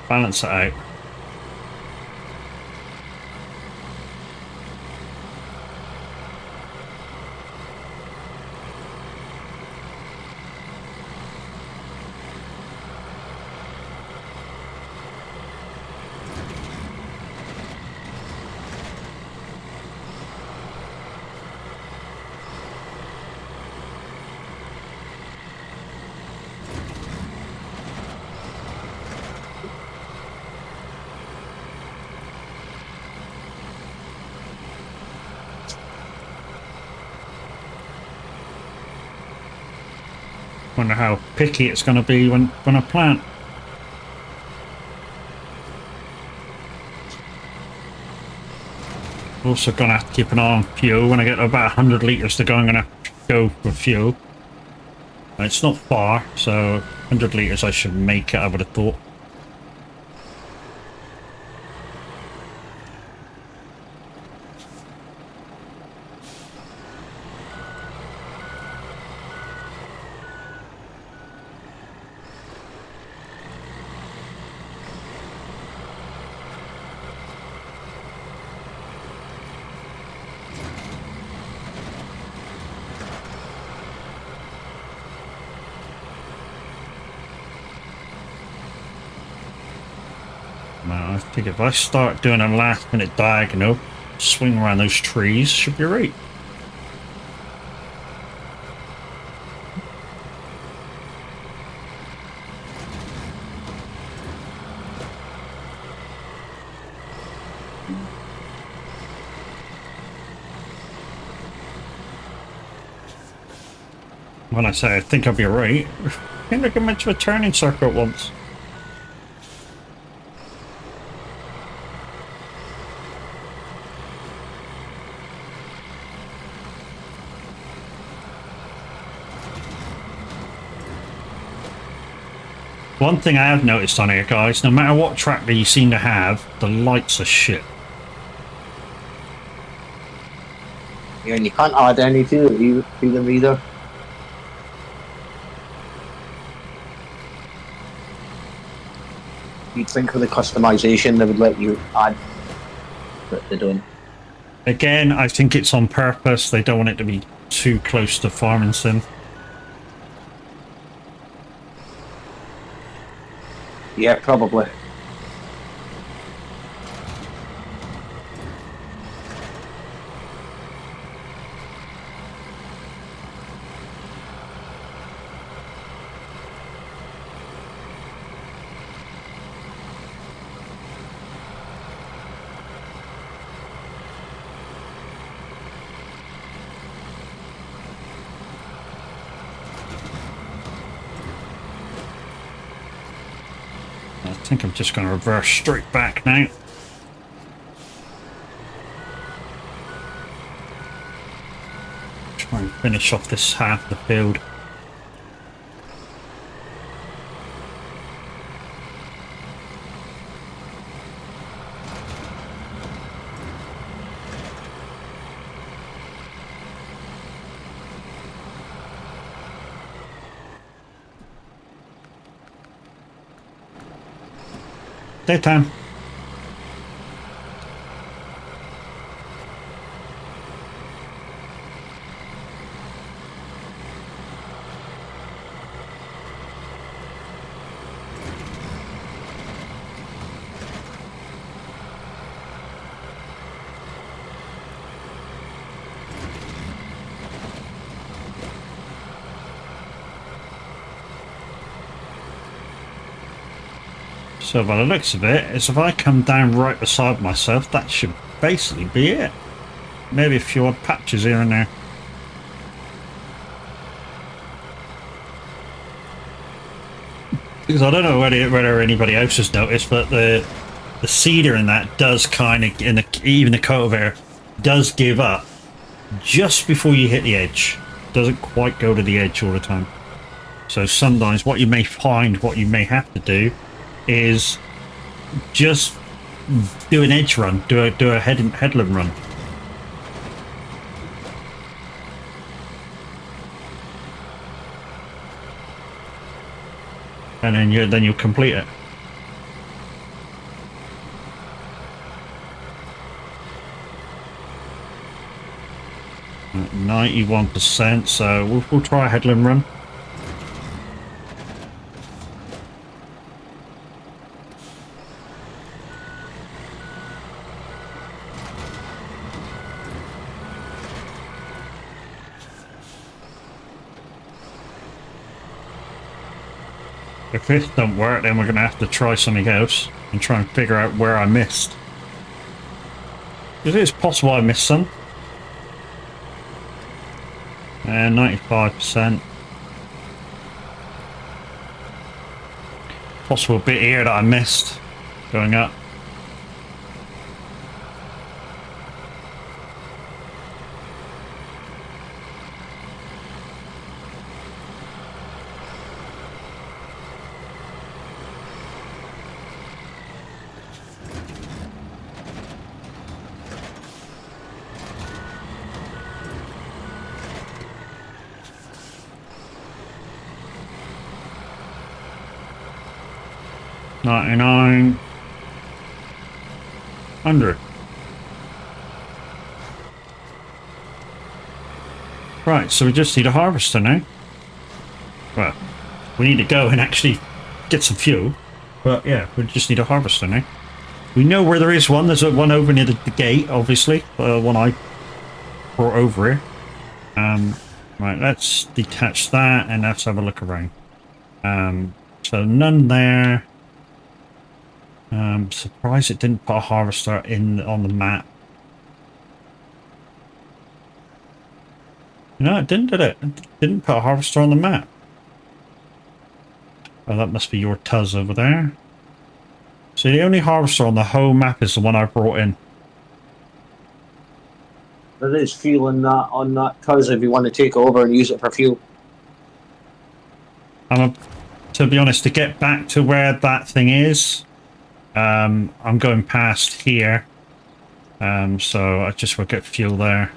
Balance it out. Wonder how picky it's going to be when I plant. Also going to have to keep an eye on fuel. When I get about 100 litres to go, I'm going to have to go for fuel. It's not far, so 100 litres I should make it, I would have thought. I think if I start doing a last minute diagonal, swing around those trees, should be right. When I say I think I'll be right, I think I can mention a turning circle once. One thing I have noticed on here, guys, no matter what tractor you seem to have, the lights are shit. Yeah, and you can't add any to them either. You'd think with the customization they would let you add, but they don't. Again, I think it's on purpose. They don't want it to be too close to farming sim. Yeah, probably. I think I'm just going to reverse straight back now. Try and finish off this half of the field. Daytime. So by the looks of it, is if I come down right beside myself, that should basically be it. Maybe a few odd patches here and there. Because I don't know whether anybody else has noticed, but the cedar in that does kind of, even the cultivar does give up just before you hit the edge. Doesn't quite go to the edge all the time. So sometimes what you may find, what you may have to do, is just do an edge run, do a headland run. And then you'll complete it. At 91%, so we'll try a headland run. If this don't work, then we're going to have to try something else and try and figure out where I missed. It is possible I missed some. And 95%. Possible bit here that I missed going up. $99. 100. Right, so we just need a harvester now. Well, we need to go and actually get some fuel. But yeah, we just need a harvester now. We know where there is one. There's one over near the gate, obviously. One I brought over here. Right, let's detach that and let's have a look around. So none there. Surprised it didn't put a harvester on the map. No, it didn't, did it? It didn't put a harvester on the map. Oh, that must be your Tuz over there. So the only harvester on the whole map is the one I brought in. There is fuel in that on that Tuz if you want to take it over and use it for fuel. To be honest, to get back to where that thing is, I'm going past here. So I just will get fuel there.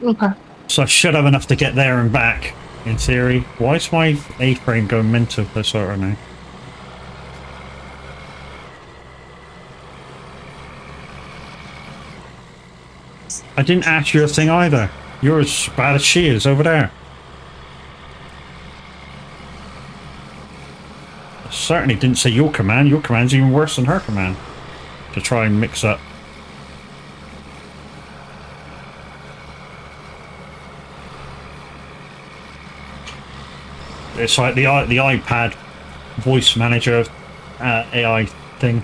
Okay. So I should have enough to get there and back, in theory. Why is my A-frame going mental for sort of now? I didn't ask your thing either. You're as bad as she is over there. I certainly didn't say your command. Your command's even worse than her command. To try and mix up. It's like the iPad voice manager AI thing.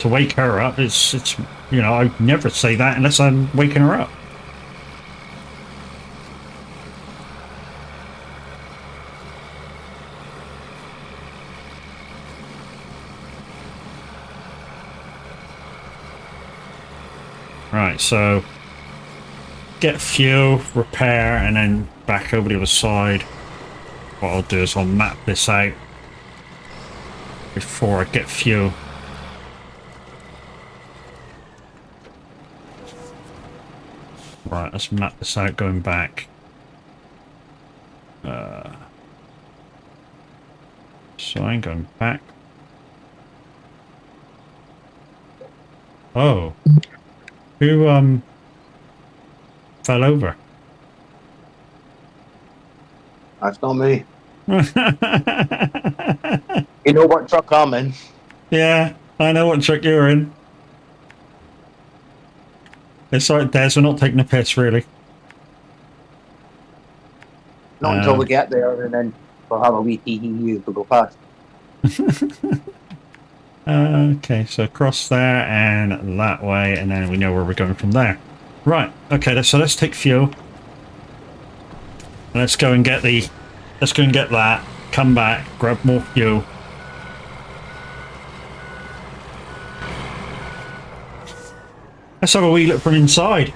To wake her up, it's you know, I never say that unless I'm waking her up. Right, so get fuel, repair, and then back over the other side. What I'll do is I'll map this out before I get fuel. Right, let's map this out going back. So I'm going back. Oh. Who, fell over? That's not me. You know what truck I'm in? Yeah, I know what truck you're in. It's like Des, we're not taking a piss, really. Not until we get there, and then We'll have a wee hee as we go past. Okay, so across there and that way, and then we know where we're going from there. Right, okay, so let's take fuel. Let's go and get that, come back, grab more fuel. Let's have a wee look from inside.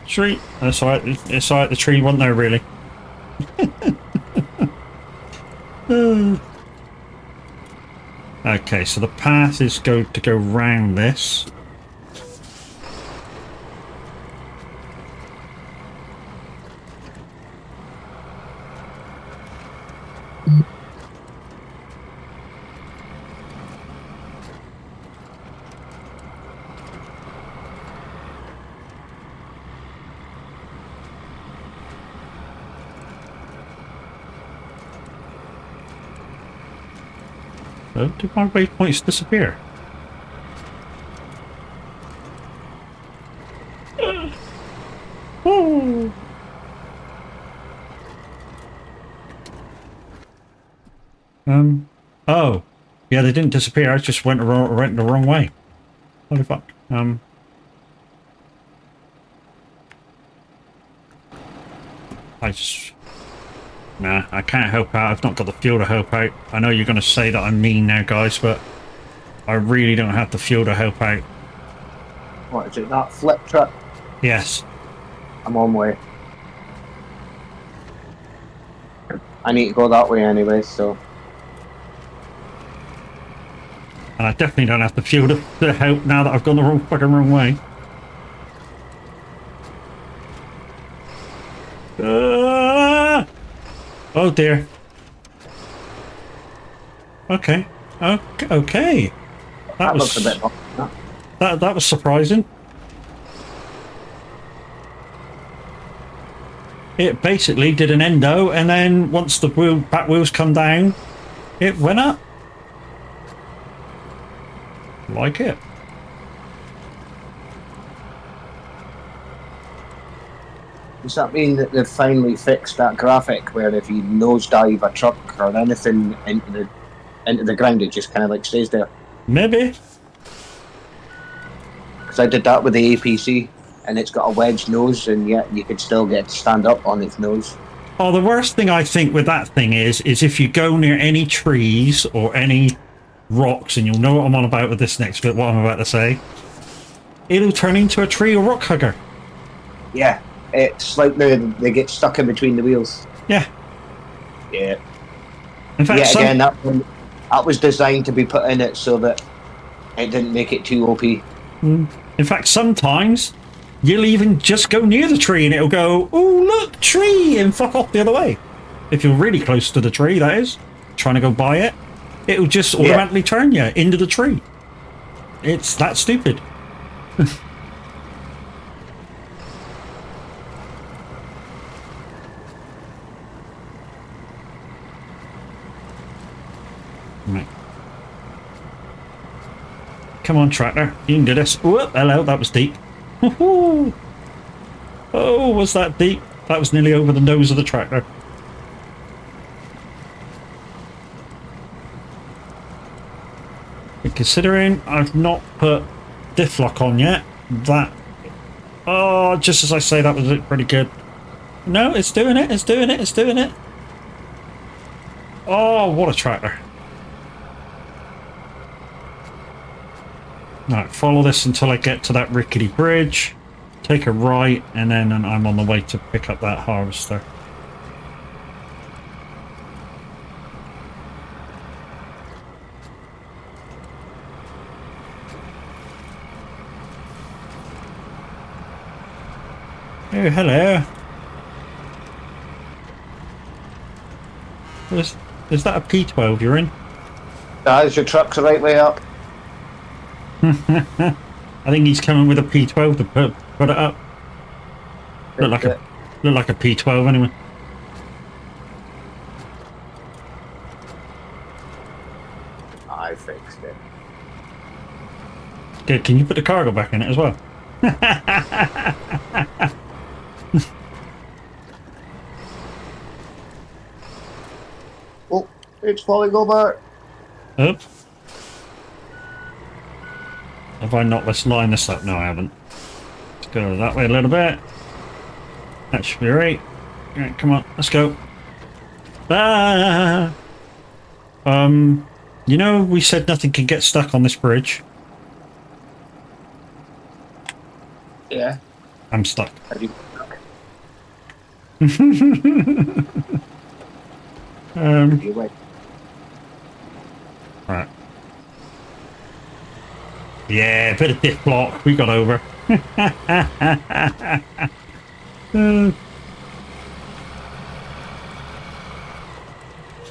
Tree. That's alright. It's alright. The tree wasn't there really. Okay, so the path is to go round this. Oh, did my waypoints disappear? Oh. Oh. Yeah, they didn't disappear. I just went the wrong way. What the fuck? Nah, I can't help out. I've not got the fuel to help out. I know you're going to say that I'm mean now, guys, but I really don't have the fuel to help out. What is it, that flip truck? Yes. I'm on way. I need to go that way anyway, so... And I definitely don't have the fuel to help now that I've gone the wrong way. Oh dear. Okay. Okay. That was looks a bit that was surprising. It basically did an endo, and then once the back wheels come down, it went up. Like it. Does that mean that they've finally fixed that graphic where if you nosedive a truck or anything into the ground, it just kind of like stays there? Maybe. Because I did that with the APC, and it's got a wedge nose, and yet you could still get to stand up on its nose. Oh, the worst thing I think with that thing is if you go near any trees or any rocks, and you'll know what I'm on about with this next bit, what I'm about to say, it'll turn into a tree or rock hugger. Yeah. It's like they get stuck in between the wheels. Yeah. Yeah. In fact, yeah, again, that was designed to be put in it so that it didn't make it too OP. In fact, sometimes you'll even just go near the tree and it'll go, oh, look, tree, and fuck off the other way. If you're really close to the tree, that is, trying to go by it, it'll just automatically turn you into the tree. It's that stupid. Right. Come on, tractor. You can do this. Whoop, hello, that was deep. Oh, was that deep? That was nearly over the nose of the tractor. And considering I've not put diff lock on yet, that... Oh, just as I say, that was pretty good. No, it's doing it, it's doing it, it's doing it. Oh, what a tractor. Right, follow this until I get to that rickety bridge, take a right, and then I'm on the way to pick up that harvester. Oh, hello. Is that a P12 you're in? Is your truck's the right way up? I think he's coming with a P12 to put it up. Look like a P12 anyway. Good. Can you put the cargo back in it as well? Oh, it's falling over. Up. Have I not? Let's line this up. No, I haven't. Let's go that way a little bit. That should be right. Alright, come on. Let's go. Ah! You know, we said nothing can get stuck on this bridge. Yeah. I'm stuck. Are you? You went. Right. Yeah, bit of diff block. We got over. The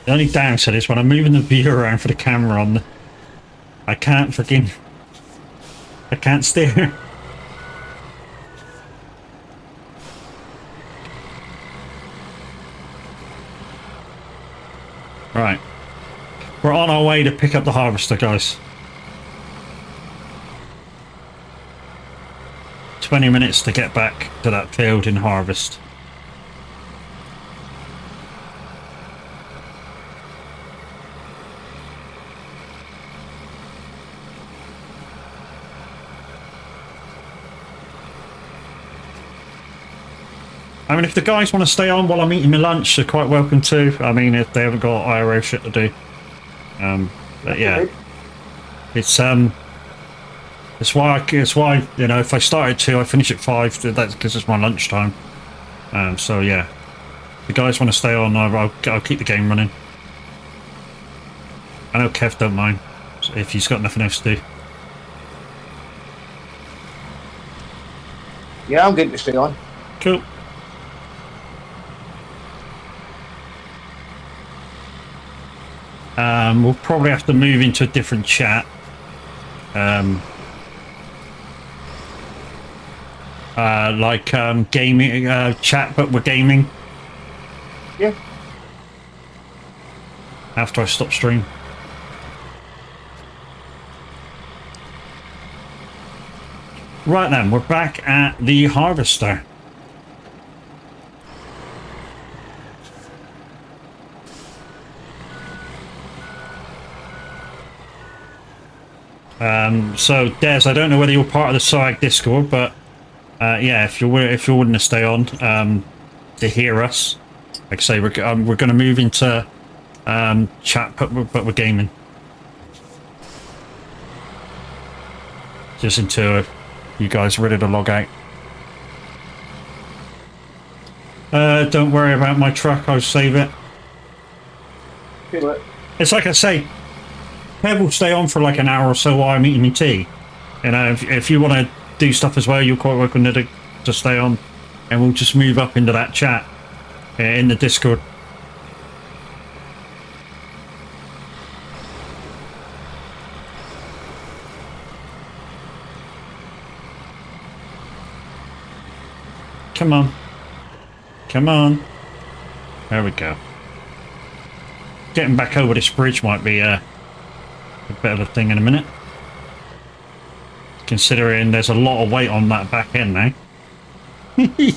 only downside is when I'm moving the view around for the camera on, I can't steer. Right. We're on our way to pick up the harvester, guys. 20 minutes to get back to that field and harvest. I mean, if the guys want to stay on while I'm eating my lunch, they're quite welcome to. I mean, if they haven't got IRO shit to do. But yeah, it's why you know, if I start at 2, I finish at 5. That's because it's my lunchtime. So yeah, if the guys want to stay on, I'll keep the game running. I know Kev don't mind if he's got nothing else to do. Yeah, I'm good to stay on. Cool. We'll probably have to move into a different chat. Gaming chat, but we're gaming. Yeah. After I stop stream. Right then, we're back at the harvester. So Des, I don't know whether you're part of the SOAG Discord, but yeah, if you're willing to stay on to hear us, like I say, we're going to move into chat, but we're gaming. Just until you guys are ready to log out. Don't worry about my truck. I'll save it. Feel it. It's like I say. Kev will stay on for like an hour or so while I'm eating my tea. You know, if you want to do stuff as well, you're quite welcome to stay on, and we'll just move up into that chat in the Discord. Come on. Come on. There we go. Getting back over this bridge might be a bit of a thing in a minute, considering there's a lot of weight on that back end now. Like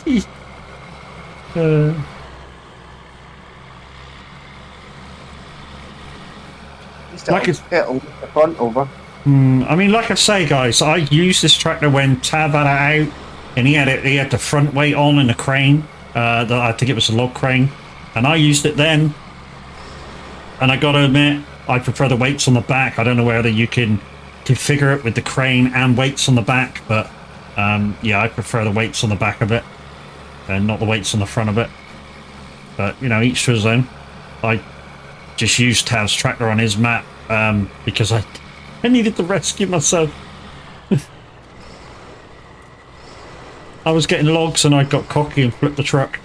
it's the front over. I mean, like I say, guys, I used this tractor when Tav had it out, and he had the front weight on and the crane. I think it was a log crane, and I used it then. And I got to admit, I prefer the weights on the back. I don't know whether you can configure it with the crane and weights on the back, but yeah, I prefer the weights on the back of it and not the weights on the front of it. But, you know, each to his own. I just used Tav's tractor on his map because I needed to rescue myself. I was getting logs and I got cocky and flipped the truck.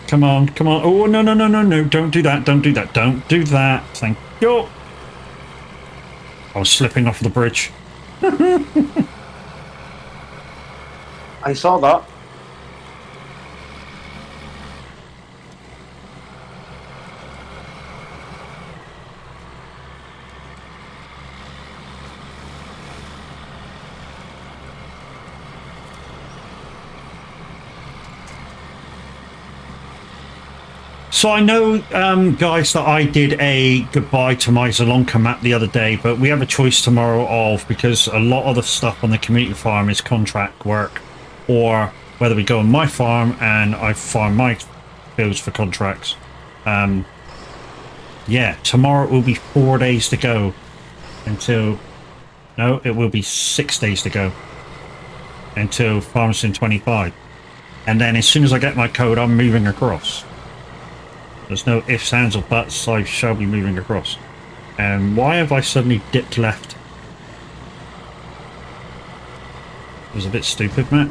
Come on, come on. Oh, no, no, no, no, no. Don't do that. Don't do that. Don't do that. Thank you. I was slipping off the bridge. I saw that. So I know, guys, that I did a goodbye to my Zalonka map the other day, but we have a choice tomorrow of, because a lot of the stuff on the community farm is contract work, or whether we go on my farm and I farm my fields for contracts. Yeah, tomorrow it will be 4 days to go until... No, it will be 6 days to go until Farmington 25. And then as soon as I get my code, I'm moving across. There's no ifs, ands, or buts. I shall be moving across. And why have I suddenly dipped left? It was a bit stupid, Matt.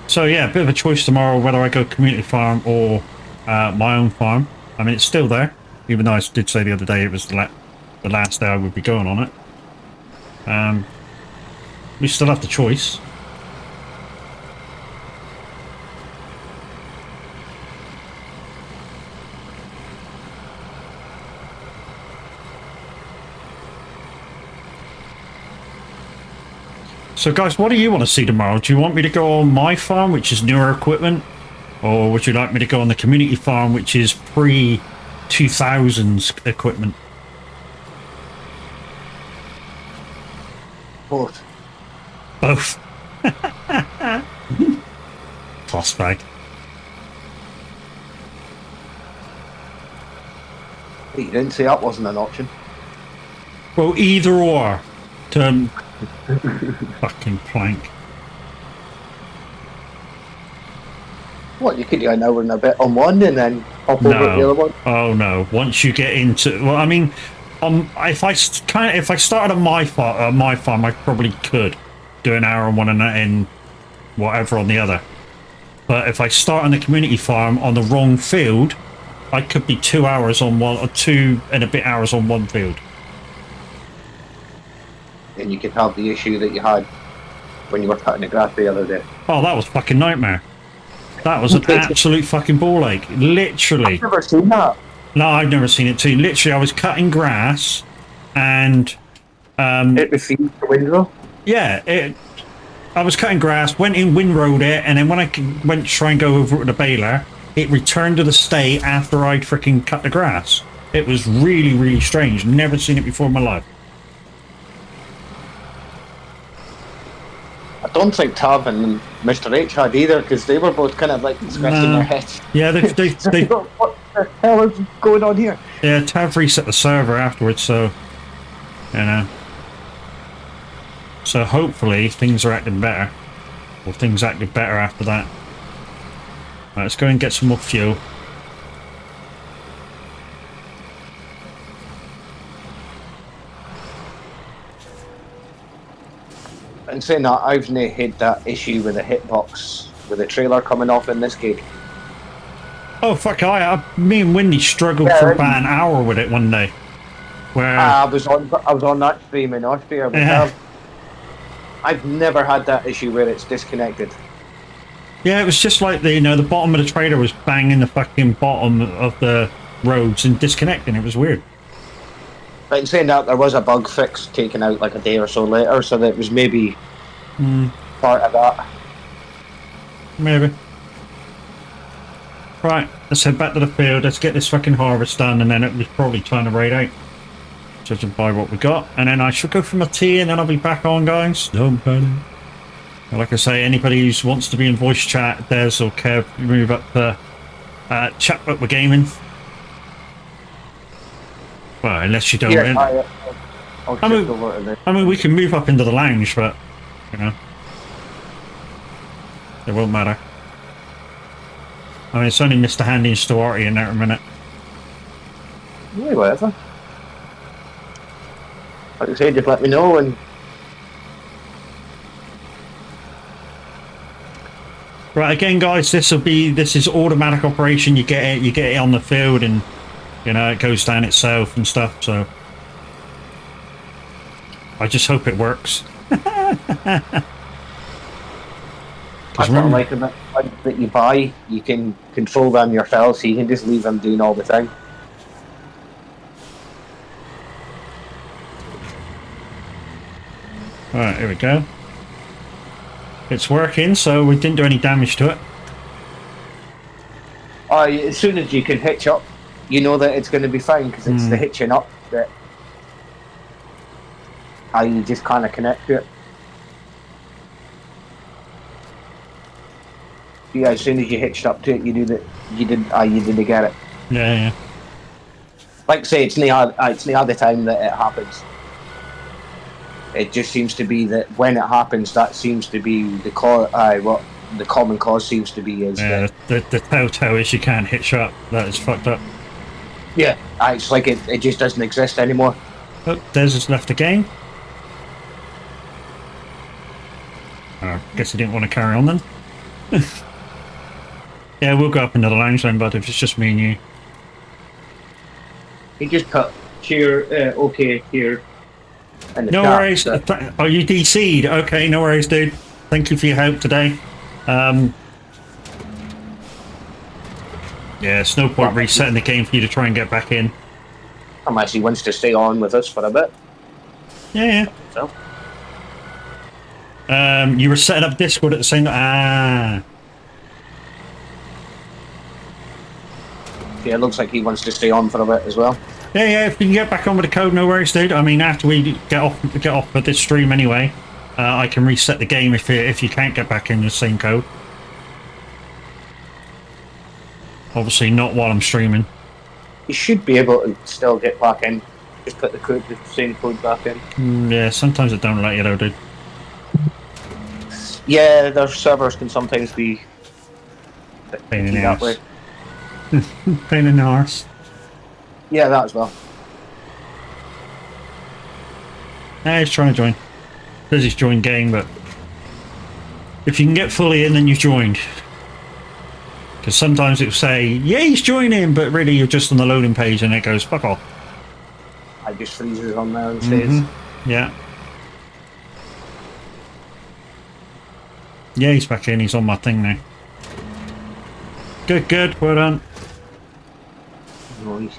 So yeah, a bit of a choice tomorrow whether I go community farm or my own farm. I mean, it's still there, even though I did say the other day it was the last day I would be going on it. We still have the choice. So guys, what do you want to see tomorrow? Do you want me to go on my farm, which is newer equipment? Or would you like me to go on the community farm, which is pre-2000s equipment? Both. Both. Toss bag. You didn't say that wasn't an option. Well, either or. Fucking plank. What, you could do an hour and a bit on one and then hop over to the other one? Oh no! Once you get into, well, I mean, if I started on my farm, I probably could do an hour on one and whatever on the other. But if I start on the community farm on the wrong field, I could be 2 hours on one, or 2 and a bit hours on one field. And you could have the issue that you had when you were cutting the grass the other day. Oh, that was fucking nightmare. That was an absolute fucking ball ache. Literally. I've never seen that. No, I've never seen it too. Literally, I was cutting grass and... it received the windrow? Yeah, I was cutting grass, went in, windrowed it, and then when I went to try and go over to the baler, it returned to the state after I'd freaking cut the grass. It was really, really strange. Never seen it before in my life. I don't think Tav and Mr. H had either, because they were both kind of like scratching their heads. Yeah, they what the hell is going on here? Yeah, Tav reset the server afterwards, so you know. So hopefully things are acting better, or things acted better after that. Right, let's go and get some more fuel. And saying that, I've not had that issue with the hitbox with the trailer coming off in this gig. Oh fuck! Me and Windy struggled for about an hour with it one day. Where I was on that stream in Austria. But I've never had that issue where it's disconnected. Yeah, it was just like the bottom of the trailer was banging the fucking bottom of the roads and disconnecting. It was weird. But in saying that, there was a bug fix taken out like a day or so later, so that it was maybe part of that. Maybe. Right, let's head back to the field. Let's get this fucking harvest done, and then it was probably time to raid out. Judging by what we got, and then I shall go for my tea, and then I'll be back on, guys. Don't panic. Like I say, anybody who wants to be in voice chat, Des or Kev, move up the chat up with gaming. Well, unless you don't. Yeah, I mean, we can move up into the lounge, but you know, it won't matter. I mean, it's only Mr. Handy and Stuarty in there a minute. Yeah, whatever. Like I say, just let me know and. Right, again, guys, this is automatic operation. You get it on the field, and you know it goes down itself and stuff. So I just hope it works. I don't like them that you buy. You can control them yourself, so you can just leave them doing all the thing. Alright, here we go. It's working, so we didn't do any damage to it. As soon as you can hitch up, you know that it's going to be fine, because it's the hitching up that you just kind of connect to it. Yeah, as soon as you hitched up to it, you knew that you didn't get it. Yeah, yeah. Like I say, it's not the time that it happens. It just seems to be that when it happens, that seems to be the what the common cause seems to be is the telltale is you can't hitch up. That is fucked up. Yeah, it's like it just doesn't exist anymore. Oh, Des has left the game. I guess he didn't want to carry on then. Yeah, we'll go up into the lounge then, bud, if it's just me and you. He just put cheer, okay, here. No worries. Oh, you DC'd? Okay, no worries, dude. Thank you for your help today. Yeah, it's no point resetting the game for you to try and get back in. Unless he wants to stay on with us for a bit. Yeah, So. You were setting up Discord at the same time. Yeah, it looks like he wants to stay on for a bit as well. Yeah, if you can get back on with the code, no worries, dude. I mean, after we get off of this stream anyway, I can reset the game if you can't get back in the same code. Obviously not while I'm streaming. You should be able to still get back in. Just put the same code back in. Yeah, sometimes it don't let you though, dude. Yeah, their servers can sometimes be pain in the arse. Pain in the arse. Yeah, that as well. Nah, he's trying to join. Says he's joined game, but if you can get fully in, then you've joined. Because sometimes it'll say, yeah, he's joining, but really you're just on the loading page and it goes, fuck off. I just freezes on there and says. Yeah. Yeah, he's back in. He's on my thing now. Good. Well done. Nice.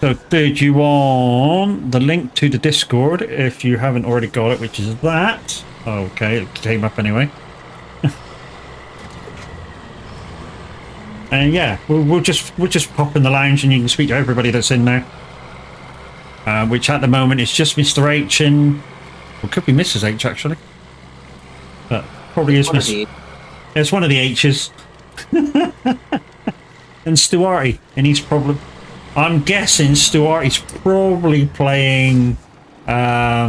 So, did you want the link to the Discord if you haven't already got it, which is that? Okay, it came up anyway. And yeah, we'll just pop in the lounge and you can speak to everybody that's in there. Which at the moment is just Mr. H and well, could be Mrs. H actually, but probably is Miss. It's one of the H's. And Stuarty, and he's probably. I'm guessing Stuarty's probably playing. I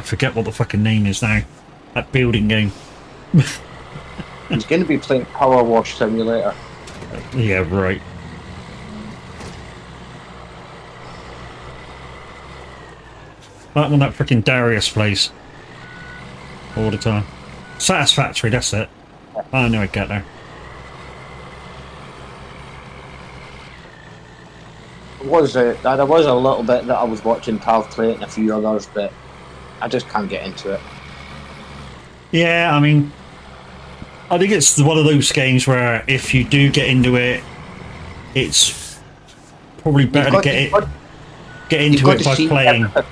forget what the fucking name is now. That building game. He's going to be playing Power Wash Simulator. Yeah, right. That one that freaking Darius plays all the time. Satisfactory, that's it. I knew I'd get there. There was a little bit that I was watching Tav play it and a few others, but I just can't get into it. Yeah, I mean, I think it's one of those games where if you do get into it, it's probably better to get into it by playing. Everything.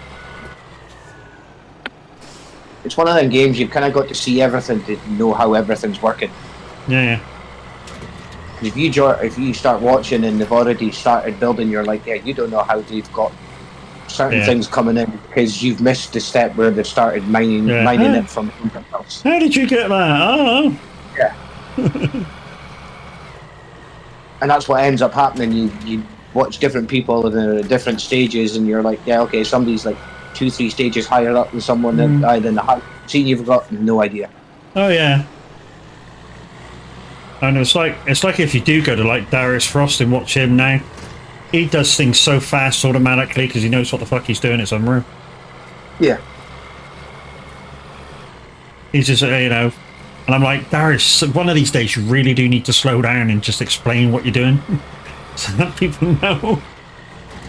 It's one of them games you've kind of got to see everything to know how everything's working. Yeah. If you start watching and they've already started building, you're like, yeah, you don't know how they've got certain things coming in because you've missed the step where they've started mining it from something else. How did you get that? I don't know. Yeah. And that's what ends up happening. You watch different people in different stages, and you're like, yeah, okay, somebody's like 2-3 stages higher up than someone than the high. See, you've got no idea. Oh yeah. And it's like if you do go to like Darius Frost and watch him now, he does things so fast automatically because he knows what the fuck he's doing. It's unreal. Yeah. He's just and I'm like, Darius, one of these days you really do need to slow down and just explain what you're doing so that people know.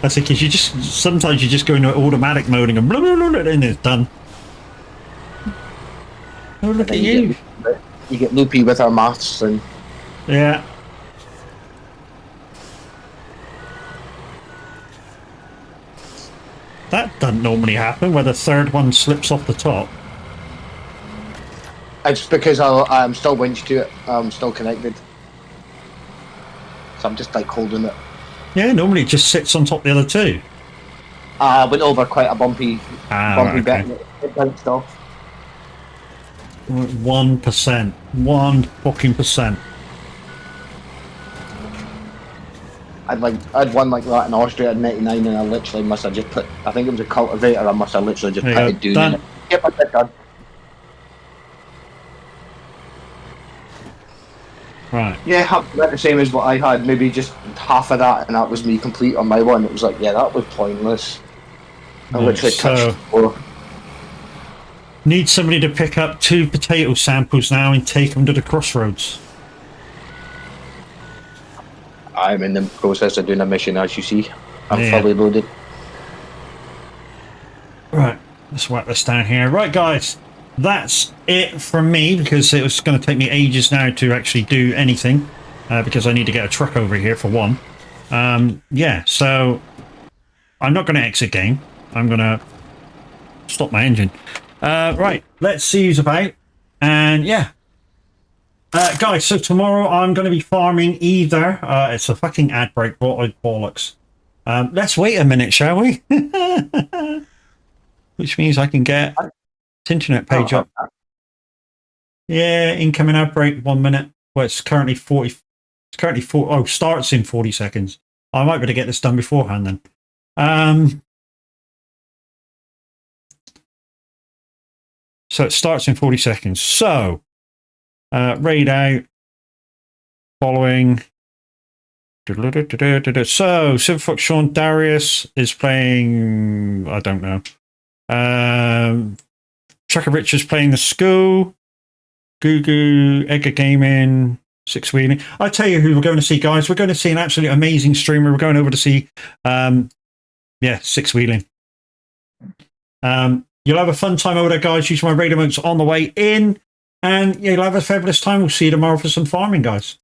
I think because sometimes you just go into automatic mode and go blah, blah, blah, blah, and it's done. Oh, look at you. You get loopy with our maths and. Yeah. That doesn't normally happen, where the third one slips off the top. It's because I'm still winched to it. I'm still connected. So I'm just like holding it. Yeah, normally it just sits on top of the other two. I went over quite a bumpy bit. And it bounced off. 1%. 1% I'd won like that in Austria at 99, and I literally must have just put. I think it was a cultivator. I must have literally just put it down. It. Yep, that's done. Right. Yeah, about the same as what I had. Maybe just half of that, and that was me complete on my one. It was like, yeah, that was pointless. I literally touched the floor. Need somebody to pick up 2 potato samples now and take them to the crossroads. I'm in the process of doing a mission, as you see. I'm fully loaded. Right, let's whack this down here. Right, guys, that's it from me, because it was going to take me ages now to actually do anything, because I need to get a truck over here for one. Yeah, so I'm not going to exit game. I'm going to stop my engine. Right, let's see who's about. And yeah. Guys, so tomorrow I'm going to be farming either. It's a fucking ad break, bollocks. Let's wait a minute, shall we? Which means I can get this internet page up. Yeah, incoming ad break, 1 minute. Well, it's currently 40. It's currently 4. Oh, starts in 40 seconds. I might be able to get this done beforehand then. So it starts in 40 seconds. So, raid out, following. So, Silverfox Sean Darius is playing, I don't know. Chucker Richards playing the school. Gugu, Edgar Gaming, Six Wheeling. I'll tell you who we're going to see, guys. We're going to see an absolutely amazing streamer. We're going over to see, Six Wheeling. You'll have a fun time over there, guys. Use my raid emotes on the way in. And you'll have a fabulous time. We'll see you tomorrow for some farming, guys.